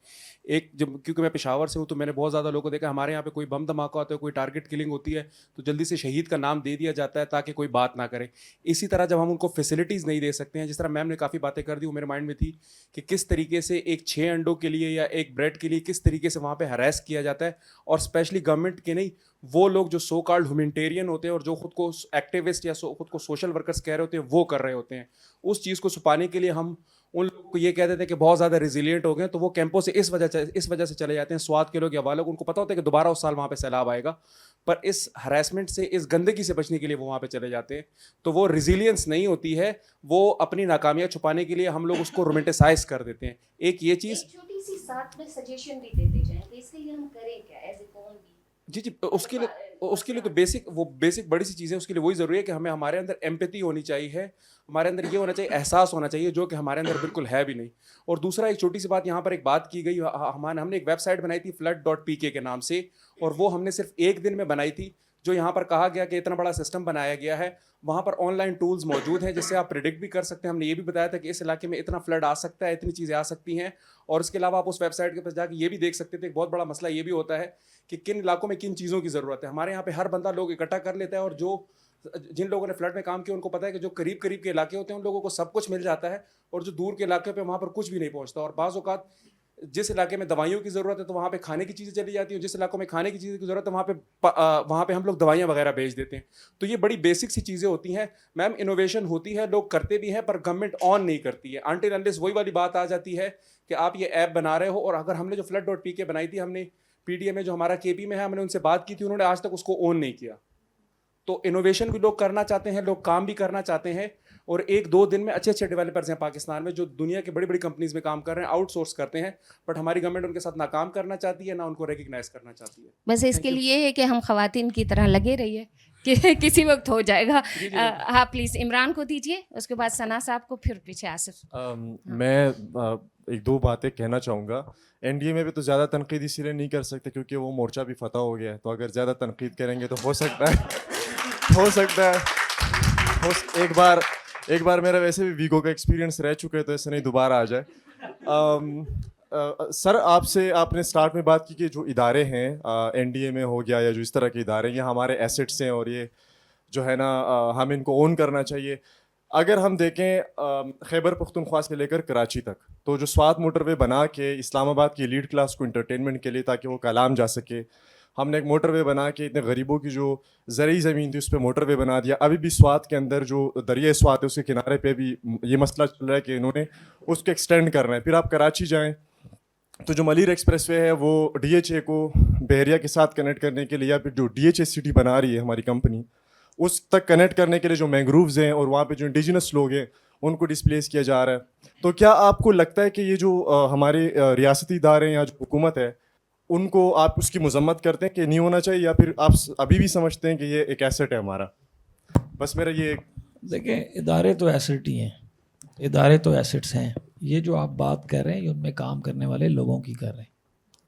ایک جب کیونکہ میں پشاور سے ہوں تو میں نے بہت زیادہ لوگوں کو دیکھا, ہمارے یہاں پہ کوئی بم دھماکہ ہوتا ہے, کوئی ٹارگٹ کلنگ ہوتی ہے تو جلدی سے شہید کا نام دے دیا جاتا ہے تاکہ کوئی بات نہ کرے. اسی طرح جب ہم ان کو فیسلٹیز نہیں دے سکتے ہیں, جس طرح میم نے کافی باتیں کر دی, وہ میرے مائنڈ میں تھی کہ کس طریقے سے ایک 6 انڈوں کے لیے یا ایک بریڈ کے لیے کس طریقے سے وہاں پہ ہراس کیا جاتا ہے. اور اسپیشلی گورنمنٹ کے نہیں, وہ لوگ جو سو کالڈ ہیومینٹیرین ہوتے ہیں اور جو خود کو ایکٹیوسٹ یا خود کو سوشل ورکرز کہہ رہے ہوتے ہیں وہ کر رہے ہوتے ہیں. اس چیز کو چھپانے کے لیے ہم ان لوگوں کو یہ کہہ دیتے ہیں کہ بہت زیادہ ریزیلینٹ ہو گئے, تو وہ کیمپوں سے اس وجہ سے چلے جاتے ہیں. سوات کے لوگ یا والوں, ان کو پتہ ہوتا ہے کہ دوبارہ اس سال وہاں پہ سیلاب آئے گا, پر اس ہراسمنٹ سے, اس گندگی سے بچنے کے لیے وہ وہاں پہ چلے جاتے ہیں. تو وہ ریزیلینس نہیں ہوتی ہے, وہ اپنی ناکامیاں چھپانے کے لیے ہم لوگ اس کو رومنٹیسائز کر دیتے ہیں. ایک یہ چیز, چھوٹی سی ساتھ میں سجیشن بھی دیتے جائیں کہ اس کے لیے ہم کریں کیا ایز اے قوم بھی. جی اس کے لیے تو بیسک بڑی سی چیزیں, اس کے لیے وہی ضروری ہے کہ ہمیں ہمارے اندر ایمپیتھی ہونی چاہیے, ہمارے اندر یہ ہونا چاہیے, احساس ہونا چاہیے, جو کہ ہمارے اندر بالکل ہے بھی نہیں. اور دوسرا ایک چھوٹی سی بات, یہاں پر ایک بات کی گئی, ہم نے ایک ویب سائٹ بنائی تھی flood.pk کے نام سے, اور وہ ہم نے صرف ایک دن میں بنائی تھی. جو یہاں پر کہا گیا کہ اتنا بڑا سسٹم بنایا گیا ہے, وہاں پر آن لائن ٹولز موجود ہیں جس سے آپ پریڈکٹ بھی کر سکتے ہیں. ہم نے یہ بھی بتایا تھا کہ اس علاقے میں اتنا فلڈ آ سکتا ہے, اتنی چیزیں آ سکتی ہیں. اور اس کے علاوہ آپ اس ویب سائٹ کے پاس جا کے یہ بھی دیکھ سکتے تھے. ایک بہت بڑا مسئلہ یہ بھی ہوتا ہے کہ کن علاقوں میں کن چیزوں کی ضرورت ہے. ہمارے یہاں پہ ہر بندہ لوگ اکٹھا کر لیتا ہے, اور جن لوگوں نے فلڈ میں کام کیا ان کو پتہ ہے کہ جو قریب کے علاقے ہوتے ہیں ان لوگوں کو سب کچھ مل جاتا ہے, اور جو دور کے علاقے پہ وہاں پر کچھ بھی نہیں پہنچتا. اور بعض اوقات جس علاقے میں دوائیوں کی ضرورت ہے تو وہاں پہ کھانے کی چیزیں چلی جاتی ہیں, جس علاقوں میں کھانے کی چیزیں کی ضرورت ہے وہاں پہ ہم لوگ دوائیاں وغیرہ بھیج دیتے ہیں. تو یہ بڑی بیسک سی چیزیں ہوتی ہیں میم. انوویشن ہوتی ہے, لوگ کرتے بھی ہیں, پر گورنمنٹ آن نہیں کرتی ہے. انٹل انلیس وہی والی بات آ جاتی ہے کہ آپ یہ ایپ بنا رہے ہو, اور اگر ہم نے جو flood.pk بنائی تھی, ہم نے PDM میں جو ہمارا KP میں ہے, ہم نے ان سے بات کی تھی, انہوں نے آج تک اس کو آن نہیں کیا. تو انوویشن بھی لوگ کرنا چاہتے ہیں, لوگ کام بھی کرنا چاہتے ہیں, اور 1-2 دن میں اچھے ڈیولپرز ہیں پاکستان میں جو دنیا کے بڑی کمپنیز میں کام کر رہے ہیں, آؤٹ سورس کرتے ہیں, بٹ ہماری گورنمنٹ ان کے ساتھ نہ کام کرنا چاہتی ہے, نہ ان کو ریکگنائز کرنا چاہتی ہے. بس اس کے لیے ہے کہ ہم خواتین کی طرح لگے رہیے کہ کسی وقت ہو جائے گا. ہاں پلیز عمران کو دیجیے, اس کے بعد ثنا صاحب کو, پھر پیچھے آصف. میں 1-2 باتیں کہنا چاہوں گا. NDA میں بھی تو زیادہ تنقید اسی لیے نہیں کر سکتے کیونکہ وہ مورچہ بھی فتح ہو گیا ہے, تو اگر زیادہ تنقید کریں گے تو ہو سکتا ہے ایک بار میرا ویسے بھی ویگو کا ایکسپیرینس رہ چکا ہے, تو ایسے نہیں دوبارہ آ جائے. سر آپ نے اسٹارٹ میں بات کی کہ جو ادارے ہیں NDA میں ہو گیا یا جو اس طرح کے ادارے, یہ ہمارے ایسٹس ہیں اور یہ جو ہے نا ہم ان کو اون کرنا چاہیے. اگر ہم دیکھیں خیبر پختونخوا سے لے کر کراچی تک, تو جو سوات موٹر وے بنا کے اسلام آباد کی لیڈ کلاس کو انٹرٹینمنٹ کے لیے تاکہ وہ کالام جا سکے, ہم نے ایک موٹر وے بنا کے اتنے غریبوں کی جو زرعی زمین تھی اس پہ موٹر وے بنا دیا. ابھی بھی سوات کے اندر جو دریائے سوات ہے اس کے کنارے پہ بھی یہ مسئلہ چل رہا ہے کہ انہوں نے اس کو ایکسٹینڈ کرنا ہے. پھر آپ کراچی جائیں تو جو ملیر ایکسپریس وے ہے وہ DHA کو بحریہ کے ساتھ کنیکٹ کرنے کے لیے, یا پھر جو DHA سٹی بنا رہی ہے ہماری کمپنی, اس تک کنیکٹ کرنے کے لیے جو مینگرووز ہیں اور وہاں پہ جو انڈیجنس لوگ ہیں ان کو ڈسپلیس کیا جا رہا ہے. تو کیا آپ کو لگتا ہے کہ یہ جو ہمارے ریاستی ادارے ہیں یا جو حکومت ہے ان کو آپ اس کی مذمت کرتے ہیں کہ نہیں ہونا چاہیے, یا پھر آپ ابھی بھی سمجھتے ہیں کہ یہ ایک ایسٹ ہے ہمارا؟ بس میرا یہ دیکھیں, ادارے تو ایسٹ ہی ہیں, ادارے تو ایسٹس ہیں. یہ جو آپ بات کر رہے ہیں یہ ان میں کام کرنے والے لوگوں کی کر رہے ہیں.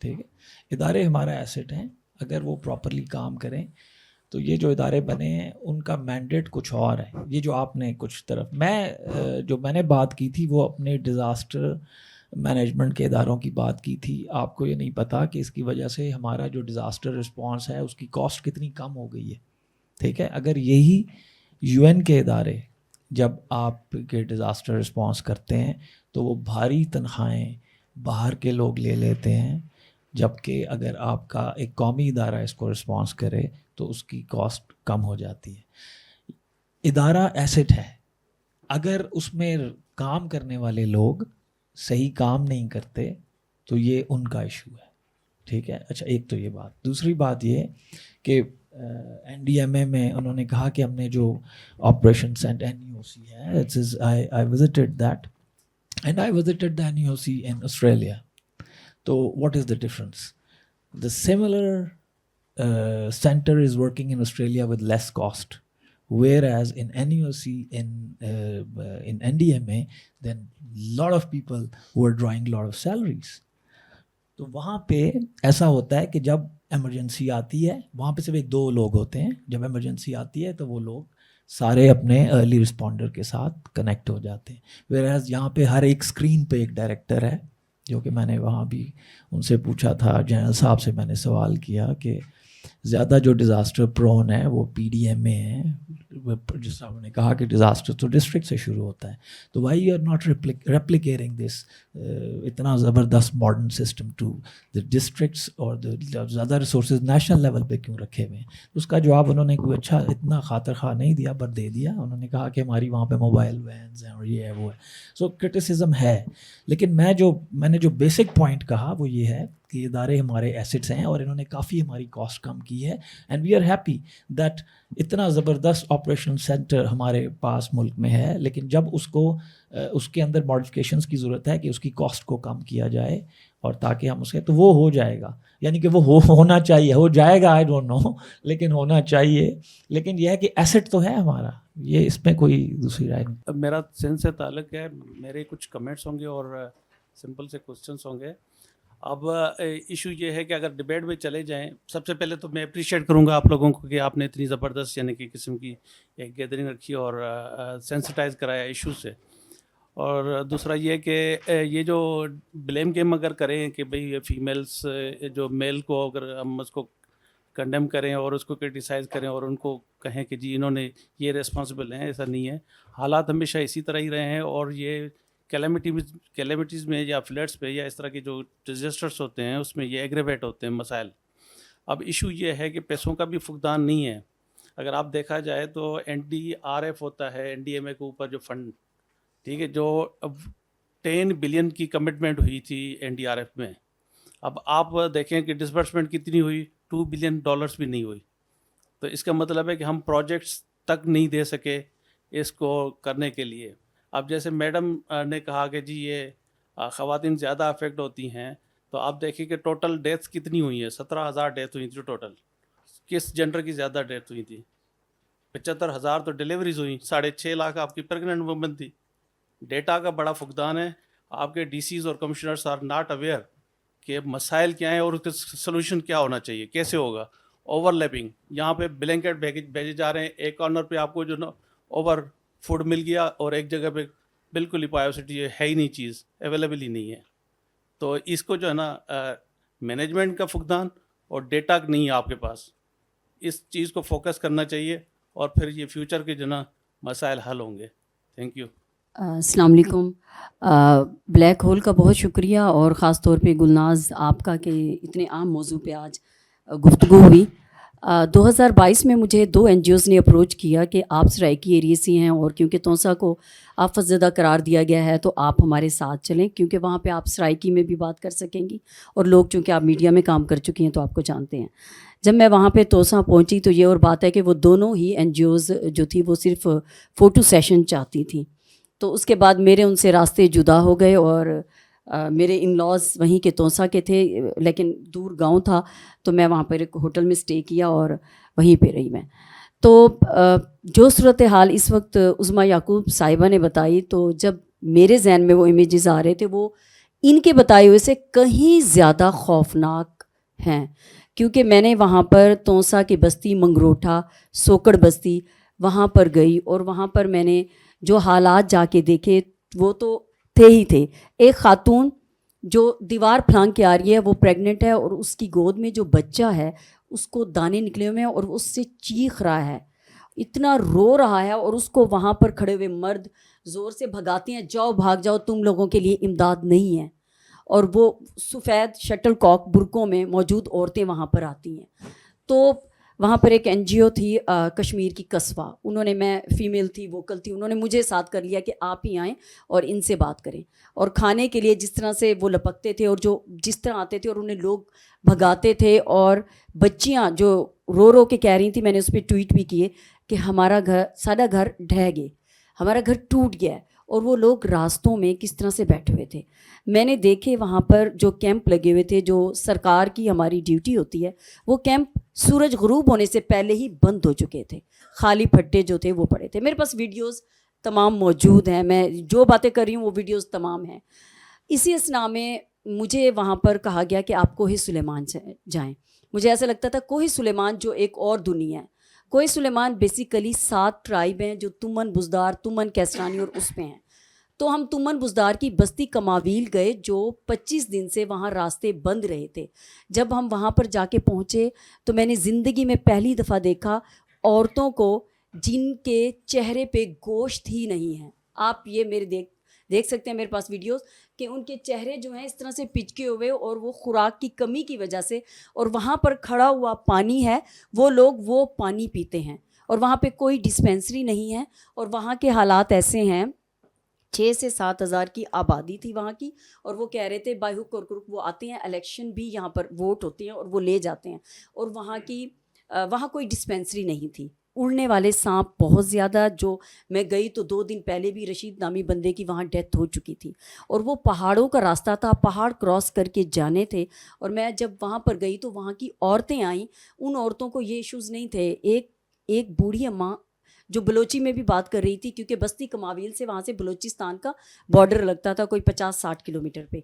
ٹھیک ہے, ادارے ہمارا ایسٹ ہیں, اگر وہ پراپرلی کام کریں. تو یہ جو ادارے بنے ہیں ان کا مینڈیٹ کچھ اور ہے. یہ جو آپ نے کچھ طرف میں نے بات کی تھی وہ اپنے ڈیزاسٹر مینجمنٹ کے اداروں کی بات کی تھی. آپ کو یہ نہیں پتہ کہ اس کی وجہ سے ہمارا جو ڈیزاسٹر رسپانس ہے اس کی کاسٹ کتنی کم ہو گئی ہے. ٹھیک ہے, اگر یہی یو این کے ادارے جب آپ کے ڈیزاسٹر رسپانس کرتے ہیں تو وہ بھاری تنخواہیں باہر کے لوگ لے لیتے ہیں, جبکہ اگر آپ کا ایک قومی ادارہ اس کو رسپانس کرے تو اس کی کاسٹ کم ہو جاتی ہے. ادارہ ایسٹ ہے, اگر اس میں کام کرنے والے لوگ صحیح کام نہیں کرتے تو یہ ان کا ایشو ہے. ٹھیک ہے, اچھا ایک تو یہ بات. دوسری بات یہ کہ این ڈی ایم اے میں انہوں نے کہا کہ ہم نے جو operation centre N E O C ہے, I visited that and I visited the N E O C in Australia. تو what is the difference? The similar center is working in Australia with less cost, whereas in NEOC, in NDMA, then lot of people who are drawing lot of salaries. تو وہاں پہ ایسا ہوتا ہے کہ جب ایمرجنسی آتی ہے وہاں پہ صرف ایک دو لوگ ہوتے ہیں. جب ایمرجنسی آتی ہے تو وہ لوگ سارے اپنے ارلی رسپونڈر کے ساتھ کنیکٹ ہو جاتے ہیں. whereas یہاں پہ ہر ایک اسکرین پہ ایک ڈائریکٹر ہے, جو کہ میں نے وہاں بھی ان سے پوچھا تھا, جنرل صاحب سے میں نے سوال کیا کہ زیادہ جو ڈیزاسٹر پرون ہے وہ پی ڈی ایم اے ہیں, جس طرح انہوں نے کہا کہ ڈیزاسٹر تو ڈسٹرکٹ سے شروع ہوتا ہے, تو why you are not replicating this اتنا زبردست modern system to the districts, اور زیادہ ریسورسز نیشنل لیول پہ کیوں رکھے ہوئے ہیں؟ اس کا جواب انہوں نے کوئی اچھا اتنا خاطر خواہ نہیں دیا, پر دے دیا. انہوں نے کہا کہ ہماری وہاں پہ موبائل وینز ہیں اور یہ ہے وہ ہے. سو کرٹیسزم ہے, لیکن میں نے جو بیسک پوائنٹ کہا وہ یہ ہے کہ ادارے ہمارے ایسٹس ہیں اور انہوں نے کافی ہماری کاسٹ کم کی ہے. And we are happy that اتنا زبردست آپریشن سینٹر ہمارے پاس ملک میں ہے, لیکن جب اس کے اندر ماڈیفکیشنز کی ضرورت ہے کہ اس کی کاسٹ کو کم کیا جائے, اور تاکہ ہم اسے, تو وہ ہو جائے گا. یعنی کہ وہ ہونا چاہیے, ہو جائے گا, آئی ڈونٹ نو, لیکن ہونا چاہیے. لیکن یہ ہے کہ ایسٹ تو ہے ہمارا, یہ اس میں کوئی دوسری رائے نہیں. میرا سینس سے تعلق ہے, میرے کچھ کمنٹس ہوں گے اور سمپل سے کوسچنس ہوں گے. اب ایشو یہ ہے کہ اگر ڈبیٹ میں چلے جائیں, سب سے پہلے تو میں اپریشیٹ کروں گا آپ لوگوں کو کہ آپ نے اتنی زبردست یعنی کہ قسم کی ایک گیدرنگ رکھی اور سینسٹائز کرایا ایشو سے. اور دوسرا یہ کہ یہ جو بلیم گیم اگر کریں کہ بھئی فیمیلس جو میل کو اگر ہم اس کو کنڈیم کریں اور اس کو کرٹیسائز کریں اور ان کو کہیں کہ جی انہوں نے یہ ریسپانسبل ہیں, ایسا نہیں ہے. حالات ہمیشہ اسی طرح ہی رہے ہیں, اور یہ کیلیمٹیز میں یا فلڈس پہ یا اس طرح کے جو ڈیزاسٹرس ہوتے ہیں اس میں یہ ایگریویٹ ہوتے ہیں مسائل. اب ایشو یہ ہے کہ پیسوں کا بھی فقدان نہیں ہے. اگر آپ دیکھا جائے تو این ڈی آر ایف ہوتا ہے, این ڈی ایم اے کے اوپر جو فنڈ, ٹھیک ہے, جو 10 بلین کی کمٹمنٹ ہوئی تھی این ڈی آر ایف میں. اب آپ دیکھیں کہ ڈسبرسمنٹ کتنی ہوئی, $2 بلین بھی نہیں ہوئی. تو اس کا مطلب ہے کہ ہم پروجیکٹس تک نہیں دے سکے اس کو کرنے کے لیے. اب جیسے میڈم نے کہا کہ جی یہ خواتین زیادہ افیکٹ ہوتی ہیں, تو آپ دیکھیں کہ ٹوٹل ڈیتھس کتنی ہوئی ہیں, 17,000 ڈیتھ ہوئی تھی ٹوٹل. کس جینڈر کی زیادہ ڈیتھ ہوئی تھی؟ 75,000 تو ڈیلیوریز ہوئیں, 6.5 لاکھ آپ کی پریگننٹ وومن تھی. ڈیٹا کا بڑا فقدان ہے. آپ کے ڈی سیز اور کمشنرس آر ناٹ اویئر کہ مسائل کیا ہیں اور اس کا سلوشن کیا ہونا چاہیے, کیسے ہوگا. اوور لیپنگ, یہاں پہ بلینکٹ بھیجے جا رہے ہیں, ایک کارنر پہ آپ کو جو نا اوور فوڈ مل گیا اور ایک جگہ پہ بالکل ہی بایوسٹی ہے ہی نہیں, چیز اویلیبل ہی نہیں ہے. تو اس کو جو ہے نا مینجمنٹ کا فقدان اور ڈیٹا نہیں ہے آپ کے پاس, اس چیز کو فوکس کرنا چاہیے اور پھر یہ فیوچر کے جو نا مسائل حل ہوں گے. Thank you. السلام علیکم. بلیک ہول کا بہت شکریہ, اور خاص طور پہ گلناز آپ کا کہ اتنے عام موضوع پہ آج گفتگو ہوئی. 2022 میں مجھے 2 NGOs نے اپروچ کیا کہ آپ سرائکی ایریے سے ہیں, اور کیونکہ توسا کو آفت زدہ قرار دیا گیا ہے تو آپ ہمارے ساتھ چلیں, کیونکہ وہاں پہ آپ سرائکی میں بھی بات کر سکیں گی, اور لوگ چونکہ آپ میڈیا میں کام کر چکی ہیں تو آپ کو جانتے ہیں. جب میں وہاں پہ توسا پہنچی تو یہ اور بات ہے کہ وہ دونوں ہی NGOs جو تھی وہ صرف فوٹو سیشن چاہتی تھیں. تو اس کے بعد میرے ان سے راستے جدا ہو گئے, اور میرے ان لاز وہیں کے توسا کے تھے, لیکن دور گاؤں تھا, تو میں وہاں پر ایک ہوٹل میں اسٹے کیا اور وہیں پہ رہی میں. تو جو صورتحال اس وقت عظمیٰ یعقوب صاحبہ نے بتائی, تو جب میرے ذہن میں وہ امیجز آ رہے تھے وہ ان کے بتائے ہوئے سے کہیں زیادہ خوفناک ہیں, کیونکہ میں نے وہاں پر تونسا کی بستی منگروٹھا سوکڑ بستی وہاں پر گئی اور وہاں پر میں نے جو حالات جا کے دیکھے وہ تو تھے ہی تھے. ایک خاتون جو دیوار پھلانگ کے آ رہی ہے وہ پریگننٹ ہے اور اس کی گود میں جو بچہ ہے اس کو دانے نکلے ہوئے ہیں اور اس سے چیخ رہا ہے, اتنا رو رہا ہے, اور اس کو وہاں پر کھڑے ہوئے مرد زور سے بھگاتے ہیں, جاؤ بھاگ جاؤ, تم لوگوں کے لیے امداد نہیں ہے. اور وہ سفید شٹل کاک برقعوں میں موجود عورتیں وہاں پر آتی ہیں. تو وہاں پر ایک این جی او تھی کشمیر کی قصبہ, انہوں نے, میں فیمیل تھی ووکل تھی, انہوں نے مجھے ساتھ کر لیا کہ آپ ہی آئیں اور ان سے بات کریں. اور کھانے کے لیے جس طرح سے وہ لپکتے تھے اور جو جس طرح آتے تھے اور انہیں لوگ بھگاتے تھے, اور بچیاں جو رو رو کے کہہ رہی تھیں, میں نے اس پہ ٹویٹ بھی کیے کہ ہمارا گھر, سارا گھر ڈھہ گئے, ہمارا گھر ٹوٹ گیا ہے, اور وہ لوگ راستوں میں کس طرح سے بیٹھے ہوئے تھے. میں نے دیکھے وہاں پر جو کیمپ لگے ہوئے تھے, جو سرکار کی ہماری ڈیوٹی ہوتی ہے, وہ کیمپ سورج غروب ہونے سے پہلے ہی بند ہو چکے تھے, خالی پھٹے جو تھے وہ پڑے تھے. میرے پاس ویڈیوز تمام موجود ہیں, میں جو باتیں کر رہی ہوں وہ ویڈیوز تمام ہیں. اسی اسنا میں مجھے وہاں پر کہا گیا کہ آپ کوہ سلیمان سے جائیں. مجھے ایسا لگتا تھا کوہ سلیمان جو ایک اور دنیا ہے. کوہ سلیمان بیسیکلی 7 ٹرائب ہیں جو تمن بزدار, تمن کیسرانی اور اس پہ ہیں. تو ہم تمن بزدار کی بستی کماویل گئے جو 25 دن سے وہاں راستے بند رہے تھے. جب ہم وہاں پر جا کے پہنچے تو میں نے زندگی میں پہلی دفعہ دیکھا عورتوں کو جن کے چہرے پہ گوشت ہی نہیں ہے. آپ یہ میرے دیکھ سکتے ہیں میرے پاس ویڈیوز کہ ان کے چہرے جو ہیں اس طرح سے پچکے ہوئے, اور وہ خوراک کی کمی کی وجہ سے, اور وہاں پر کھڑا ہوا پانی ہے, وہ لوگ وہ پانی پیتے ہیں, اور وہاں پہ کوئی ڈسپینسری نہیں ہے. اور وہاں کے حالات ایسے ہیں, 6 سے 7 ہزار کی آبادی تھی وہاں کی, اور وہ کہہ رہے تھے بائی ہک اور کروک وہ آتے ہیں, الیکشن بھی یہاں پر ووٹ ہوتے ہیں اور وہ لے جاتے ہیں. اور وہاں کوئی ڈسپینسری نہیں تھی. اڑنے والے سانپ بہت زیادہ, جو میں گئی تو 2 دن پہلے بھی رشید نامی بندے کی وہاں ڈیتھ ہو چکی تھی. اور وہ پہاڑوں کا راستہ تھا, پہاڑ کراس کر کے جانے تھے. اور میں جب وہاں پر گئی تو وہاں کی عورتیں آئیں, ان عورتوں کو یہ ایشوز نہیں تھے. ایک بوڑھی اماں جو بلوچی میں بھی بات کر رہی تھی, کیونکہ بستی کماویل سے وہاں سے بلوچستان کا بارڈر لگتا تھا کوئی 50-60 کلومیٹر پہ.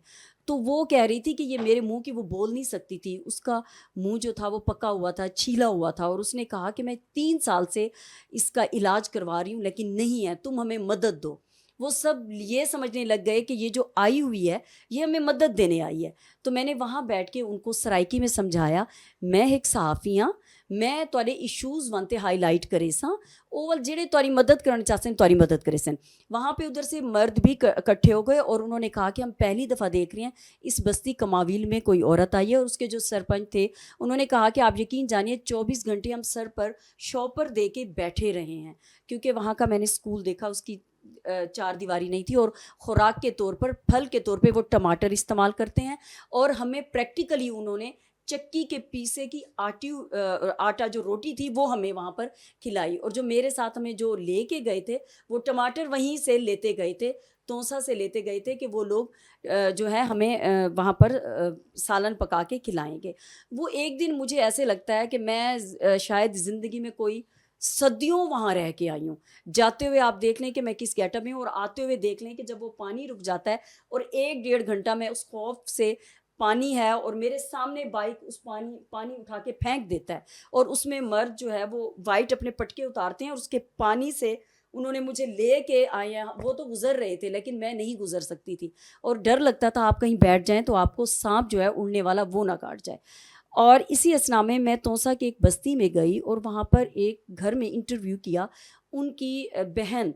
تو وہ کہہ رہی تھی کہ یہ میرے منہ کی, وہ بول نہیں سکتی تھی, اس کا منہ جو تھا وہ پکا ہوا تھا, چھیلا ہوا تھا. اور اس نے کہا کہ میں 3 سال سے اس کا علاج کروا رہی ہوں لیکن نہیں ہے, تم ہمیں مدد دو. وہ سب یہ سمجھنے لگ گئے کہ یہ جو آئی ہوئی ہے یہ ہمیں مدد دینے آئی ہے. تو میں نے وہاں بیٹھ کے ان کو سرائکی میں سمجھایا, میں ایک صحافی ہاں, میں تھوڑے ایشوز وانتے ہائی لائٹ کرے ساں, اوول جڑے تھوڑی مدد کرنا چاہتے ہیں تھوڑی مدد کرے سن. وہاں پہ ادھر سے مرد بھی اکٹھے ہو گئے, اور انہوں نے کہا کہ ہم پہلی دفعہ دیکھ رہے ہیں اس بستی کماویل میں کوئی عورت آئی ہے. اور اس کے جو سرپنچ تھے انہوں نے کہا کہ آپ یقین جانیے 24 گھنٹے ہم سر پر شاپر دے کے بیٹھے رہے ہیں, کیونکہ وہاں کا میں نے اسکول دیکھا, اس کی 4 دیواری نہیں تھی, اور خوراک کے طور پر, پھل کے طور پہ وہ ٹماٹر استعمال کرتے ہیں. اور ہمیں پریکٹیکلی انہوں نے چکی کے پیسے کی آٹا جو روٹی تھی وہ ہمیں وہاں پر کھلائی. اور جو میرے ساتھ ہمیں جو لے کے گئے تھے وہ ٹماٹر وہیں سے لیتے گئے تھے, تونسا سے لیتے گئے تھے کہ وہ لوگ جو ہے ہمیں وہاں پر سالن پکا کے کھلائیں گے. وہ ایک دن مجھے ایسے لگتا ہے کہ میں شاید زندگی میں کوئی صدیوں وہاں رہ کے آئی ہوں. جاتے ہوئے آپ دیکھ لیں کہ میں کس گیٹ اپ میں ہوں, اور آتے ہوئے دیکھ لیں کہ جب وہ پانی رک جاتا ہے اور 1-1.5 گھنٹہ میں اس خوف سے, پانی ہے اور میرے سامنے بائک اس پانی اٹھا کے پھینک دیتا ہے, اور اس میں مرد جو ہے وہ وائٹ اپنے پٹکے اتارتے ہیں, اور اس کے پانی سے انہوں نے مجھے لے کے آئے ہیں. وہ تو گزر رہے تھے لیکن میں نہیں گزر سکتی تھی, اور ڈر لگتا تھا آپ کہیں بیٹھ جائیں تو آپ کو سانپ جو ہے اڑنے والا وہ نہ کاٹ جائے. اور اسی اسنا میں تونسا کی ایک بستی میں گئی, اور وہاں پر ایک گھر میں انٹرویو کیا. ان کی بہن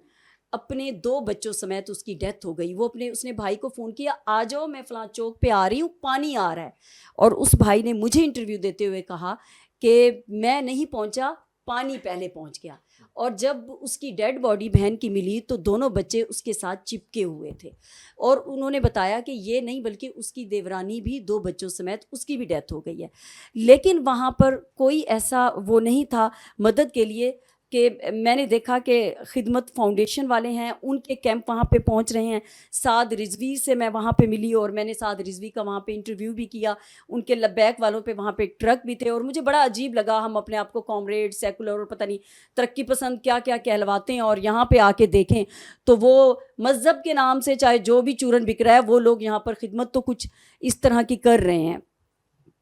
اپنے 2 بچوں سمیت اس کی ڈیتھ ہو گئی. وہ اس نے بھائی کو فون کیا, آ جاؤ میں فلاں چوک پہ آ رہی ہوں, پانی آ رہا ہے. اور اس بھائی نے مجھے انٹرویو دیتے ہوئے کہا کہ میں نہیں پہنچا, پانی پہلے پہنچ گیا. اور جب اس کی ڈیڈ باڈی بہن کی ملی تو دونوں بچے اس کے ساتھ چپکے ہوئے تھے. اور انہوں نے بتایا کہ یہ نہیں بلکہ اس کی دیورانی بھی 2 بچوں سمیت اس کی بھی ڈیتھ ہو گئی ہے. لیکن وہاں پر کوئی ایسا وہ نہیں تھا مدد کے لیے. کہ میں نے دیکھا کہ خدمت فاؤنڈیشن والے ہیں, ان کے کیمپ وہاں پہ پہنچ رہے ہیں. سعد رضوی سے میں وہاں پہ ملی, اور میں نے سعد رضوی کا وہاں پہ انٹرویو بھی کیا. ان کے لبیک والوں پہ وہاں پہ ٹرک بھی تھے, اور مجھے بڑا عجیب لگا. ہم اپنے آپ کو کامریڈ, سیکولر اور پتہ نہیں ترقی پسند کیا کیا کہلواتے ہیں, اور یہاں پہ آ کے دیکھیں تو وہ مذہب کے نام سے چاہے جو بھی چورن بک رہا ہے, وہ لوگ یہاں پر خدمت تو کچھ اس طرح کی کر رہے ہیں.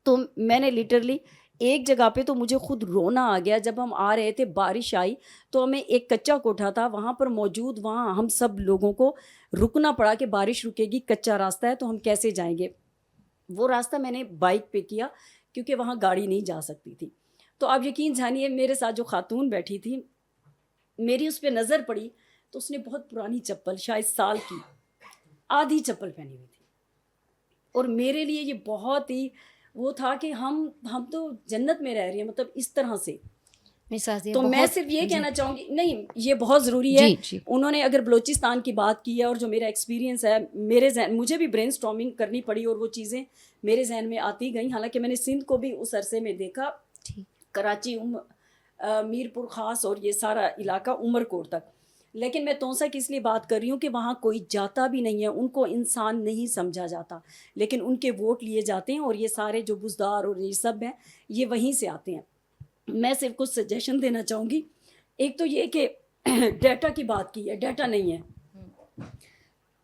تو میں نے لٹرلی ایک جگہ پہ تو مجھے خود رونا آ گیا. جب ہم آ رہے تھے بارش آئی تو ہمیں ایک کچا کوٹھا تھا وہاں پر موجود, وہاں ہم سب لوگوں کو رکنا پڑا کہ بارش رکے گی, کچا راستہ ہے تو ہم کیسے جائیں گے. وہ راستہ میں نے بائک پہ کیا کیونکہ وہاں گاڑی نہیں جا سکتی تھی. تو آپ یقین جانیے میرے ساتھ جو خاتون بیٹھی تھی, میری اس پہ نظر پڑی تو اس نے بہت پرانی چپل, شاید سال کی آدھی چپل پہنی ہوئی تھی, اور میرے لیے یہ بہت ہی وہ تھا کہ ہم تو جنت میں رہ رہی ہیں, مطلب اس طرح سے. تو میں صرف یہ کہنا چاہوں گی, نہیں یہ بہت ضروری ہے. انہوں نے اگر بلوچستان کی بات کی ہے اور جو میرا ایکسپیرینس ہے, میرے ذہن, مجھے بھی برین اسٹارمنگ کرنی پڑی اور وہ چیزیں میرے ذہن میں آتی گئیں. حالانکہ میں نے سندھ کو بھی اس عرصے میں دیکھا, کراچی, میر پور خاص اور یہ سارا علاقہ عمر کوٹ تک. لیکن میں تونسا کی اس لیے بات کر رہی ہوں کہ وہاں کوئی جاتا بھی نہیں ہے, ان کو انسان نہیں سمجھا جاتا, لیکن ان کے ووٹ لیے جاتے ہیں, اور یہ سارے جو بزدار اور یہ سب ہیں یہ وہیں سے آتے ہیں. میں صرف کچھ سجیشن دینا چاہوں گی. ایک تو یہ کہ ڈیٹا کی بات کی ہے, ڈیٹا نہیں ہے.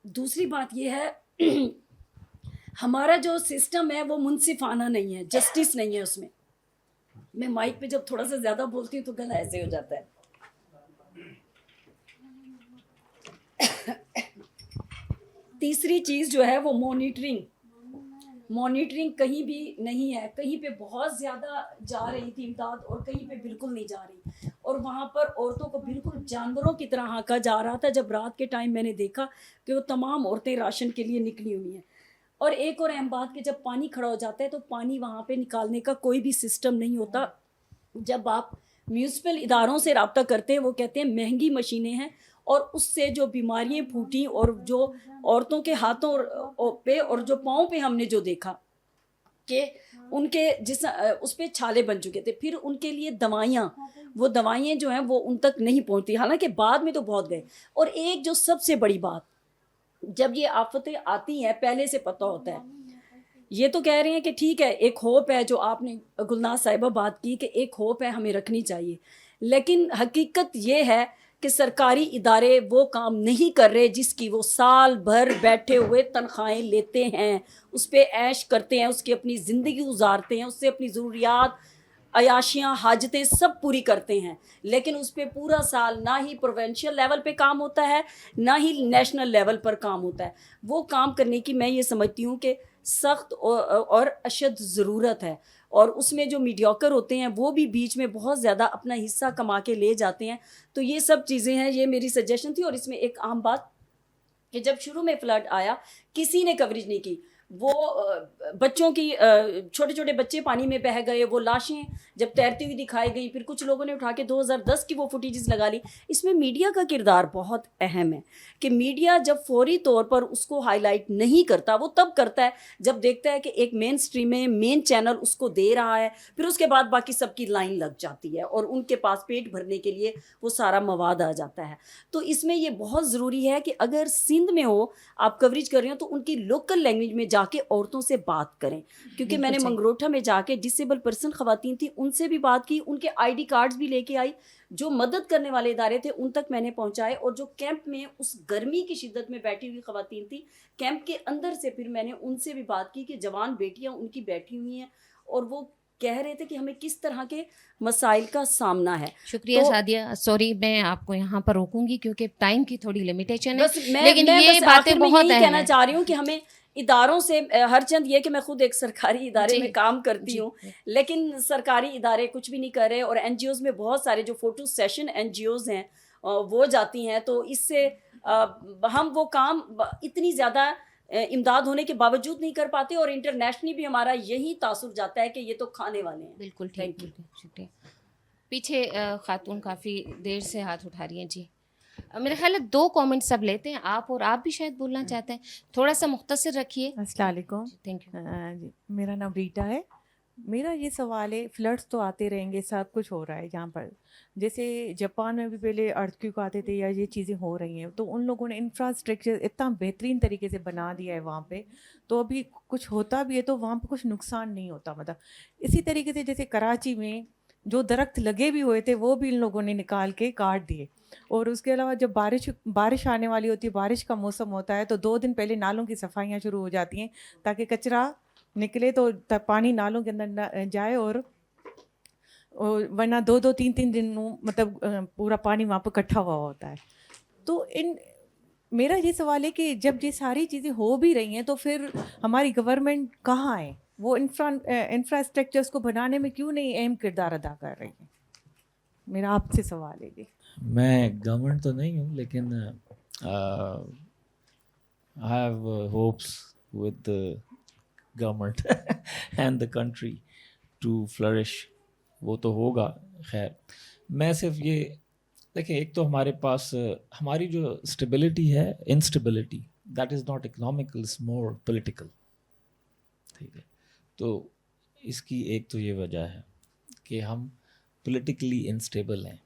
دوسری بات یہ ہے ہمارا جو سسٹم ہے وہ منصفانہ نہیں ہے, جسٹس نہیں ہے اس میں. میں مائک پہ جب تھوڑا سا زیادہ بولتی ہوں تو گلا ایسے ہو جاتا ہے. تیسری چیز جو ہے وہ مانیٹرنگ کہیں بھی نہیں ہے. کہیں پہ بہت زیادہ جا رہی تھی امداد اور کہیں پہ بالکل نہیں جا رہی, اور وہاں پر عورتوں کو بالکل جانوروں کی طرح ہانکا جا رہا تھا. جب رات کے ٹائم میں نے دیکھا کہ وہ تمام عورتیں راشن کے لیے نکلی ہوئی ہیں. اور ایک اور اہم بات کہ جب پانی کھڑا ہو جاتا ہے تو پانی وہاں پہ نکالنے کا کوئی بھی سسٹم نہیں ہوتا. جب آپ میونسپل اداروں سے رابطہ کرتے ہیں وہ کہتے ہیں مہنگی مشینیں ہیں, اور اس سے جو بیماریاں پھوٹیں اور جو عورتوں کے ہاتھوں پہ اور جو پاؤں پہ ہم نے جو دیکھا کہ ان کے اس پہ چھالے بن چکے تھے. پھر ان کے لیے وہ دوائیں جو ہیں وہ ان تک نہیں پہنچتی, حالانکہ بعد میں تو بہت گئے. اور ایک جو سب سے بڑی بات, جب یہ آفتیں آتی ہیں پہلے سے پتہ ہوتا ہے. یہ تو کہہ رہے ہیں کہ ٹھیک ہے ایک ہوپ ہے, جو آپ نے گلناز صاحبہ بات کی کہ ایک ہوپ ہے ہمیں رکھنی چاہیے, لیکن حقیقت یہ ہے کہ سرکاری ادارے وہ کام نہیں کر رہے جس کی وہ سال بھر بیٹھے ہوئے تنخواہیں لیتے ہیں, اس پہ عیش کرتے ہیں, اس کی اپنی زندگی گزارتے ہیں, اس سے اپنی ضروریات, عیاشیاں, حاجتیں سب پوری کرتے ہیں. لیکن اس پہ پورا سال نہ ہی پروونشل لیول پہ کام ہوتا ہے نہ ہی نیشنل لیول پر کام ہوتا ہے. وہ کام کرنے کی میں یہ سمجھتی ہوں کہ سخت اور اشد ضرورت ہے. اور اس میں جو میڈیوکر ہوتے ہیں وہ بھی بیچ میں بہت زیادہ اپنا حصہ کما کے لے جاتے ہیں. تو یہ سب چیزیں ہیں, یہ میری سجیشن تھی. اور اس میں ایک عام بات کہ جب شروع میں فلڈ آیا کسی نے کوریج نہیں کی. وہ بچوں کی چھوٹے چھوٹے بچے پانی میں بہہ گئے, وہ لاشیں جب تیرتی ہوئی دکھائی گئی, پھر کچھ لوگوں نے اٹھا کے 2010 کی وہ فوٹیجز لگا لی. اس میں میڈیا کا کردار بہت اہم ہے کہ میڈیا جب فوری طور پر اس کو ہائی لائٹ نہیں کرتا, وہ تب کرتا ہے جب دیکھتا ہے کہ ایک مین سٹریم میں مین چینل اس کو دے رہا ہے, پھر اس کے بعد باقی سب کی لائن لگ جاتی ہے اور ان کے پاس پیٹ بھرنے کے لیے وہ سارا مواد آ جاتا ہے. تو اس میں یہ بہت ضروری ہے کہ اگر سندھ میں ہو آپ کوریج کر رہے ہو تو ان کی لوکل لینگویج میں جا کے عورتوں سے بات کریں. کیونکہ میں نے منگروٹھا میں جا کے ڈسیبل پرسن خواتین تھی ان سے بھی بات کی, ان کے آئی ڈی کارڈز بھی لے کے آئی, جو مدد کرنے والے ادارے تھے ان تک میں نے پہنچائے. اور جو کیمپ میں اس گرمی کی شدت میں بیٹھی ہوئی خواتین تھی کیمپ کے اندر سے, پھر میں نے ان سے بھی بات کی کہ جوان بیٹیاں ان کی بیٹھی ہوئی ہیں اور وہ کہہ رہے تھے کہ ہمیں کس طرح کے مسائل کا سامنا ہے. شکریہ سعدیہ, سوری میں آپ کو یہاں پر روکوں گی کیونکہ ٹائم کی تھوڑی لمیٹیشن ہے, لیکن یہ باتیں بہت اہم کہنا چاہ رہی ہوں کہ ہمیں اداروں سے ہر چند, یہ کہ میں خود ایک سرکاری ادارے میں کام کرتی ہوں, لیکن سرکاری ادارے کچھ بھی نہیں کر رہے. اور این جی اوز میں بہت سارے جو photo session N G Os ہیں وہ جاتی ہیں, تو اس سے ہم وہ کام اتنی زیادہ امداد ہونے کے باوجود نہیں کر پاتے, اور انٹرنیشنلی بھی ہمارا یہی تاثر جاتا ہے کہ یہ تو کھانے والے ہیں. بالکل ٹھیک, شکریہ. پیچھے خاتون کافی دیر سے ہاتھ اٹھا رہی ہیں. جی میرے خیال ہے 2 کامنٹ سب لیتے ہیں, آپ بھی شاید بولنا چاہتے ہیں, تھوڑا سا مختصر رکھیے. السلام علیکم. Thank you. جی میرا نام ریٹا ہے. میرا یہ سوال ہے, فلڈس تو آتے رہیں گے, سب کچھ ہو رہا ہے یہاں پر, جیسے جاپان میں بھی پہلے ارتھکویک آتے تھے یا یہ چیزیں ہو رہی ہیں, تو ان لوگوں نے انفراسٹرکچر اتنا بہترین طریقے سے بنا دیا ہے وہاں پہ, تو ابھی کچھ ہوتا بھی ہے تو وہاں پہ کچھ نقصان نہیں ہوتا. مطلب اسی طریقے سے جیسے کراچی میں جو درخت لگے بھی ہوئے تھے وہ بھی ان لوگوں نے نکال کے کاٹ دیے. اور اس کے علاوہ جب بارش آنے والی ہوتی ہے, بارش کا موسم ہوتا ہے, تو 2 دن پہلے نالوں کی صفائیاں شروع ہو جاتی ہیں تاکہ کچرا نکلے تو پانی نالوں کے اندر نہ جائے اور ورنہ 2-2 3 دن مطلب پورا پانی وہاں پہ اکٹھا ہوا ہوتا ہے. تو میرا یہ سوال ہے کہ جب یہ ساری چیزیں ہو بھی رہی ہیں تو پھر ہماری گورنمنٹ کہاں ہے؟ وہ انفراسٹرکچرس کو بنانے میں کیوں نہیں اہم کردار ادا کر رہی ہیں؟ میرا آپ سے سوال ہے جی. میں گورنمنٹ تو نہیں ہوں لیکن I have hopes with the government and the country to flourish. وہ تو ہوگا. خیر میں صرف یہ دیکھیں، ایک تو ہمارے پاس ہماری جو اسٹیبلٹی ہے، instability that is not economical, is more political. ٹھیک ہے، تو اس کی ایک تو یہ وجہ ہے کہ ہم پولیٹیکلی انسٹیبل ہیں.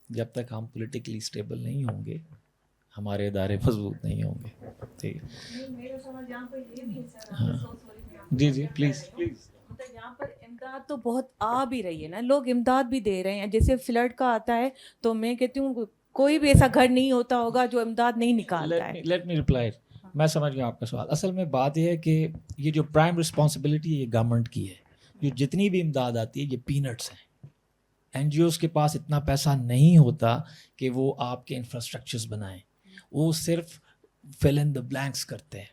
جب تک ہم پولیٹیکلی اسٹیبل نہیں ہوں گے ہمارے ادارے مضبوط نہیں ہوں گے. ٹھیک ہے، میرا سوال یہاں پر یہ بھی ہے. ہاں جی جی پلیز. مطلب یہاں پر امداد تو بہت آ بھی رہی ہے نا، لوگ امداد بھی دے رہے ہیں. جیسے فلڈ کا آتا ہے تو میں کہتی ہوں کوئی بھی ایسا گھر نہیں ہوتا ہوگا جو امداد نہیں نکالتا ہے. Let me reply. میں سمجھ گیا آپ کا سوال. اصل میں بات یہ ہے کہ یہ جو پرائم رسپانسبلٹی یہ گورنمنٹ کی ہے. جو جتنی بھی امداد آتی ہے یہ پینٹس ہیں. این جی اوز کے پاس اتنا پیسہ نہیں ہوتا کہ وہ آپ کے انفراسٹرکچرز بنائیں. وہ صرف فل ان دا بلینکس کرتے ہیں.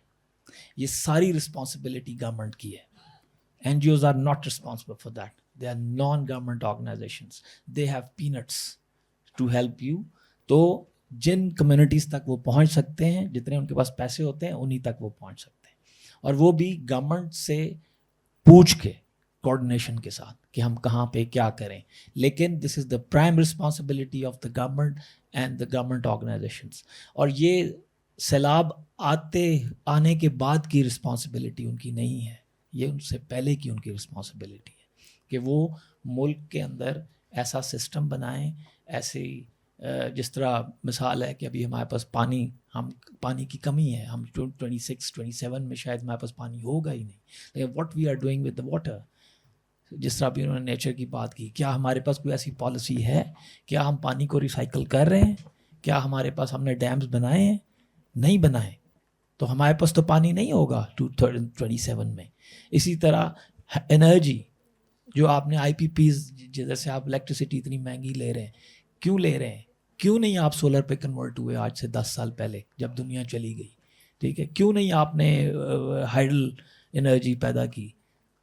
یہ ساری رسپانسبلٹی گورنمنٹ کی ہے. N G Os are not responsible for that. They are non government organisations. They have pants to help you. تو جن کمیونٹیز تک وہ پہنچ سکتے ہیں، جتنے ان کے پاس پیسے ہوتے ہیں انہی تک وہ پہنچ سکتے ہیں. اور وہ بھی گورنمنٹ سے پوچھ کے کوآرڈینیشن کے ساتھ کہ ہم کہاں پہ کیا کریں. لیکن this is the prime responsibility of the government and the government organisations. اور یہ سیلاب آنے کے بعد کی رسپانسبلٹی ان کی نہیں ہے، یہ ان سے پہلے کی ان کی رسپانسبلٹی ہے کہ وہ ملک کے اندر ایسا سسٹم بنائیں. ایسی جس طرح مثال ہے کہ ابھی ہمارے پاس پانی کی کمی ہے. ہم 26-27 میں شاید ہمارے پاس پانی ہوگا ہی نہیں. لیکن what we are doing with the water, جس طرح ابھی انہوں نے نیچر کی بات کی، کیا ہمارے پاس کوئی ایسی پالیسی ہے؟ کیا ہم پانی کو ریسائیکل کر رہے ہیں؟ کیا ہمارے پاس ہم نے ڈیمز بنائے ہیں؟ نہیں بنائے تو ہمارے پاس تو پانی نہیں ہوگا 2027 میں. اسی طرح انرجی، جو آپ نے آئی پی پیز جیسے آپ الیکٹریسٹی اتنی مہنگی لے رہے ہیں، کیوں لے رہے ہیں؟ کیوں نہیں آپ سولر پہ کنورٹ ہوئے آج سے 10 سال پہلے جب دنیا چلی گئی؟ ٹھیک ہے، کیوں نہیں آپ نے ہائیڈل انرجی پیدا کی؟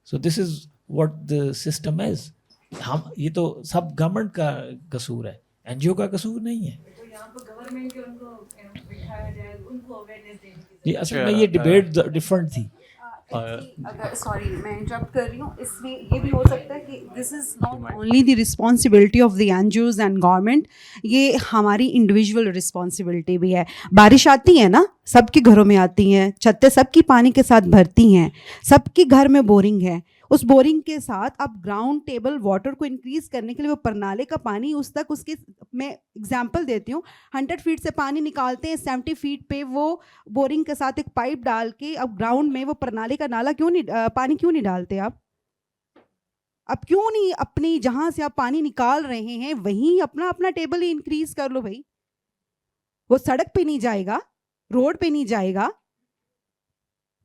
So this is what the system is. ہم یہ تو سب گورنمنٹ کا قصور ہے، این جی او کا قصور نہیں ہے. جی اصل میں یہ ڈبیٹ ڈفرینٹ تھی. اگر سوری میں انٹرپٹ کر رہی ہوں، اس میں یہ بھی ہو سکتا ہے کہ this is not only the responsibility of the N G Os and government, یہ ہماری انڈیویژول رسپانسبلٹی بھی ہے. بارش آتی ہے نا، سب کے گھروں میں آتی ہیں، چھتیں سب کی پانی کے ساتھ بھرتی ہیں، سب کے گھر میں بورنگ ہے. اس بورنگ کے ساتھ اب گراؤنڈ ٹیبل واٹر کو انکریز کرنے کے لیے وہ پرنالے کا پانی اس تک، اس کے میں اگزامپل دیتی ہوں، 100 فیٹ سے پانی نکالتے ہیں، 70 فیٹ پہ وہ بورنگ کے ساتھ ایک پائپ ڈال کے اب گراؤنڈ میں وہ پرنالے کا نالا پانی کیوں نہیں ڈالتے آپ؟ اب کیوں نہیں اپنی جہاں سے آپ پانی نکال رہے ہیں وہیں اپنا ٹیبل ہی انکریز کر لو بھائی. وہ سڑک پہ نہیں جائے گا، روڈ پہ نہیں جائے گا.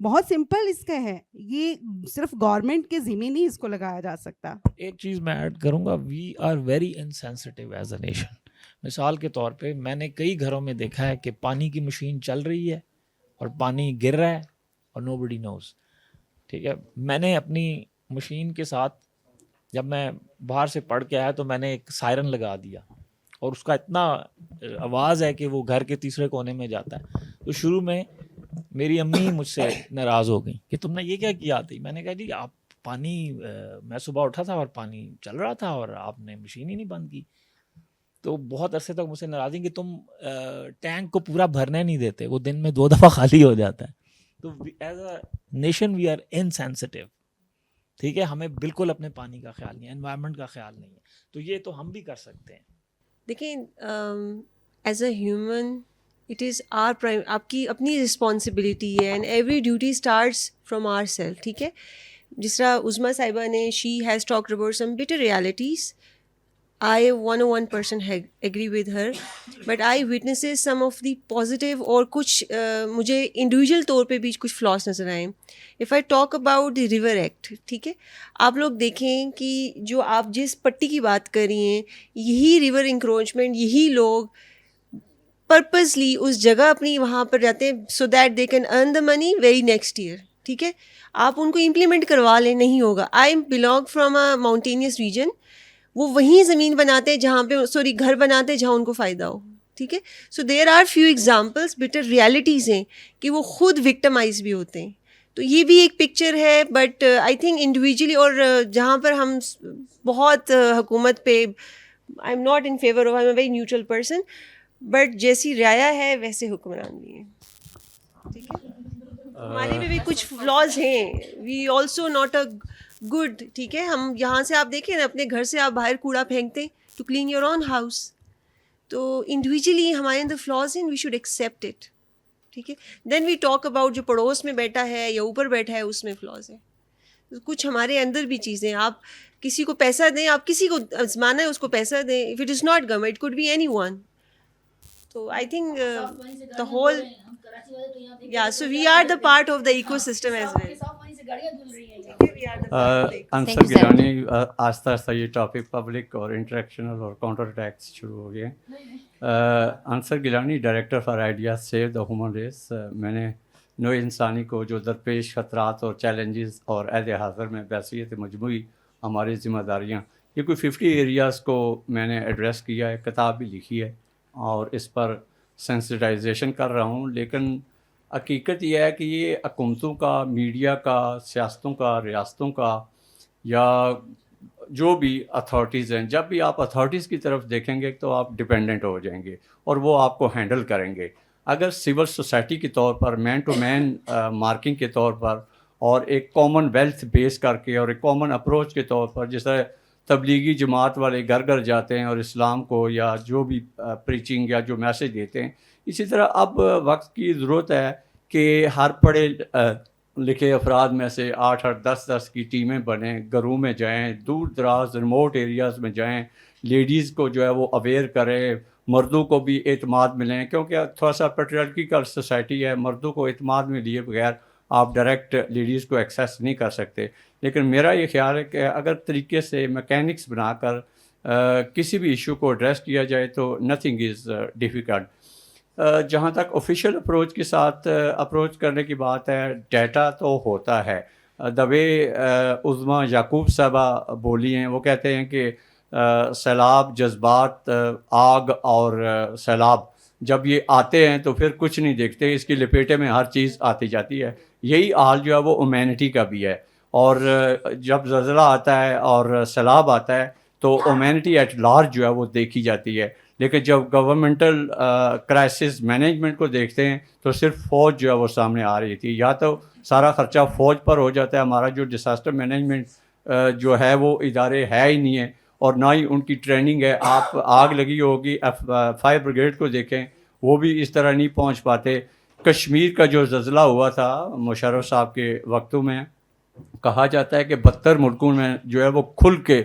بہت سمپل اس کا ہے، یہ صرف گورنمنٹ کے ذمہ نہیں اس کو لگایا جا سکتا. ایک چیز میں ایڈ کروں گا، we are very insensitive as a nation. مثال کے طور پہ میں نے کئی گھروں میں دیکھا ہے کہ پانی کی مشین چل رہی ہے اور پانی گر رہا ہے اور نو بڈی نوز. ٹھیک ہے، میں نے اپنی مشین کے ساتھ جب میں باہر سے پڑھ کے آیا تو میں نے ایک سائرن لگا دیا اور اس کا اتنا آواز ہے کہ وہ گھر کے تیسرے کونے میں جاتا ہے. تو شروع میں میری امی مجھ سے ناراض ہو گئی کہ تم نے یہ کیا کیا تھی. میں نے کہا جی آپ پانی، میں صبح اٹھا تھا اور پانی چل رہا تھا اور آپ نے مشین ہی نہیں بند کی. تو بہت عرصے تک مجھ سے ناراضی کہ تم ٹینک کو پورا بھرنے نہیں دیتے، وہ دن میں 2 دفعہ خالی ہو جاتا ہے. تو as a nation we are insensitive. ٹھیک ہے، ہمیں بالکل اپنے پانی کا خیال نہیں ہے، انوائرمنٹ کا خیال نہیں ہے. تو یہ تو ہم بھی کر سکتے ہیں. دیکھیں as a human it is our prime, آپ کی اپنی رسپانسبلٹی ہے and every duty starts from our self. ٹھیک ہے، جس طرح عظمیٰ صاحبہ نے she has talked about some better realities. I 101% agree with her, but I witnesses some of the positive اور کچھ مجھے انڈیویجول طور پہ بھی کچھ فلاس نظر آئے. If I talk about the river act, ٹھیک ہے, آپ لوگ دیکھیں کہ جو آپ جس پٹی کی بات کر رہی ہیں, یہی ریور انکروچمنٹ, یہی لوگ پرپزلی اس جگہ اپنی وہاں پر جاتے ہیں so that they can earn the money very next year. ٹھیک ہے, آپ ان کو امپلیمنٹ کروا لیں, نہیں ہوگا. I belong from a mountainous region, وہ وہیں زمین بناتے ہیں جہاں پہ گھر بناتے ہیں جہاں ان کو فائدہ ہو. ٹھیک ہے, so there are few examples but realities ہیں کہ وہ خود وکٹمائز بھی ہوتے ہیں. تو یہ بھی ایک پکچر ہے, بٹ آئی تھنک انڈیویجولی, اور جہاں پر ہم بہت حکومت پہ, I am not in favour of, I am a very neutral person, but جیسی رعایا ہے ویسے حکمران بھی ہیں. ٹھیک ہے, ہمارے میں بھی کچھ فلاز ہیں, we also not a good. ٹھیک ہے, ہم یہاں سے آپ دیکھیں نا, اپنے گھر سے آپ باہر کوڑا پھینکتے to clean your own house. تو انڈیویجولی ہمارے اندر فلاز ہیں, وی شوڈ ایکسیپٹ اٹ. ٹھیک ہے, دین وی ٹاک اباؤٹ جو پڑوس میں بیٹھا ہے یا اوپر بیٹھا ہے اس میں فلاز ہیں. کچھ ہمارے اندر بھی چیزیں, آپ کسی کو پیسہ دیں, آپ کسی کو آزمانا ہے اس کو پیسہ دیں. If it is not government, it could be anyone. تو آئی تھنک دا ہول, یا so we are the part of the ecosystem as well. Ansar Gilani, آہستہ آہستہ یہ ٹاپک پبلک اور انٹریکشنل اور کاؤنٹر اٹیکس شروع ہو گئے. Ansar Gilani, director for ideas save the human race. میں نے نوع انسانی کو جو درپیش خطرات اور چیلنجز اور عہد حاضر میں بحیثیت مجموعی ہماری ذمہ داریاں, یہ کوئی 50 ایریاز کو میں نے ایڈریس کیا ہے, کتاب بھی لکھی ہے اور اس پر سینسٹائزیشن کر رہا ہوں. لیکن حقیقت یہ ہے کہ یہ حکومتوں کا, میڈیا کا, سیاستوں کا, ریاستوں کا, یا جو بھی اتھارٹیز ہیں, جب بھی آپ اتھارٹیز کی طرف دیکھیں گے تو آپ ڈپینڈنٹ ہو جائیں گے اور وہ آپ کو ہینڈل کریں گے. اگر سول سوسائٹی کے طور پر, مین ٹو مین مارکنگ کے طور پر, اور ایک کامن ویلتھ بیس کر کے اور ایک کامن اپروچ کے طور پر, جس طرح تبلیغی جماعت والے گھر گھر جاتے ہیں اور اسلام کو یا جو بھی پریچنگ یا جو میسج دیتے ہیں, اسی طرح اب وقت کی ضرورت ہے کہ ہر پڑھے لکھے افراد میں سے 8-8 10-10 کی ٹیمیں بنیں, گھروں میں جائیں, دور دراز ریموٹ ایریاز میں جائیں, لیڈیز کو جو ہے وہ اویئر کریں, مردوں کو بھی اعتماد ملیں, کیونکہ تھوڑا سا پیٹریارکیکل سوسائٹی ہے, مردوں کو اعتماد میں لیے بغیر آپ ڈائریکٹ لیڈیز کو ایکسیس نہیں کر سکتے. لیکن میرا یہ خیال ہے کہ اگر طریقے سے میکینکس بنا کر کسی بھی ایشو کو ایڈریس کیا جائے تو نتھنگ از ڈیفیکلٹ. جہاں تک آفیشیل اپروچ کے ساتھ اپروچ کرنے کی بات ہے, ڈیٹا تو ہوتا ہے. دا وے عظمیٰ یعقوب صاحبہ بولی ہیں, وہ کہتے ہیں کہ سیلاب, جذبات, آگ اور سیلاب جب یہ آتے ہیں تو پھر کچھ نہیں دیکھتے, اس کی لپیٹے میں ہر چیز آتی جاتی ہے. یہی حال جو ہے وہ ہیومینٹی کا بھی ہے. اور جب زلزلہ آتا ہے اور سیلاب آتا ہے تو ہیومینٹی ایٹ لارج جو ہے وہ دیکھی جاتی ہے. لیکن جب گورنمنٹل کرائسس مینجمنٹ کو دیکھتے ہیں تو صرف فوج جو ہے وہ سامنے آ رہی تھی. یا تو سارا خرچہ فوج پر ہو جاتا ہے, ہمارا جو ڈیزاسٹر مینجمنٹ جو ہے وہ ادارے ہے ہی نہیں ہے, اور نہ ہی ان کی ٹریننگ ہے. آپ آگ لگی ہوگی, فائر بریگیڈ کو دیکھیں, وہ بھی اس طرح نہیں پہنچ پاتے. کشمیر کا جو زلزلہ ہوا تھا مشرف صاحب کے وقتوں میں, کہا جاتا ہے کہ 72 ملکوں میں جو ہے وہ کھل کے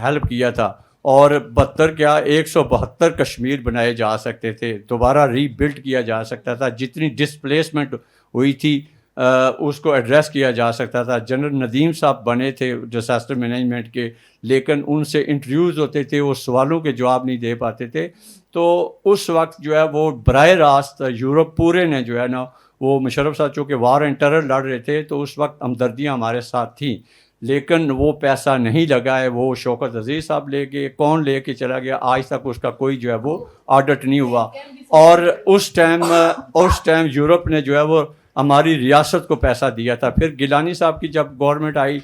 ہیلپ کیا تھا, اور 72 کیا 172 کشمیر بنائے جا سکتے تھے, دوبارہ ری بلڈ کیا جا سکتا تھا. جتنی ڈسپلیسمنٹ ہوئی تھی اس کو ایڈریس کیا جا سکتا تھا. جنرل ندیم صاحب بنے تھے ڈیزاسٹر مینجمنٹ کے, لیکن ان سے انٹرویوز ہوتے تھے, وہ سوالوں کے جواب نہیں دے پاتے تھے. تو اس وقت جو ہے وہ براہ راست یورپ پورے نے جو ہے نا, وہ مشرف صاحب چونکہ وار اینڈ ٹیرر لڑ رہے تھے تو اس وقت ہمدردیاں ہمارے ساتھ تھیں, لیکن وہ پیسہ نہیں لگا ہے. وہ شوکت عزیز صاحب لے کے, کون لے کے چلا گیا, آج تک اس کا کوئی جو ہے وہ آڈٹ نہیں ہوا. اور اس ٹائم یورپ نے جو ہے وہ ہماری ریاست کو پیسہ دیا تھا. پھر گیلانی صاحب کی جب گورنمنٹ آئی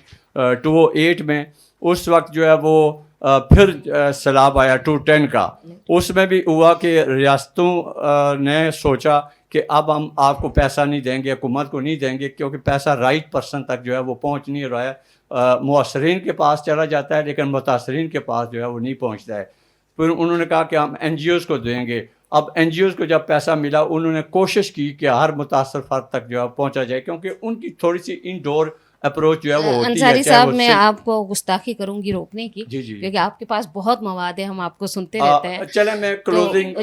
2008 میں, اس وقت جو ہے وہ پھر سیلاب آیا 2010 کا. اس میں بھی ہوا کہ ریاستوں نے سوچا کہ اب ہم آپ کو پیسہ نہیں دیں گے, حکومت کو نہیں دیں گے, کیونکہ پیسہ رائٹ پرسن تک جو ہے وہ پہنچ نہیں رہا ہے. مؤثرین کے پاس چلا جاتا ہے لیکن متاثرین کے پاس جو ہے وہ نہیں پہنچتا ہے. پھر انہوں نے کہا کہ ہم NGOs کو دیں گے. اب NGOs کو جب پیسہ ملا, انہوں نے کوشش کی کہ ہر متاثر فرد تک جو ہے پہنچا جائے, کیونکہ ان کی تھوڑی سی انڈور اپروچ جو ہے وہ ہوتی ہے. انصاری چاہے صاحب وہ میں آپ کو گستاخی کروں گی روکنے کی, جی جی کیونکہ آپ کے پاس بہت مواد ہے, ہم آپ کو سنتے رہتے ہیں. چلیں میں کلوزنگ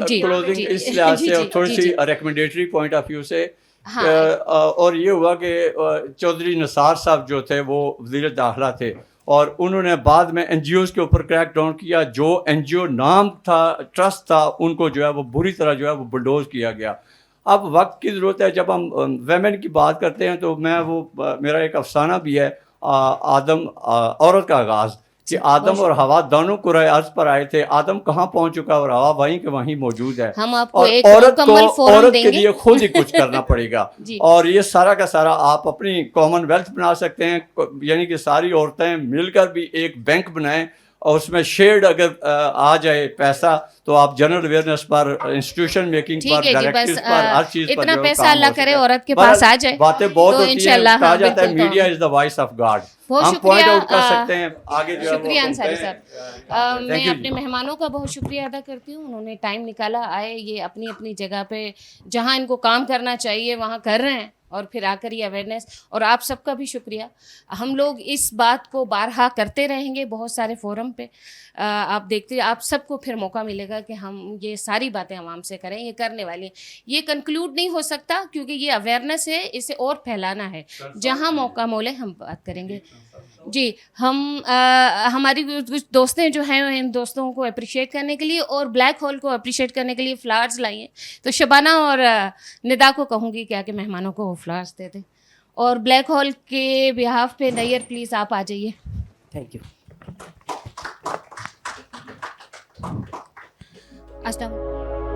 اس لحاظ سے اور تھوڑی سی ریکمنڈیٹری پوائنٹ آف ویو سے, اور یہ ہوا کہ چودھری نثار صاحب جو تھے وہ وزیر داخلہ تھے, اور انہوں نے بعد میں این جی اوز کے اوپر کریک ڈاؤن کیا. جو این جی او نام تھا, ٹرسٹ تھا, ان کو جو ہے وہ بری طرح جو ہے وہ بلڈوز کیا گیا. اب وقت کی ضرورت ہے. جب ہم ویمن کی بات کرتے ہیں تو میں وہ میرا ایک افسانہ بھی ہے, آدم عورت کا آغاز, کہ آدم اور ہوا دونوں کرۂ ارض پر آئے تھے. آدم کہاں پہنچ چکا اور ہوا وہیں کے وہیں موجود ہے. ہم آپ کو اور ایک عورت مکمل کو فورم عورت دیں کے گے. لیے خود ہی کچھ کرنا پڑے گا. اور یہ سارا کا سارا آپ اپنی کامن ویلتھ بنا سکتے ہیں, یعنی کہ ساری عورتیں مل کر بھی ایک بینک بنائیں, اور اس میں شیئرڈ اگر آ جائے پیسہ تو آپ جنرل اویئرنیس پر, انسٹیٹیوشن میکنگ پر, ڈائریکٹریز پر, ہر چیز پر اتنا جو پیسہ کام اللہ ہو کرے سکتا ہے. عورت کے پاس آ جائے باتیں بہت تو ہوتی ہیں, انشاءاللہ کہا ہاں جاتا ہے بالکل. Media is the voice of God. بہت ہم پوائنٹ آؤٹ کر شکریہ, سکتے ہیں آگے جو ہے وہ شکریہ انصاری بولتے ہیں. صاحب. میں اپنے مہمانوں کا بہت شکریہ ادا کرتی ہوں, انہوں نے ٹائم نکالا, آئے, یہ اپنی اپنی جگہ پہ جہاں ان کو کام کرنا چاہیے وہاں کر رہے ہیں, اور پھر آ کر یہ اویئرنیس. اور آپ سب کا بھی شکریہ. ہم لوگ اس بات کو بارہا کرتے رہیں گے بہت سارے فورم پہ. آپ دیکھتے, آپ سب کو پھر موقع ملے گا کہ ہم یہ ساری باتیں عوام سے کریں. یہ کرنے والی ہیں, یہ کنکلوڈ نہیں ہو سکتا کیونکہ یہ اویئرنیس ہے, اسے اور پھیلانا ہے. جہاں موقع مولے ہم بات کریں گے. جی, ہم ہماری کچھ دوستیں جو ہیں ان دوستوں کو اپریشیٹ کرنے کے لیے اور بلیک ہول کو اپریشیٹ کرنے کے لیے فلاورز لائی ہیں. تو شبانہ اور ندا کو کہوں گی کیا کہ مہمانوں کو وہ فلاورز دے دیں. اور بلیک ہول کے بہاف پہ نیئر پلیز آپ آ جائیے. Thank you. السلام